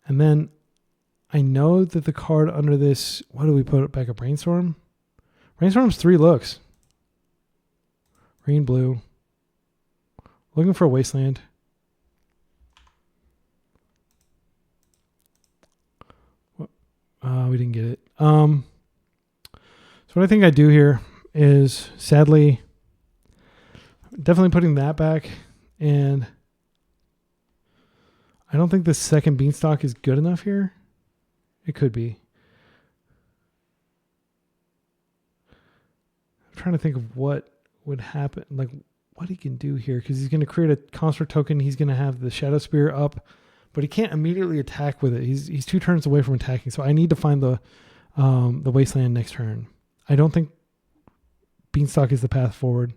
And then I know that the card under this, what do we put back? A Brainstorm? Brainstorm's 3 looks. Green, blue. Looking for a wasteland. We didn't get it. So what I think I do here is, sadly, definitely putting that back. And I don't think the second Beanstalk is good enough here. It could be. I'm trying to think of what would happen, like what he can do here, because he's going to create a construct token. He's going to have the Shadow Spear up, but he can't immediately attack with it. He's 2 turns away from attacking, so I need to find the wasteland next turn. I don't think Beanstalk is the path forward.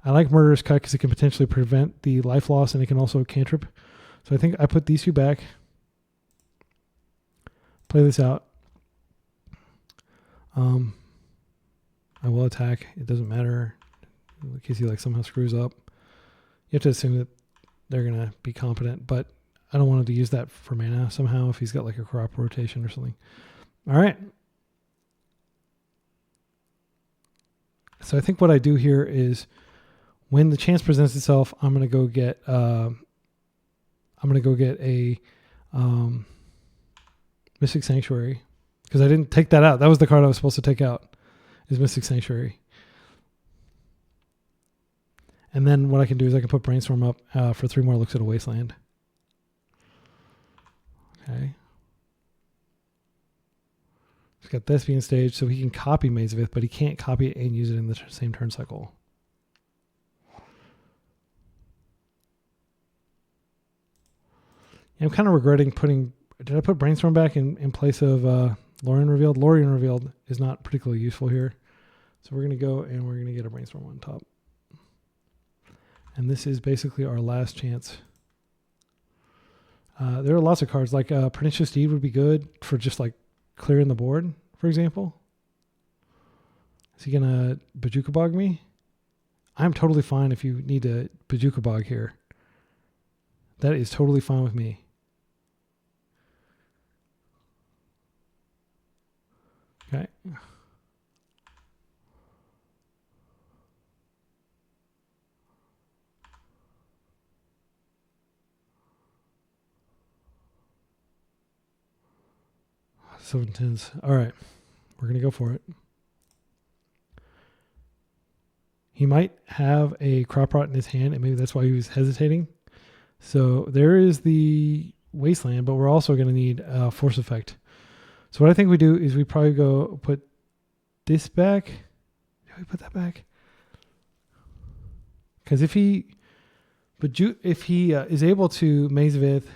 I like Murderous Cut because it can potentially prevent the life loss, and it can also cantrip. So I think I put these 2 back. Play this out. I will attack. It doesn't matter in case he like somehow screws up. You have to assume that they're going to be competent, but I don't want him to use that for mana somehow if he's got like a crop rotation or something. All right. So I think what I do here is when the chance presents itself, I'm going to go get a Mystic Sanctuary, because I didn't take that out. That was the card I was supposed to take out, is Mystic Sanctuary. And then what I can do is I can put Brainstorm up for 3 more looks at a wasteland. Okay. He's got Thespian Stage, so he can copy Maze of Ith, but he can't copy it and use it in the same turn cycle. I'm kind of regretting putting... Did I put Brainstorm back in place of Lorien Revealed? Lorien Revealed is not particularly useful here. So we're going to go and we're going to get a Brainstorm on top. And this is basically our last chance. There are lots of cards, like Pernicious Deed would be good for just like clearing the board, for example. Is he going to Bajuka Bog me? I'm totally fine if you need to Bajuka Bog here. That is totally fine with me. Okay. So intense. All right. We're going to go for it. He might have a Crop Rot in his hand, and maybe that's why he was hesitating. So there is the Wasteland, but we're also going to need a Force Effect. So what I think we do is we probably go put this back. Did we put that back? Because if he is able to Maze of Ith,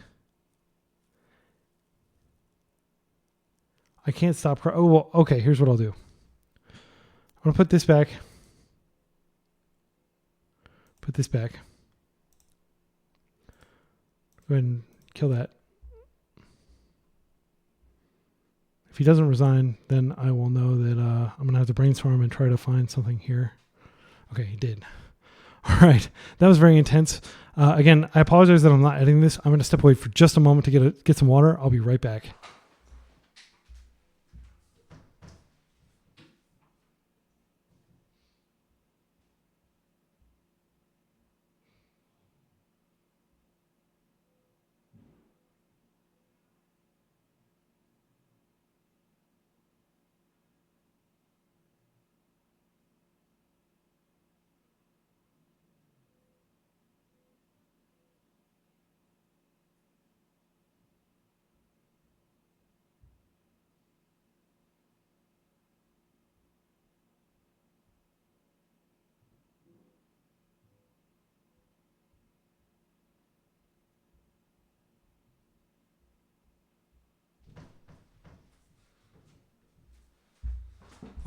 I can't stop. Oh, well, okay. Here's what I'll do. I'm going to put this back. Put this back. Go ahead and kill that. If he doesn't resign, then I will know that I'm going to have to brainstorm and try to find something here. Okay, he did. All right. That was very intense. Again, I apologize that I'm not editing this. I'm going to step away for just a moment to get some water. I'll be right back.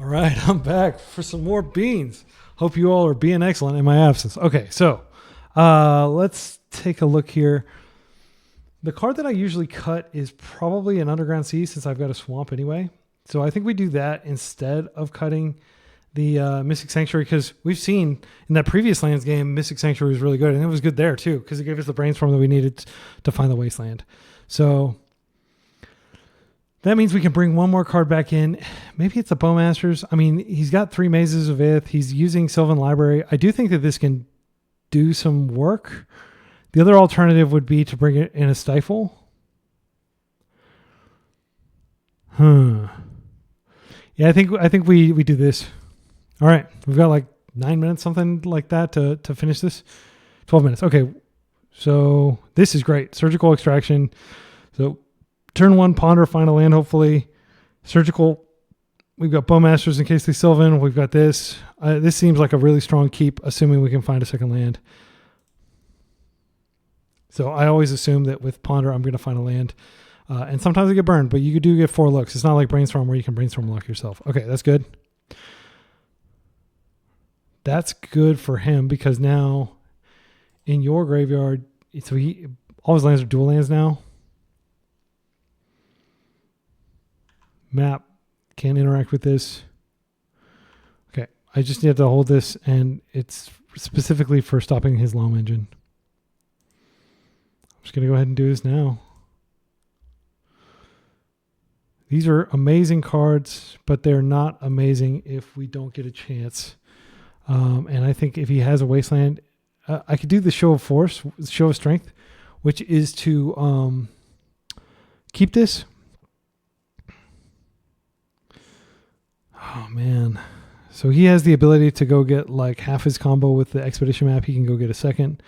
All right, I'm back for some more beans. Hope you all are being excellent in my absence. Okay, so let's take a look here. The card that I usually cut is probably an Underground Sea since I've got a swamp anyway. So I think we do that instead of cutting the Mystic Sanctuary, because we've seen in that previous lands game, Mystic Sanctuary was really good, and it was good there too because it gave us the brainstorm that we needed to find the wasteland. So that means we can bring one more card back in. Maybe it's a Bowmasters. I mean, he's got 3 Mazes of Ith. He's using Sylvan Library. I do think that this can do some work. The other alternative would be to bring it in a Stifle. Yeah, I think we do this. All right, we've got like 9 minutes, something like that, to finish this. 12 minutes. Okay, so this is great. Surgical Extraction. So turn 1, ponder, find a land, hopefully. Surgical, we've got Bowmasters in case they Sylvan. We've got this. This seems like a really strong keep, assuming we can find a second land. So I always assume that with ponder, I'm going to find a land. And sometimes I get burned, but you do get 4 looks. It's not like brainstorm where you can brainstorm luck yourself. Okay, that's good. That's good for him because now in your graveyard, so all his lands are dual lands now. Map can't interact with this. Okay, I just need to hold this, and it's specifically for stopping his Loam Engine. I'm just going to go ahead and do this now. These are amazing cards, but they're not amazing if we don't get a chance. And I think if he has a Wasteland, I could do the Show of Force, Show of Strength, which is to keep this. Oh, man. So he has the ability to go get like half his combo with the Expedition map. He can go get a second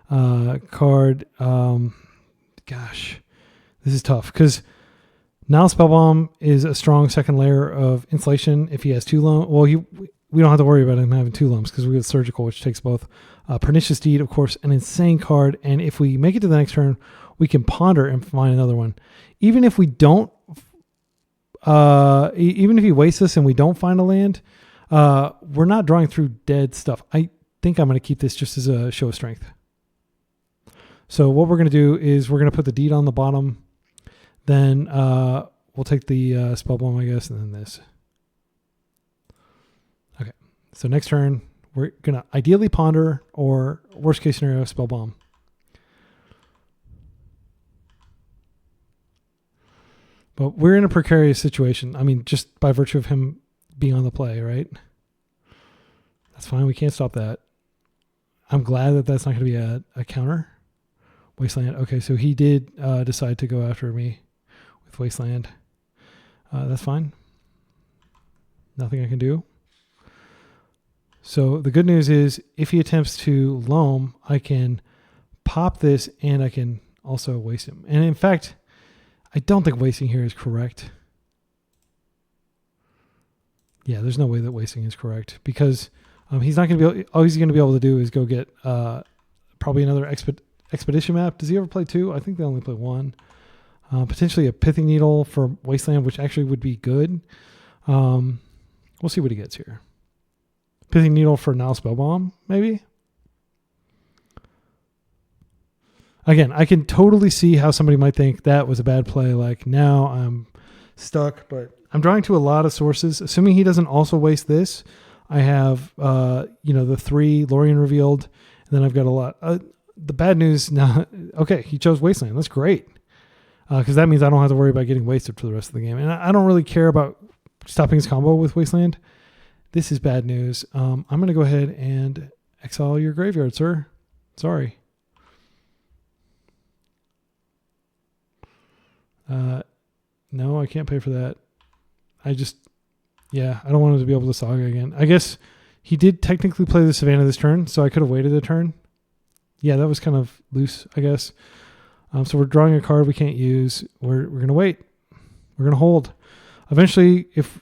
card. Gosh, this is tough because now Spellbomb is a strong second layer of insulation if he has 2 loams. Well, we don't have to worry about him having 2 loams because we have Surgical, which takes both. Pernicious Deed, of course, an insane card. And if we make it to the next turn, we can ponder and find another one. Even if we don't, even if he wastes us and we don't find a land, we're not drawing through dead stuff. I think I'm going to keep this just as a Show of Strength. So what we're going to do is we're going to put the Deed on the bottom. Then we'll take the Spellbomb, I guess, and then this. Okay. So next turn, we're going to ideally ponder or worst case scenario, Spellbomb. But we're in a precarious situation. I mean, just by virtue of him being on the play, right? That's fine. We can't stop that. I'm glad that that's not going to be a counter. Wasteland. Okay, so he did decide to go after me with Wasteland. That's fine. Nothing I can do. So the good news is if he attempts to loam, I can pop this and I can also waste him. And in fact, I don't think wasting here is correct. Yeah, there's no way that wasting is correct because he's not going to be able, all he's going to be able to do is go get probably another Expedition map. Does he ever play 2? I think they only play 1. Potentially a Pithing Needle for Wasteland, which actually would be good. We'll see what he gets here. Pithing Needle for Now Spellbomb, maybe? Again, I can totally see how somebody might think that was a bad play. Like, now I'm stuck, but I'm drawing to a lot of sources. Assuming he doesn't also waste this, I have, the 3 Lorien Revealed, and then I've got a lot. The bad news now, okay, he chose Wasteland. That's great. Because that means I don't have to worry about getting wasted for the rest of the game. And I don't really care about stopping his combo with Wasteland. This is bad news. I'm going to go ahead and exile your graveyard, sir. Sorry. No, I can't pay for that. I don't want him to be able to Saga again. I guess he did technically play the Savannah this turn, so I could have waited a turn. Yeah, that was kind of loose, I guess. So we're drawing a card we can't use. We're going to wait. We're going to hold. Eventually, if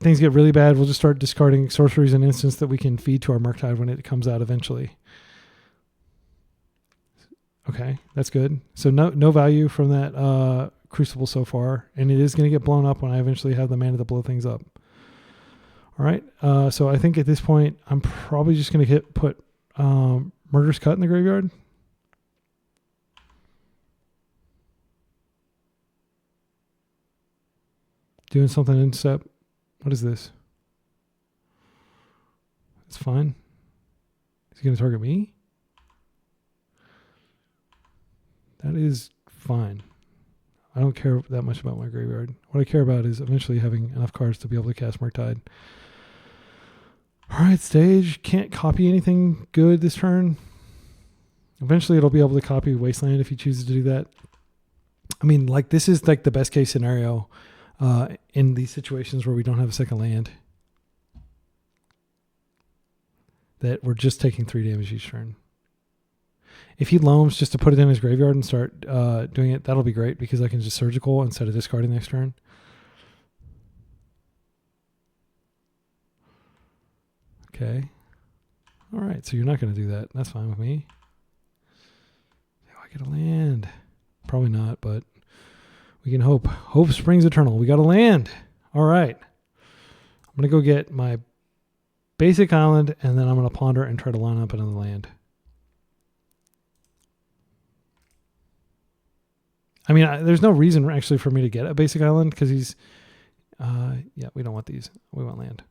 things get really bad, we'll just start discarding sorceries and instants that we can feed to our Murktide when it comes out eventually. Okay, that's good. So no value from that Crucible so far, and it is going to get blown up when I eventually have the mana to blow things up. All right, so I think at this point, I'm probably just going to put Murderous Cut in the graveyard. Doing something in step. What is this? It's fine. Is he going to target me? That is fine. I don't care that much about my graveyard. What I care about is eventually having enough cards to be able to cast Murktide. All right, stage. Can't copy anything good this turn. Eventually it'll be able to copy Wasteland if he chooses to do that. I mean, like, this is like the best case scenario in these situations where we don't have a second land. That we're just taking 3 damage each turn. If he loams just to put it in his graveyard and start doing it, that'll be great because I can just surgical instead of discarding next turn. Okay. All right, so you're not going to do that. That's fine with me. Do I get a land? Probably not, but we can hope. Hope springs eternal. We got a land. All right. I'm going to go get my basic island, and then I'm going to ponder and try to line up another land. I mean, there's no reason actually for me to get a basic island because he's... yeah, we don't want these. We want land.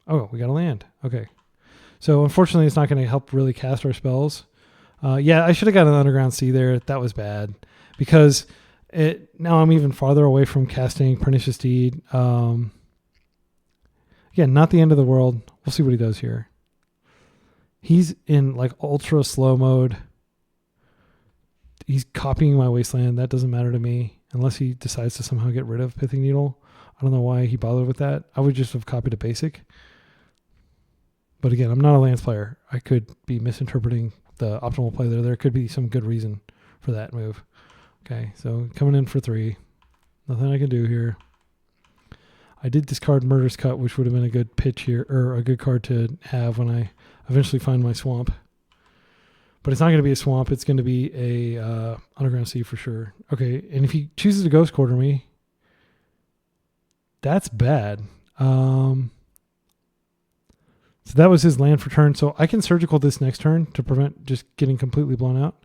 Oh, we got a land. Okay. So unfortunately, it's not going to help really cast our spells. Yeah, I should have got an Underground Sea there. That was bad because now I'm even farther away from casting Pernicious Deed. Again, not the end of the world. We'll see what he does here. He's in like ultra slow mode. He's copying my Wasteland. That doesn't matter to me unless he decides to somehow get rid of Pithing Needle. I don't know why he bothered with that. I would just have copied a basic. But again, I'm not a lands player. I could be misinterpreting the optimal play there. There could be some good reason for that move. Okay, so coming in for 3. Nothing I can do here. I did discard Murderous Cut, which would have been a good pitch here, or a good card to have when I eventually find my swamp. But it's not going to be a swamp. It's going to be a Underground Sea for sure. Okay, and if he chooses to Ghost Quarter me, that's bad. So that was his land for turn. So I can surgical this next turn to prevent just getting completely blown out.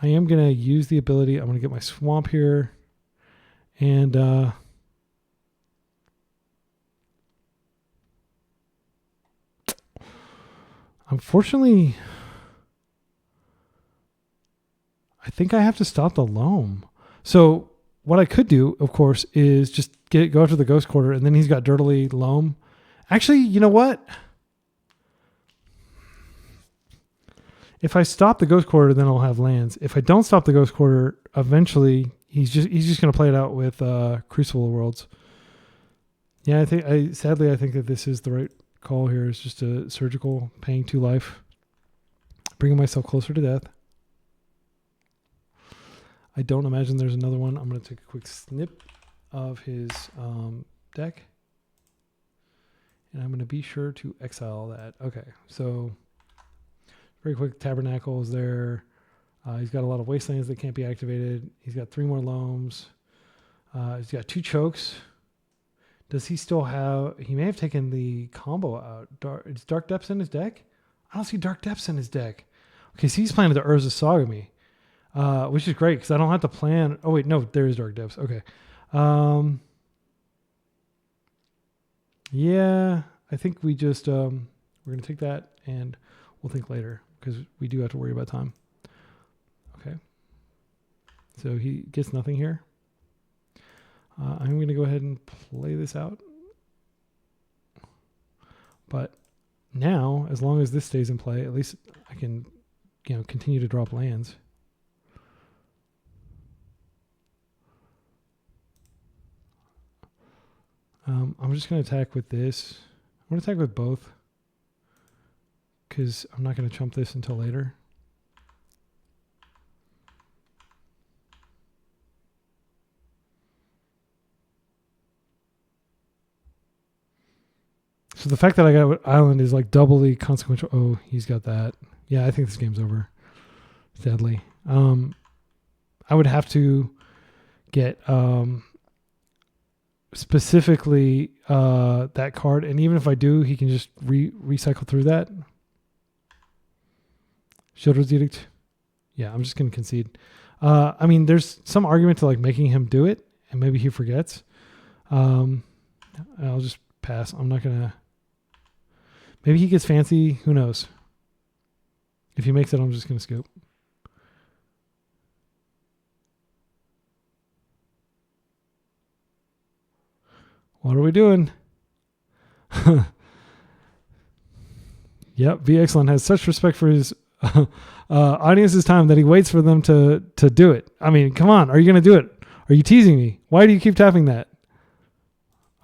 I am going to use the ability. I'm going to get my swamp here. And unfortunately... I think I have to stop the loam. So what I could do, of course, is just go after the Ghost Quarter, and then he's got Dirtily loam. Actually, you know what? If I stop the Ghost Quarter, then I'll have lands. If I don't stop the Ghost Quarter, eventually he's just going to play it out with Crucible of Worlds. Yeah, sadly I think that this is the right call here. Is just a surgical paying 2 life, bringing myself closer to death. I don't imagine there's another one. I'm going to take a quick snip of his deck. And I'm going to be sure to exile that. Okay, so very quick. Tabernacle is there. He's got a lot of wastelands that can't be activated. He's got 3 more loams. He's got 2 chokes. Does he still have... He may have taken the combo out. Is Dark Depths in his deck? I don't see Dark Depths in his deck. Okay, so he's playing the Urza Saga me, which is great because I don't have to plan... Oh, wait, no, there is Dark Depths. Okay. Yeah, I think we just... we're going to take that and we'll think later because we do have to worry about time. Okay. So he gets nothing here. I'm going to go ahead and play this out. But now, as long as this stays in play, at least I can, continue to drop lands. I'm just going to attack with this. I'm going to attack with both because I'm not going to chump this until later. So the fact that I got Island is like doubly consequential. Oh, he's got that. Yeah, I think this game's over. Sadly. I would have to get specifically that card. And even if I do, he can just recycle through that. Shieldred's Edict. Yeah, I'm just going to concede. I mean, there's some argument to like making him do it. And maybe he forgets. I'll just pass. I'm not going to... Maybe he gets fancy. Who knows? If he makes it, I'm just going to scoop. What are we doing? Yep, Be Excellent has such respect for his audience's time that he waits for them to do it. I mean, come on. Are you going to do it? Are you teasing me? Why do you keep tapping that?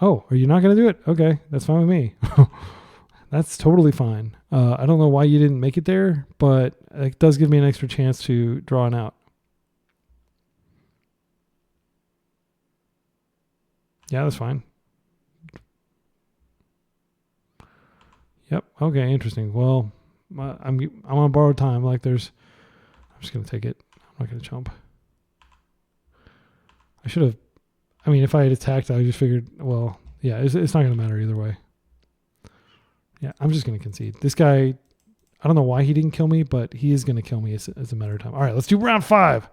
Oh, are you not going to do it? Okay, that's fine with me. That's totally fine. I don't know why you didn't make it there, but it does give me an extra chance to draw an out. Yeah, that's fine. Yep. Okay, interesting. Well, I'm on borrowed time. I'm just going to take it. I'm not going to chump. I should have... I mean, if I had attacked, I just figured, well, yeah, it's not going to matter either way. Yeah, I'm just going to concede. This guy, I don't know why he didn't kill me, but he is going to kill me as a matter of time. All right, let's do round 5.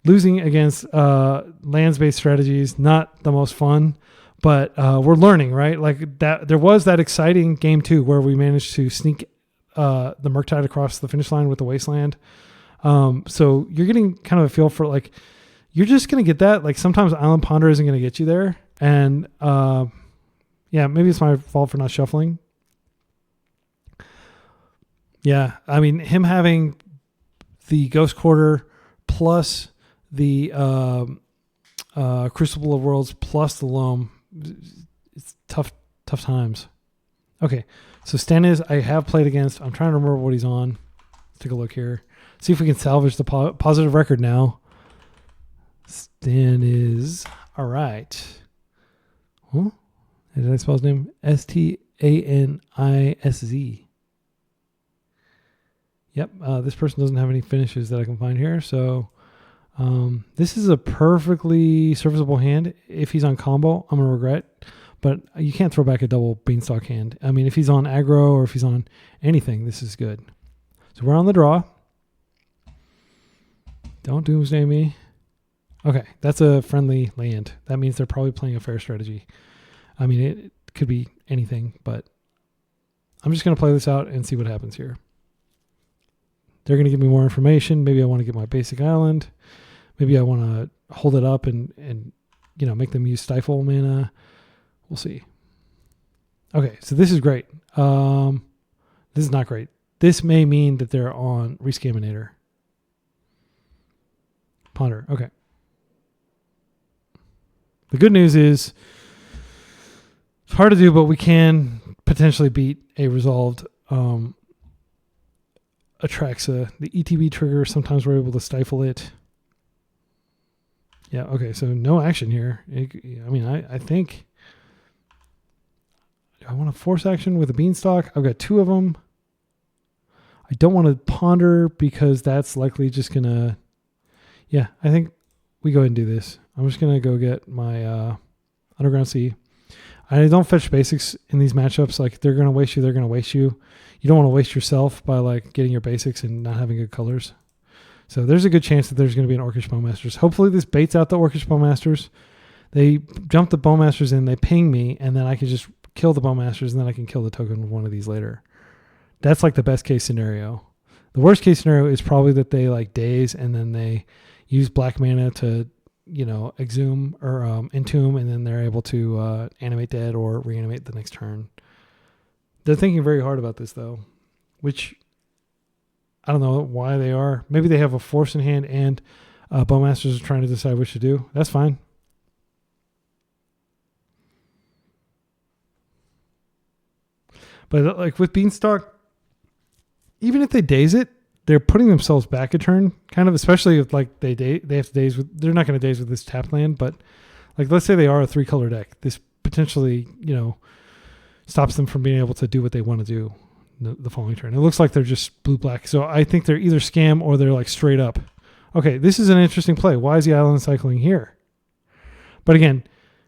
Losing against lands-based strategies, not the most fun, but we're learning, right? Like that, there was that exciting game 2 where we managed to sneak the Murktide across the finish line with the Wasteland. So you're getting kind of a feel for like, you're just going to get that. Like sometimes Island Ponder isn't going to get you there. And yeah, maybe it's my fault for not shuffling. Yeah, I mean, him having the Ghost Quarter plus the Crucible of Worlds plus the Loam, it's tough times. Okay, so Stan is, I have played against. I'm trying to remember what he's on. Let's take a look here. See if we can salvage the positive record now. Stan is, all right. Huh? Did I spell his name? Stanisz. Yep, this person doesn't have any finishes that I can find here, so this is a perfectly serviceable hand. If he's on combo, I'm going to regret, but you can't throw back a double Beanstalk hand. I mean, if he's on aggro or if he's on anything, this is good. So we're on the draw. Don't doomsday me. Okay, that's a friendly land. That means they're probably playing a fair strategy. I mean, it could be anything, but I'm just going to play this out and see what happens here. They're going to give me more information. Maybe I want to get my basic island. Maybe I want to hold it up and make them use Stifle mana. We'll see. Okay, so this is great. This is not great. This may mean that they're on Rescaminator. Ponder. Okay. The good news is it's hard to do, but we can potentially beat a resolved Atraxa. The ETB trigger, sometimes we're able to stifle it. Yeah, okay, so no action here. I think... Do I want to force action with a Beanstalk? I've got 2 of them. I don't want to ponder because that's likely just going to... Yeah, I think we go ahead and do this. I'm just going to go get my Underground Sea. I don't fetch basics in these matchups. Like, they're going to waste you, they're going to waste you. You don't want to waste yourself by, like, getting your basics and not having good colors. So there's a good chance that there's going to be an Orcish Bowmasters. Hopefully this baits out the Orcish Bowmasters. They jump the Bowmasters in, they ping me, and then I can just kill the Bowmasters, and then I can kill the token with one of these later. That's like the best case scenario. The worst case scenario is probably that they like daze, and then they use black mana to, exhume or entomb, and then they're able to animate dead or reanimate the next turn. They're thinking very hard about this, though, which I don't know why they are. Maybe they have a force in hand and Bowmasters are trying to decide what to do. That's fine. But like with Beanstalk, even if they daze it, they're putting themselves back a turn, kind of, especially if like they have to daze with, they're not going to daze with this tap land, but like let's say they are a 3-color deck. This potentially, stops them from being able to do what they want to do the following turn. It looks like they're just blue-black. So I think they're either scam or they're like straight up. Okay, this is an interesting play. Why is the island cycling here? But again,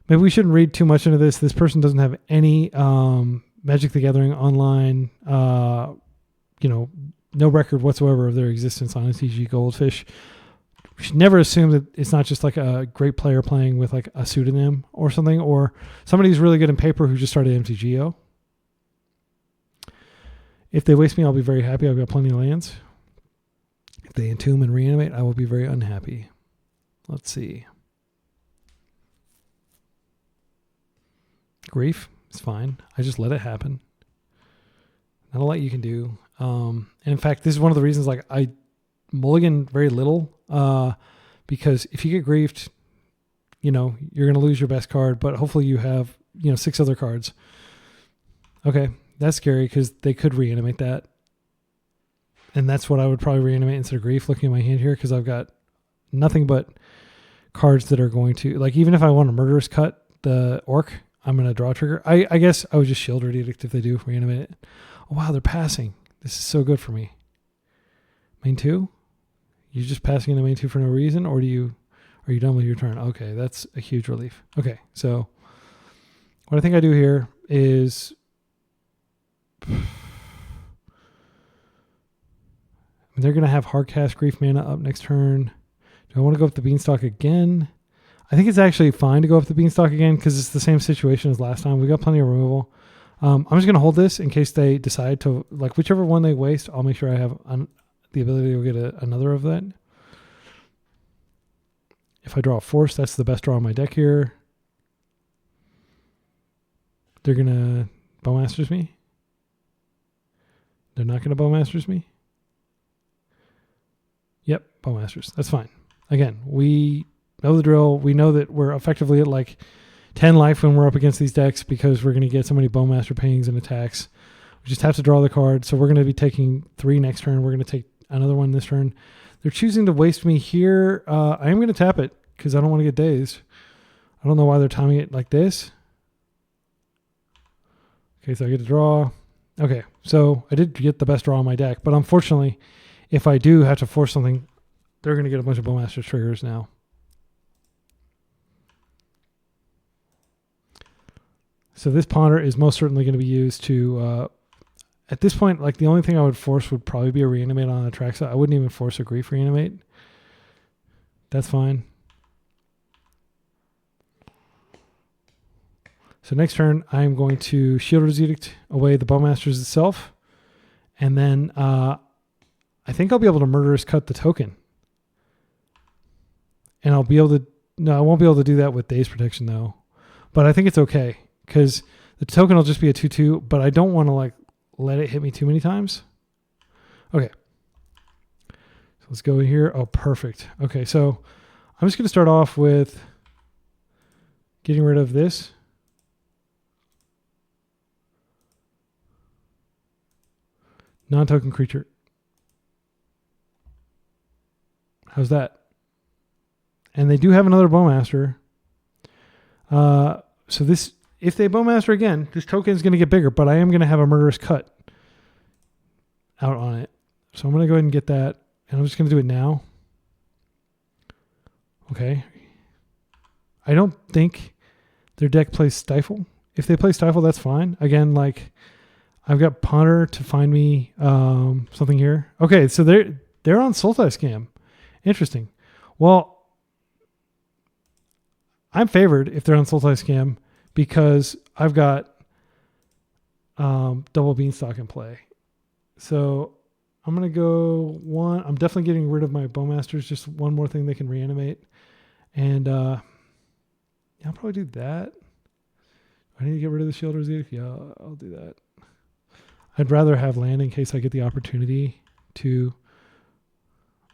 maybe we shouldn't read too much into this. This person doesn't have any Magic the Gathering online, no record whatsoever of their existence on MTG Goldfish. We should never assume that it's not just like a great player playing with like a pseudonym or something, or somebody who's really good in paper who just started MTGO. If they waste me, I'll be very happy. I've got plenty of lands. If they entomb and reanimate, I will be very unhappy. Let's see. Grief is fine. I just let it happen. Not a lot you can do. And in fact, this is one of the reasons like I mulligan very little, because if you get griefed, you're going to lose your best card, but hopefully you have, 6 other cards. Okay, that's scary because they could reanimate that. And that's what I would probably reanimate instead of grief, looking at my hand here, because I've got nothing but cards that are going to, like, even if I want to Murderous Cut the Orc, I'm going to draw a trigger. I guess I would just Shield or Edict if they do reanimate it. Oh, wow, they're passing. This is so good for me. Main 2? You're just passing into main 2 for no reason, or are you done with your turn? Okay, that's a huge relief. Okay, so what I think I do here is they're going to have Hardcast Grief mana up next turn. Do I want to go up the Beanstalk again? I think it's actually fine to go up the Beanstalk again because it's the same situation as last time. We got plenty of removal. I'm just going to hold this in case they decide to, like, whichever one they waste, I'll make sure I have the ability to get another of that. If I draw a Force, that's the best draw on my deck here. They're going to Bowmasters me. They're not going to Bowmasters me. Yep, Bowmasters. That's fine. Again, we know the drill. We know that we're effectively at like 10 life when we're up against these decks because we're going to get so many Bowmaster pings and attacks. We just have to draw the card. So we're going to be taking 3 next turn. We're going to take another one this turn. They're choosing to waste me here. I am going to tap it because I don't want to get dazed. I don't know why they're timing it like this. Okay, so I get to draw. Okay, so I did get the best draw on my deck, but unfortunately, if I do have to force something, they're going to get a bunch of Bowmaster triggers now. So this Ponder is most certainly going to be used to, at this point, like the only thing I would force would probably be a Reanimate on Atraxa. I wouldn't even force a Grief Reanimate. That's fine. So next turn, I'm going to Shielder's Edict away the Bowmasters itself. And then I think I'll be able to Murderous Cut the token. And I'll be able to... No, I won't be able to do that with Daze Protection, though. But I think it's okay. Because the token will just be a 2/2. But I don't want to like let it hit me too many times. Okay. So let's go in here. Oh, perfect. Okay, so I'm just going to start off with getting rid of this. Non-token creature. How's that? And they do have another Bowmaster. So this, if they Bowmaster again, this token is going to get bigger, but I am going to have a Murderous Cut out on it. So I'm going to go ahead and get that. And I'm just going to do it now. Okay. I don't think their deck plays Stifle. If they play Stifle, that's fine. Again, like I've got Ponder to find me something here. Okay, so they're on Sultai Scam. Interesting. Well, I'm favored if they're on Sultai Scam because I've got double Beanstalk in play. So I'm going to go one. I'm definitely getting rid of my Bowmasters. Just one more thing they can reanimate. And yeah, I'll probably do that. I need to get rid of the Shield Residue. Yeah, I'll do that. I'd rather have land in case I get the opportunity to.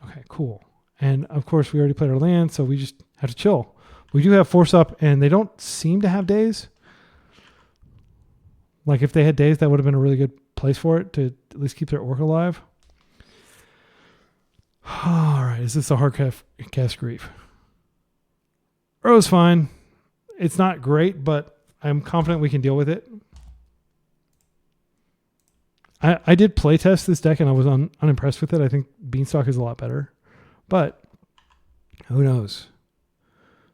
Okay, cool. And of course, we already played our land, so we just have to chill. We do have Force Up, and they don't seem to have days. Like if they had days, that would have been a really good place for it to at least keep their Orc alive. All right, is this a hard cast Grief? Urro's fine. It's not great, but I'm confident we can deal with it. I did play test this deck and I was unimpressed with it. I think Beanstalk is a lot better, but who knows?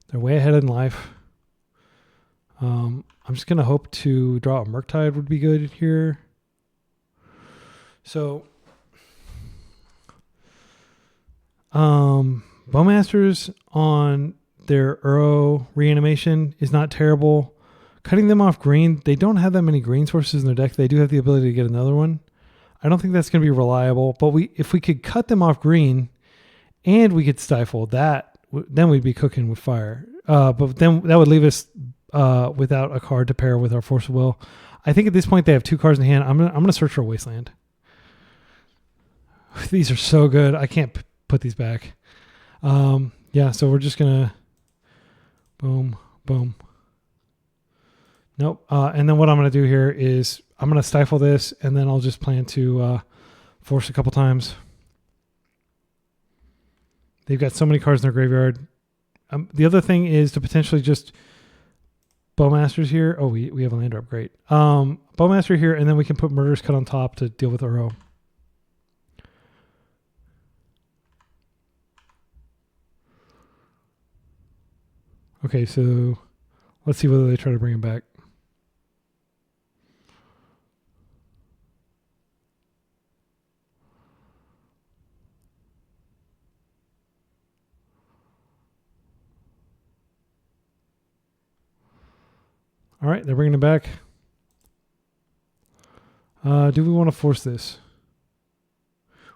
They're way ahead in life. I'm just going to hope to draw a Murktide would be good here. So, Bowmasters on their Uro reanimation is not terrible. Cutting them off green, they don't have that many green sources in their deck. They do have the ability to get another one. I don't think that's going to be reliable, but if we could cut them off green and we could stifle that, then we'd be cooking with fire. But then that would leave us without a card to pair with our Force of Will. I think at this point they have 2 cards in hand. I'm gonna search for a Wasteland. These are so good. I can't put these back. Yeah, so we're just gonna boom, boom. Nope. And then what I'm going to do here is I'm going to stifle this, and then I'll just plan to force a couple times. They've got so many cards in their graveyard. The other thing is to potentially just Bowmasters here. Oh, we have a land drop. Great. Bowmaster here, and then we can put Murderous Cut on top to deal with Uro. Okay, so let's see whether they try to bring him back. All right, they're bringing it back. Do we want to force this?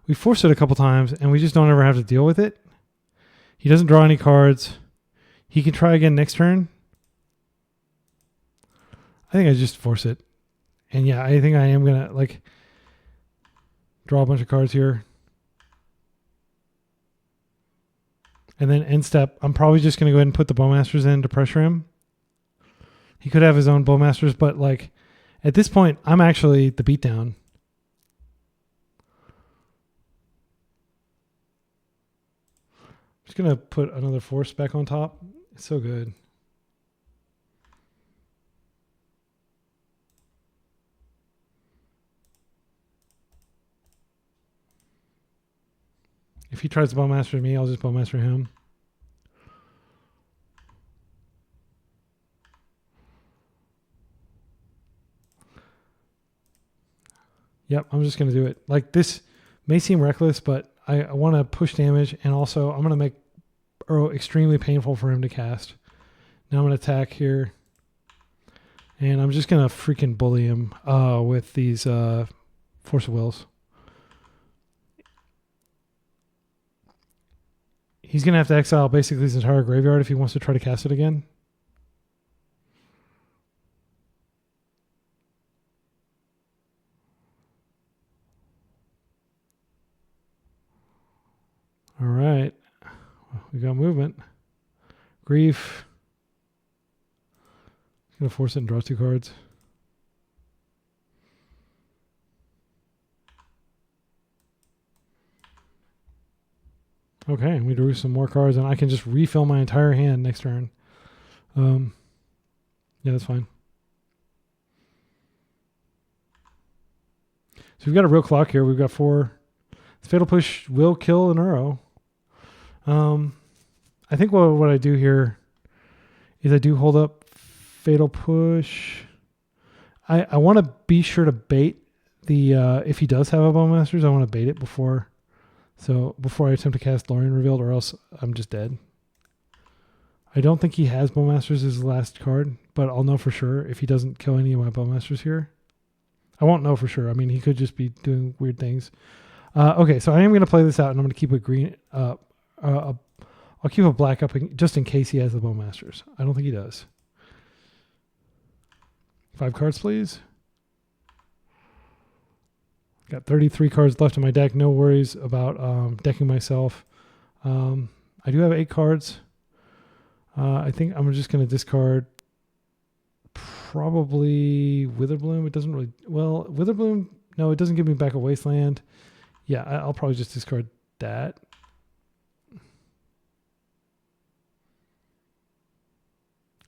We forced it a couple times, and we just don't ever have to deal with it. He doesn't draw any cards. He can try again next turn. I think I just force it. And yeah, I think I am going to draw a bunch of cards here. And then end step, I'm probably just going to go ahead and put the Bowmasters in to pressure him. He could have his own Bowmasters, but at this point, I'm actually the beatdown. I'm just going to put another Force back on top. It's so good. If he tries to Bowmaster me, I'll just Bowmaster him. Yep, I'm just going to do it. This may seem reckless, but I want to push damage, and also I'm going to make Uro extremely painful for him to cast. Now I'm going to attack here, and I'm just going to freaking bully him with these Force of Wills. He's going to have to exile basically his entire graveyard if he wants to try to cast it again. All right. We got movement. Grief. Going to force it and draw 2 cards. Okay, we drew some more cards, and I can just refill my entire hand next turn. Yeah, that's fine. So we've got a real clock here. We've got 4, Fatal Push will kill an Uro. I think what I do here is I do hold up Fatal Push. I want to be sure to bait the if he does have a Bowmasters, I want to bait it before I attempt to cast Lorien Revealed, or else I'm just dead. I don't think he has Bowmasters as his last card, but I'll know for sure if he doesn't kill any of my Bowmasters here. I won't know for sure. I mean, he could just be doing weird things. Okay, so I am going to play this out, and I'm going to keep a green. I'll keep a black up just in case he has the Bowmasters. I don't think he does. 5 cards, please. Got 33 cards left in my deck. No worries about decking myself. I do have 8 cards. I think I'm just going to discard probably Witherbloom. It doesn't really... Well, Witherbloom, no, it doesn't give me back a Wasteland. Yeah, I'll probably just discard that.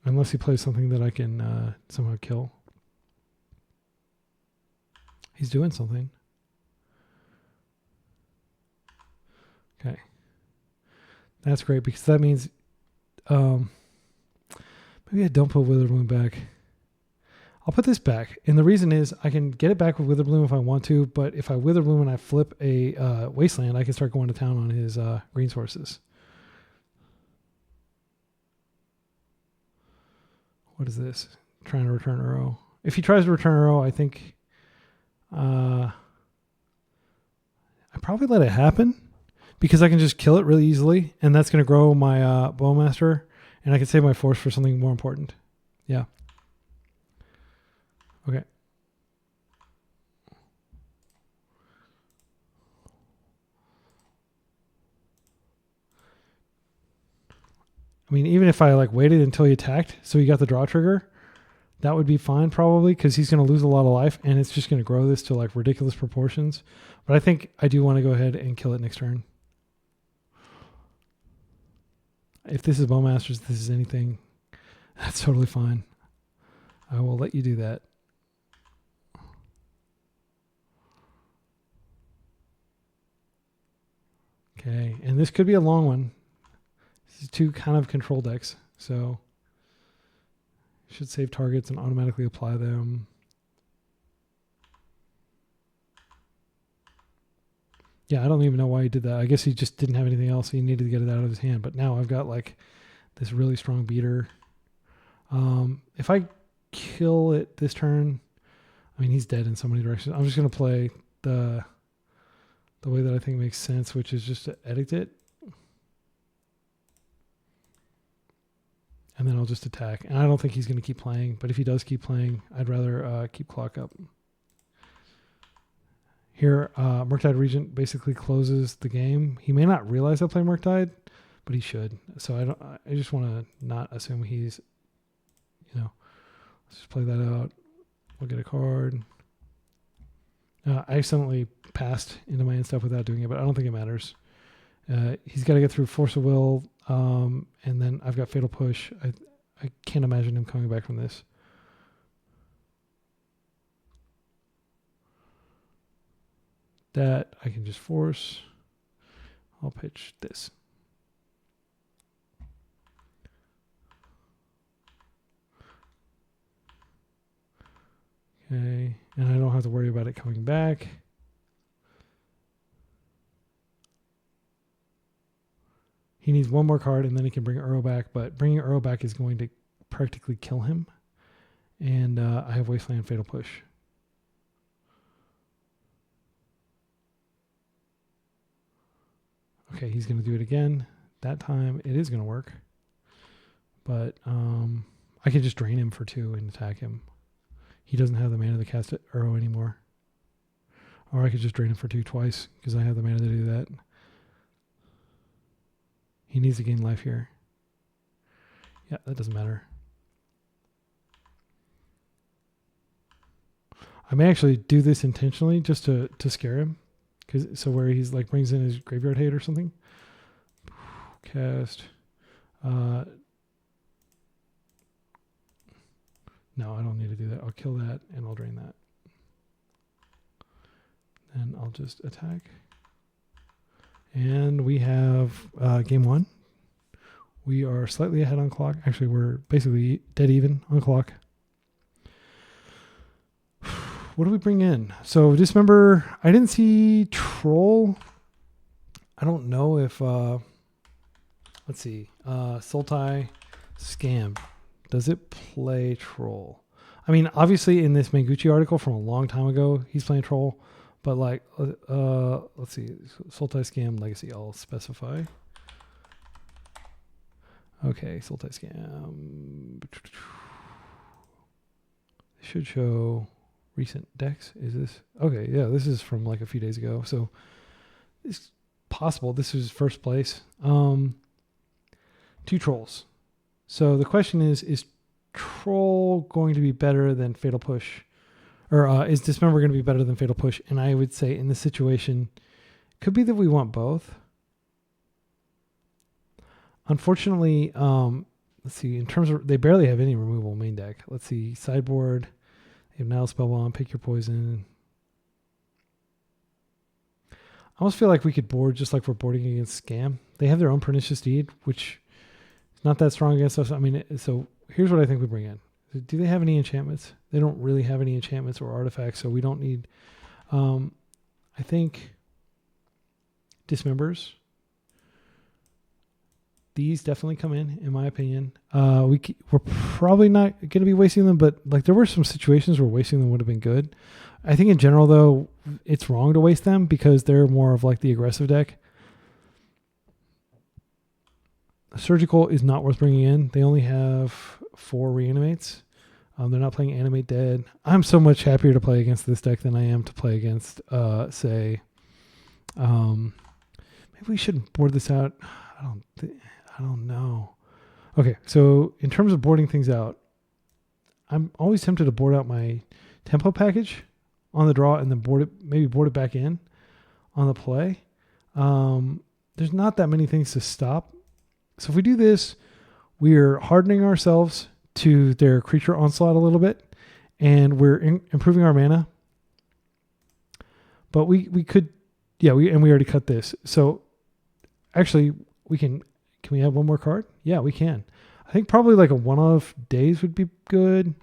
Unless he plays something that I can somehow kill. He's doing something. Okay. That's great because that means... maybe I don't put Witherbloom back. I'll put this back. And the reason is I can get it back with Witherbloom if I want to, but if I Witherbloom and I flip a Wasteland, I can start going to town on his green sources. What is this? Trying to return Uro. If he tries to return Uro, I think I probably let it happen because I can just kill it really easily, and that's going to grow my Bowmaster, and I can save my force for something more important. Yeah. Okay. I mean, even if I waited until he attacked, so he got the draw trigger, that would be fine probably because he's going to lose a lot of life, and it's just going to grow this to ridiculous proportions. But I think I do want to go ahead and kill it next turn. If this is Bowmasters, this is anything, that's totally fine. I will let you do that. Okay, and this could be a long one. This is 2 kind of control decks, so should save targets and automatically apply them. Yeah, I don't even know why he did that. I guess he just didn't have anything else. He needed to get it out of his hand. But now I've got this really strong beater. If I kill it this turn, I mean, he's dead in so many directions. I'm just going to play the way that I think makes sense, which is just to edict it. And then I'll just attack. And I don't think he's going to keep playing. But if he does keep playing, I'd rather keep clock up. Here, Murktide Regent basically closes the game. He may not realize I play Murktide, but he should. So I just want to not assume he's, let's just play that out. We'll get a card. I accidentally passed into my end stuff without doing it, but I don't think it matters. He's got to get through Force of Will, and then I've got Fatal Push. I can't imagine him coming back from this. That I can just force. I'll pitch this. Okay, and I don't have to worry about it coming back. He needs one more card, and then he can bring Uro back, but bringing Uro back is going to practically kill him. And I have Wasteland Fatal Push. Okay, he's going to do it again. That time, it is going to work. But I could just drain him for 2 and attack him. He doesn't have the mana to cast Uro anymore. Or I could just drain him for 2 twice, because I have the mana to do that. He needs to gain life here. Yeah, that doesn't matter. I may actually do this intentionally just to scare him. So where he's brings in his graveyard hate or something. Cast. No, I don't need to do that. I'll kill that and I'll drain that. And I'll just attack. And we have game one. We are slightly ahead on clock. Actually, we're basically dead even on clock. What do we bring in? So Dismember, I didn't see Troll. I don't know if, let's see, Sultai Scam. Does it play Troll? I mean, obviously in this Manguchi article from a long time ago, he's playing Troll. But like, let's see, Sultai Scam Legacy, I'll specify. Okay, Sultai Scam. Should show recent decks. Is this? Okay, yeah, this is from like a few days ago. So it's possible this is first place. 2 Trolls. So the question is Troll going to be better than Fatal Push? Or is Dismember going to be better than Fatal Push? And I would say in this situation, could be that we want both. Unfortunately, let's see, in terms of, they barely have any removal main deck. Let's see, sideboard, they have Nile Spellbomb, pick your poison. I almost feel like we could board just like we're boarding against Scam. They have their own Pernicious Deed, which is not that strong against us. I mean, so here's what I think we bring in. Do they have any enchantments? They don't really have any enchantments or artifacts, so we don't need, I think, Dismembers. These definitely come in my opinion. We're probably not going to be wasting them, but like there were some situations where wasting them would have been good. I think in general, though, it's wrong to waste them because they're more of like the aggressive deck. Surgical is not worth bringing in. They only have 4 reanimates. They're not playing Animate Dead. I'm so much happier to play against this deck than I am to play against, say, maybe we shouldn't board this out. I don't know. Okay, so in terms of boarding things out, I'm always tempted to board out my tempo package on the draw and then maybe board it back in on the play. There's not that many things to stop. So if we do this, we're hardening ourselves to their creature onslaught a little bit, and we're improving our mana. But we could, yeah, we already cut this. So actually, can we have one more card? Yeah, we can. I think probably like a one-of Days would be good.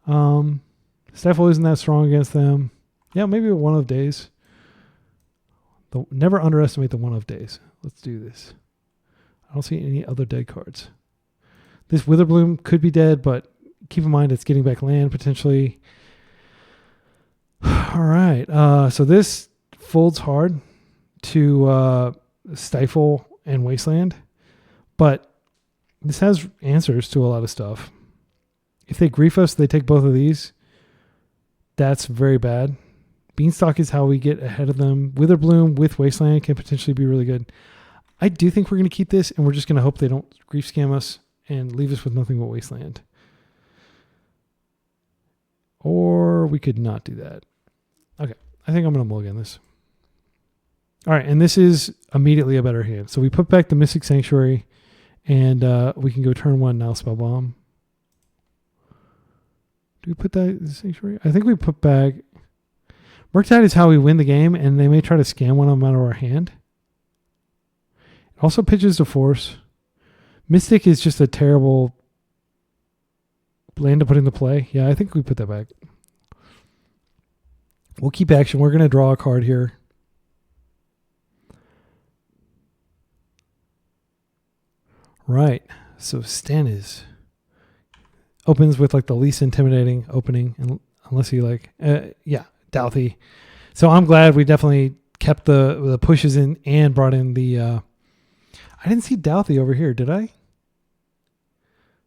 Stifle isn't that strong against them. Yeah, maybe a one-of Days. Never underestimate the one-of Days. Let's do this. I don't see any other dead cards. This Witherbloom could be dead, but keep in mind it's getting back land potentially. All right. So this folds hard to Stifle and Wasteland, but this has answers to a lot of stuff. If they grief us, they take both of these. That's very bad. Beanstalk is how we get ahead of them. Witherbloom with Wasteland can potentially be really good. I do think we're going to keep this, and we're just going to hope they don't grief scam us and leave us with nothing but Wasteland. Or we could not do that. Okay, I think I'm going to mulligan this. All right, and this is immediately a better hand. So we put back the Mystic Sanctuary, and we can go turn 1 now Spellbomb. Do we put that in the Sanctuary? I think we put back... Murktide is how we win the game, and they may try to scam one of them out of our hand. It also pitches to Force. Mystic is just a terrible land to put into play. Yeah, I think we put that back. We'll keep action. We're going to draw a card here. Right. So Stannis opens with like the least intimidating opening, unless he like, yeah, Douthie. So I'm glad we definitely kept the pushes in and brought in the, I didn't see Douthie over here, did I?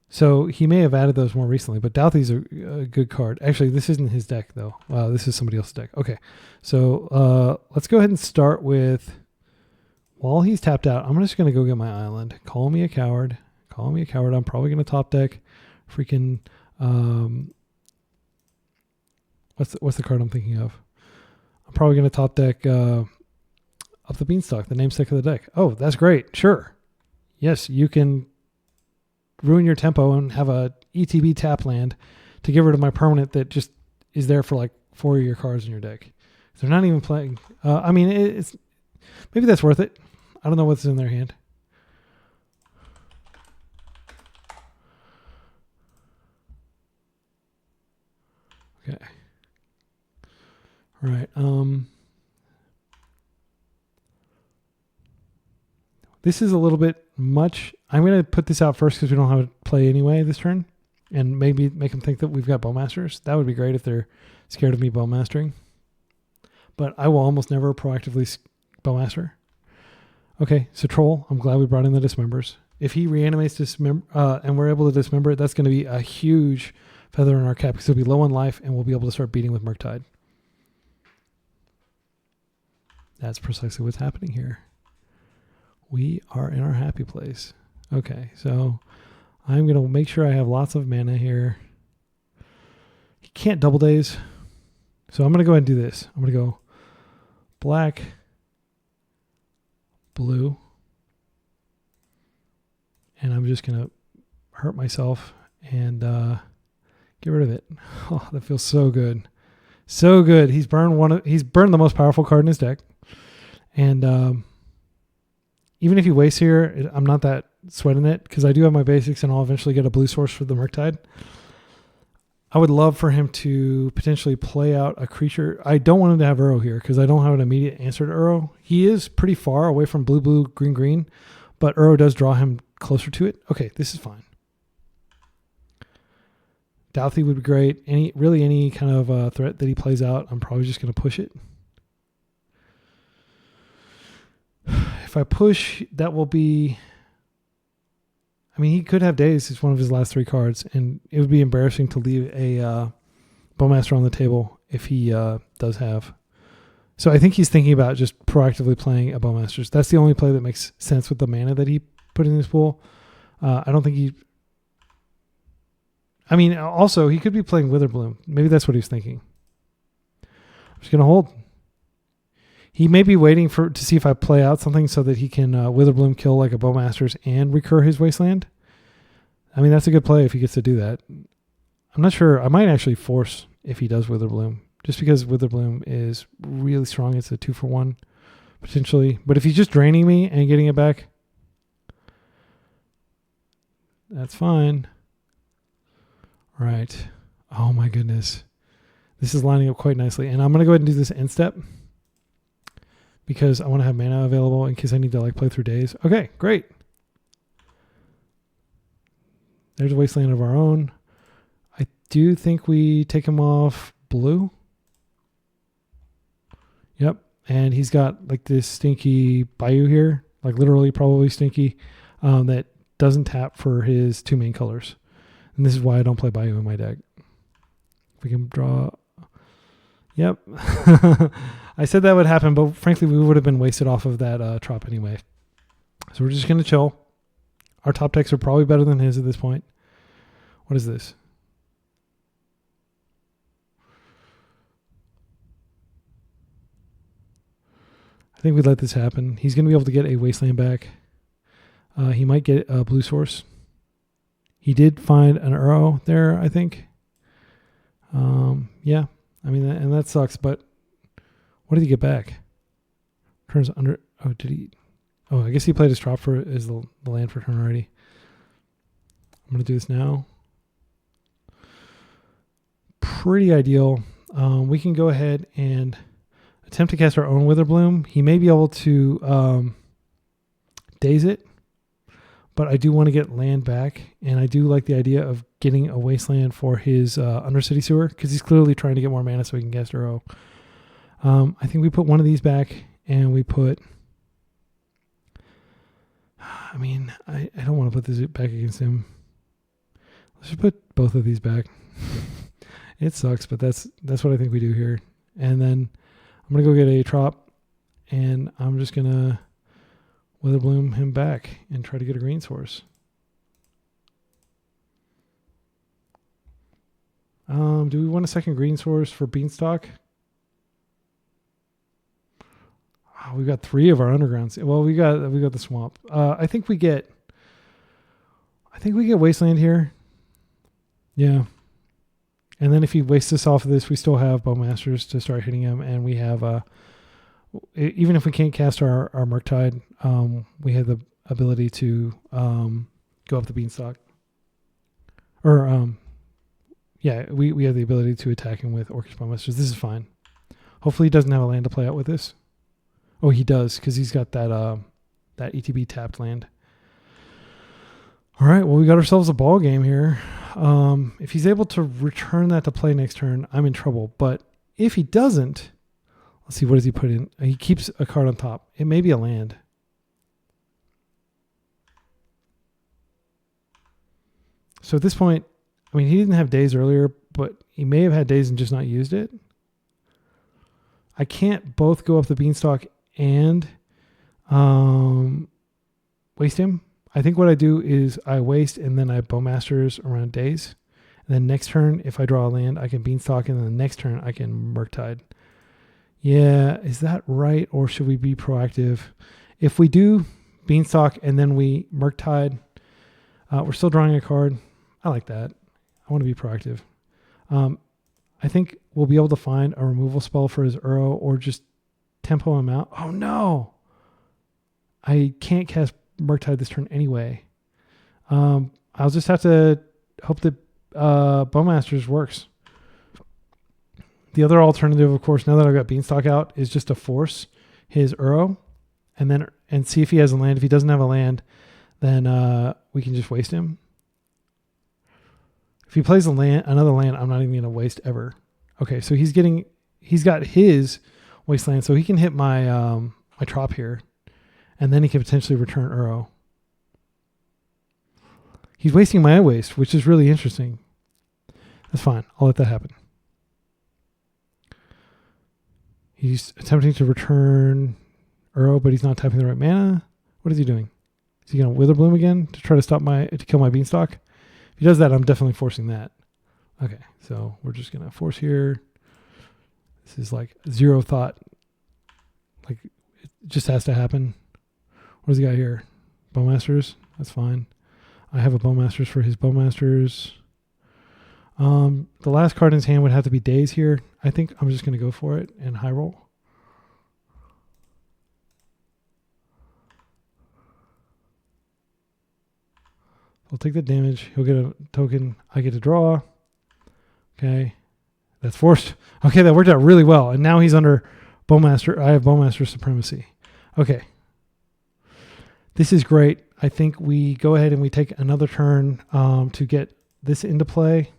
So he may have added those more recently, but Douthie's a good card. Actually, this isn't his deck though. This is somebody else's deck. Okay. So let's go ahead and start with, while he's tapped out, I'm just going to go get my island. Call me a coward. Call me a coward. I'm probably going to top deck freaking, what's the card I'm thinking of? I'm probably going to top deck up the Beanstalk, the namesake of the deck. Oh, that's great. Sure. Yes, you can ruin your tempo and have a ETB tap land to get rid of my permanent that just is there for like 4 of your cards in your deck. They're not even playing. I mean, it's maybe that's worth it. I don't know what's in their hand. Okay. All right. This is a little bit much. I'm going to put this out first because we don't have to play anyway this turn. And maybe make them think that we've got Bowmasters. That would be great if they're scared of me Bowmastering. But I will almost never proactively Bowmaster. Okay, so Troll. I'm glad we brought in the Dismembers. If he reanimates and we're able to dismember it, that's going to be a huge feather in our cap because he'll be low on life and we'll be able to start beating with Murktide. That's precisely what's happening here. We are in our happy place. Okay, so I'm going to make sure I have lots of mana here. He can't double daze. So I'm going to go ahead and do this. I'm going to go black, blue, and I'm just going to hurt myself and get rid of it. Oh, that feels so good. So good. He's burned the most powerful card in his deck. And even if he wastes here, I'm not that sweating it because I do have my basics and I'll eventually get a blue source for the Murktide. I would love for him to potentially play out a creature. I don't want him to have Uro here because I don't have an immediate answer to Uro. He is pretty far away from blue, blue, green, green, but Uro does draw him closer to it. Okay, this is fine. Douthie would be great. Any kind of threat that he plays out, I'm probably just going to push it. If I push, that will be... I mean, he could have Daze. It's one of his last 3 cards, and it would be embarrassing to leave a Bowmaster on the table if he does have. So I think he's thinking about just proactively playing a Bowmaster. That's the only play that makes sense with the mana that he put in his pool. I don't think he... I mean, also, he could be playing Witherbloom. Maybe that's what he was thinking. I'm just going to hold. He may be waiting to see if I play out something so that he can Witherbloom kill like a Bowmasters and recur his Wasteland. I mean, that's a good play if he gets to do that. I'm not sure. I might actually force if he does Witherbloom, just because Witherbloom is really strong. It's a 2-for-1 potentially. But if he's just draining me and getting it back, that's fine. All right. Oh my goodness. This is lining up quite nicely. And I'm going to go ahead and do this end step, because I want to have mana available in case I need to play through days. Okay, great. There's a Wasteland of our own. I do think we take him off blue. Yep. And he's got this stinky Bayou here, literally probably stinky, that doesn't tap for his 2 main colors. And this is why I don't play Bayou in my deck. We can draw... Yep. I said that would happen, but frankly, we would have been wasted off of that trop anyway. So we're just going to chill. Our top decks are probably better than his at this point. What is this? I think we let this happen. He's going to be able to get a Wasteland back. He might get a blue source. He did find an Uro there, I think. Yeah. I mean, and that sucks, but what did he get back? Turns under... Oh, did he... Oh, I guess he played his drop for the land for turn already. I'm going to do this now. Pretty ideal. We can go ahead and attempt to cast our own Witherbloom. He may be able to daze it, but I do want to get land back, and I do like the idea of getting a Wasteland for his Undercity Sewer, because he's clearly trying to get more mana so he can cast Uro. I think we put one of these back, and we put... I mean, I don't want to put this back against him. Let's just put both of these back. It sucks, but that's what I think we do here. And then I'm going to go get a trop, and I'm just going to Witherbloom him back and try to get a green source. Do we want a second green source for Beanstalk? Oh, we've got 3 of our undergrounds. Well, we got the swamp. I think we get Wasteland here. Yeah. And then if he wastes us off of this, we still have Bowmasters to start hitting him, and we have even if we can't cast our Murktide, we have the ability to go up the Beanstalk. Or, yeah, we have the ability to attack him with Orcish Bowmasters. This is fine. Hopefully he doesn't have a land to play out with this. Oh, he does, because he's got that ETB tapped land. All right, well, we got ourselves a ball game here. If he's able to return that to play next turn, I'm in trouble. But if he doesn't, let's see, what does he put in? He keeps a card on top. It may be a land. So at this point, I mean, he didn't have days earlier, but he may have had days and just not used it. I can't both go up the Beanstalk and waste him. I think what I do is I waste and then I Bowmasters around days. And then next turn, if I draw a land, I can Beanstalk, and then the next turn I can Murktide. Yeah, is that right? Or should we be proactive? If we do Beanstalk and then we Murktide, we're still drawing a card. I like that. I want to be proactive. I think we'll be able to find a removal spell for his Uro or just tempo him out. Oh no! I can't cast Murktide this turn anyway. I'll just have to hope that Bowmasters works. The other alternative, of course, now that I've got Beanstalk out, is just to force his Uro and see if he has a land. If he doesn't have a land, then we can just waste him. If he plays another land, I'm not even going to waste ever. Okay, so he's got his wasteland, so he can hit my my trop here, and then he can potentially return Uro. He's wasting my waste, which is really interesting. That's fine. I'll let that happen. He's attempting to return Uro, but he's not tapping the right mana. What is he doing? Is he going to Witherbloom again to try to kill my Beanstalk? If he does that, I'm definitely forcing that. Okay, so we're just going to force here. This is like zero thought. Like, it just has to happen. What does he got here? Bowmasters? That's fine. I have a Bowmasters for his Bowmasters. The last card in his hand would have to be Days here. I think I'm just going to go for it and high roll. I'll take the damage. He'll get a token. I get to draw. Okay. That's forced. Okay, that worked out really well. And now he's under Bowmaster. I have Bowmaster Supremacy. Okay. This is great. I think we go ahead and we take another turn to get this into play.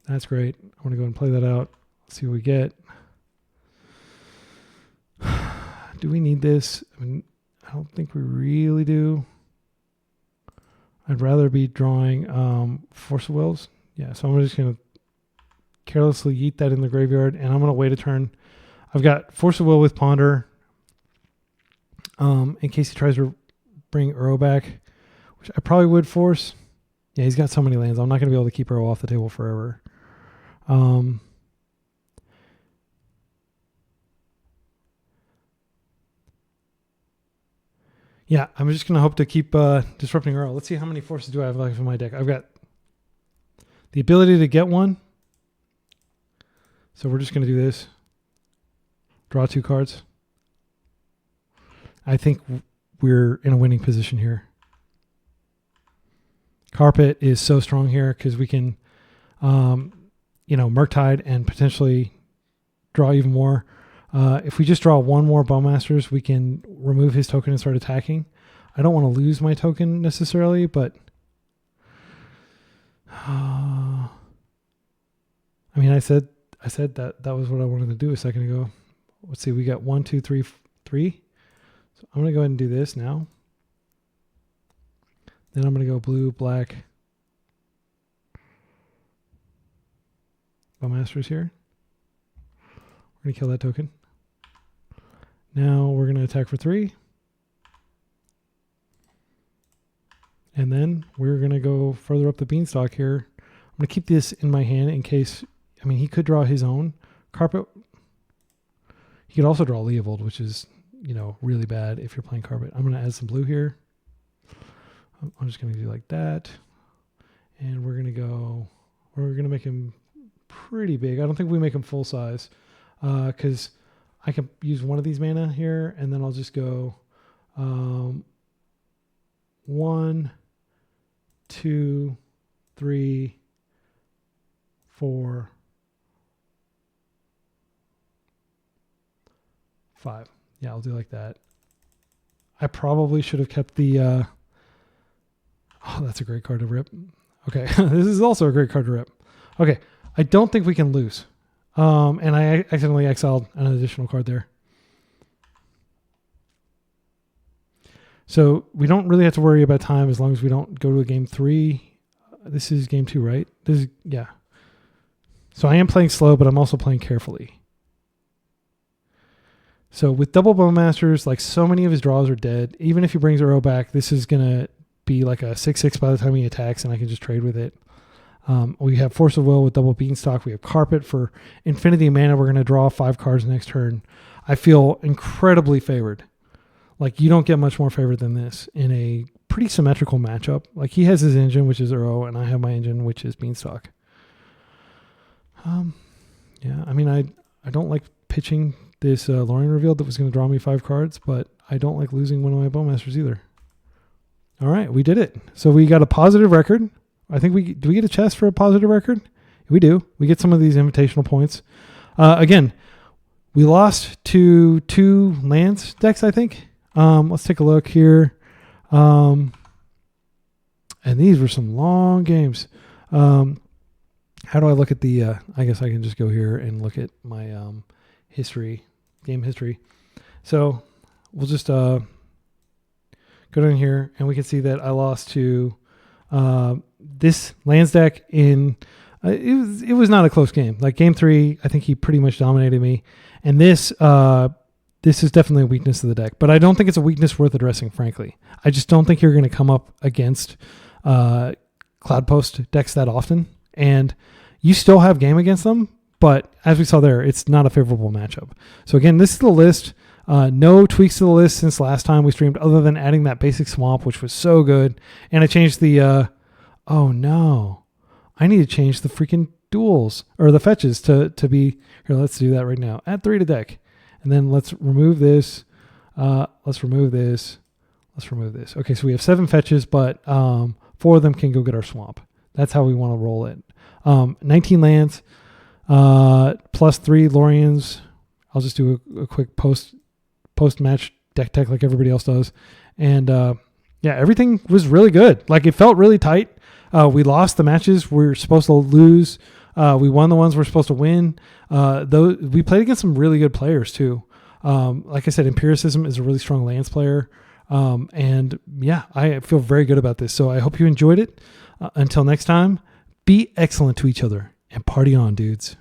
That's great. I want to go and play that out. See what we get. Do we need this? I mean, I don't think we really do. I'd rather be drawing Force of Wills. Yeah, so I'm just going to carelessly yeet that in the graveyard, and I'm going to wait a turn. I've got Force of Will with Ponder in case he tries to bring Uro back, which I probably would force. Yeah, he's got so many lands. I'm not going to be able to keep Uro off the table forever. Yeah, I'm just going to hope to keep disrupting Uro. Let's see how many forces do I have left in my deck. I've got the ability to get one. So we're just going to do this. Draw 2 cards. I think we're in a winning position here. Carpet is so strong here because we can, Murktide and potentially draw even more. If we just draw one more Bowmasters, we can remove his token and start attacking. I don't want to lose my token necessarily, but I mean, I said that was what I wanted to do a second ago. Let's see, we got 1, 2, 3, 3. So I'm going to go ahead and do this now. Then I'm going to go blue, black, Bowmasters here. We're going to kill that token. Now we're going to attack for 3. And then we're going to go further up the Beanstalk here. I'm going to keep this in my hand in case, I mean, he could draw his own Carpet. He could also draw Leovold, which is, really bad if you're playing Carpet. I'm going to add some blue here. I'm just going to do like that. And we're going to make him pretty big. I don't think we make him full size because I can use one of these mana here, and then I'll just go 1, 2, 3, 4, 5. Yeah, I'll do like that. I probably should have kept the... oh, that's a great card to rip. Okay, this is also a great card to rip. Okay, I don't think we can lose. And I accidentally exiled an additional card there. So we don't really have to worry about time as long as we don't go to a game 3. This is game 2, right? This is, yeah. So I am playing slow, but I'm also playing carefully. So with double Bowmasters, like so many of his draws are dead. Even if he brings Uro back, this is going to be like a 6/6 by the time he attacks, and I can just trade with it. We have Force of Will with double Beanstalk. We have Carpet for infinity mana. We're going to draw 5 cards next turn. I feel incredibly favored. Like, you don't get much more favored than this in a pretty symmetrical matchup. Like, he has his engine, which is Uro, and I have my engine, which is Beanstalk. Yeah, I mean, I don't like pitching this Lorien reveal that was going to draw me 5 cards, but I don't like losing one of my Bowmasters either. All right, we did it. So we got a positive record. I think do we get a chest for a positive record? We do. We get some of these invitational points. Again, we lost to 2 lands decks, I think. Let's take a look here. And these were some long games. How do I look at the, I guess I can just go here and look at my history, game history. So we'll just go down here and we can see that I lost to this lands deck in, it was not a close game. Like game 3, I think he pretty much dominated me. And this is definitely a weakness of the deck, but I don't think it's a weakness worth addressing, frankly. I just don't think you're going to come up against Cloud Post decks that often. And you still have game against them, but as we saw there, it's not a favorable matchup. So again, this is the list. No tweaks to the list since last time we streamed, other than adding that basic swamp, which was so good. And I changed the, oh no, I need to change the freaking duels or the fetches to be, here, let's do that right now. Add 3 to deck. And then let's remove this. Let's remove this. Let's remove this. Okay, so we have 7 fetches, but 4 of them can go get our swamp. That's how we want to roll it. 19 lands, plus 3 Loriens. I'll just do a quick post-match deck tech like everybody else does. And yeah, everything was really good. Like, it felt really tight. We lost the matches we were supposed to lose. We won the ones we're supposed to win. Though we played against some really good players too. Like I said, Empiricism is a really strong lands player. And yeah, I feel very good about this. So I hope you enjoyed it. Until next time, be excellent to each other and party on, dudes.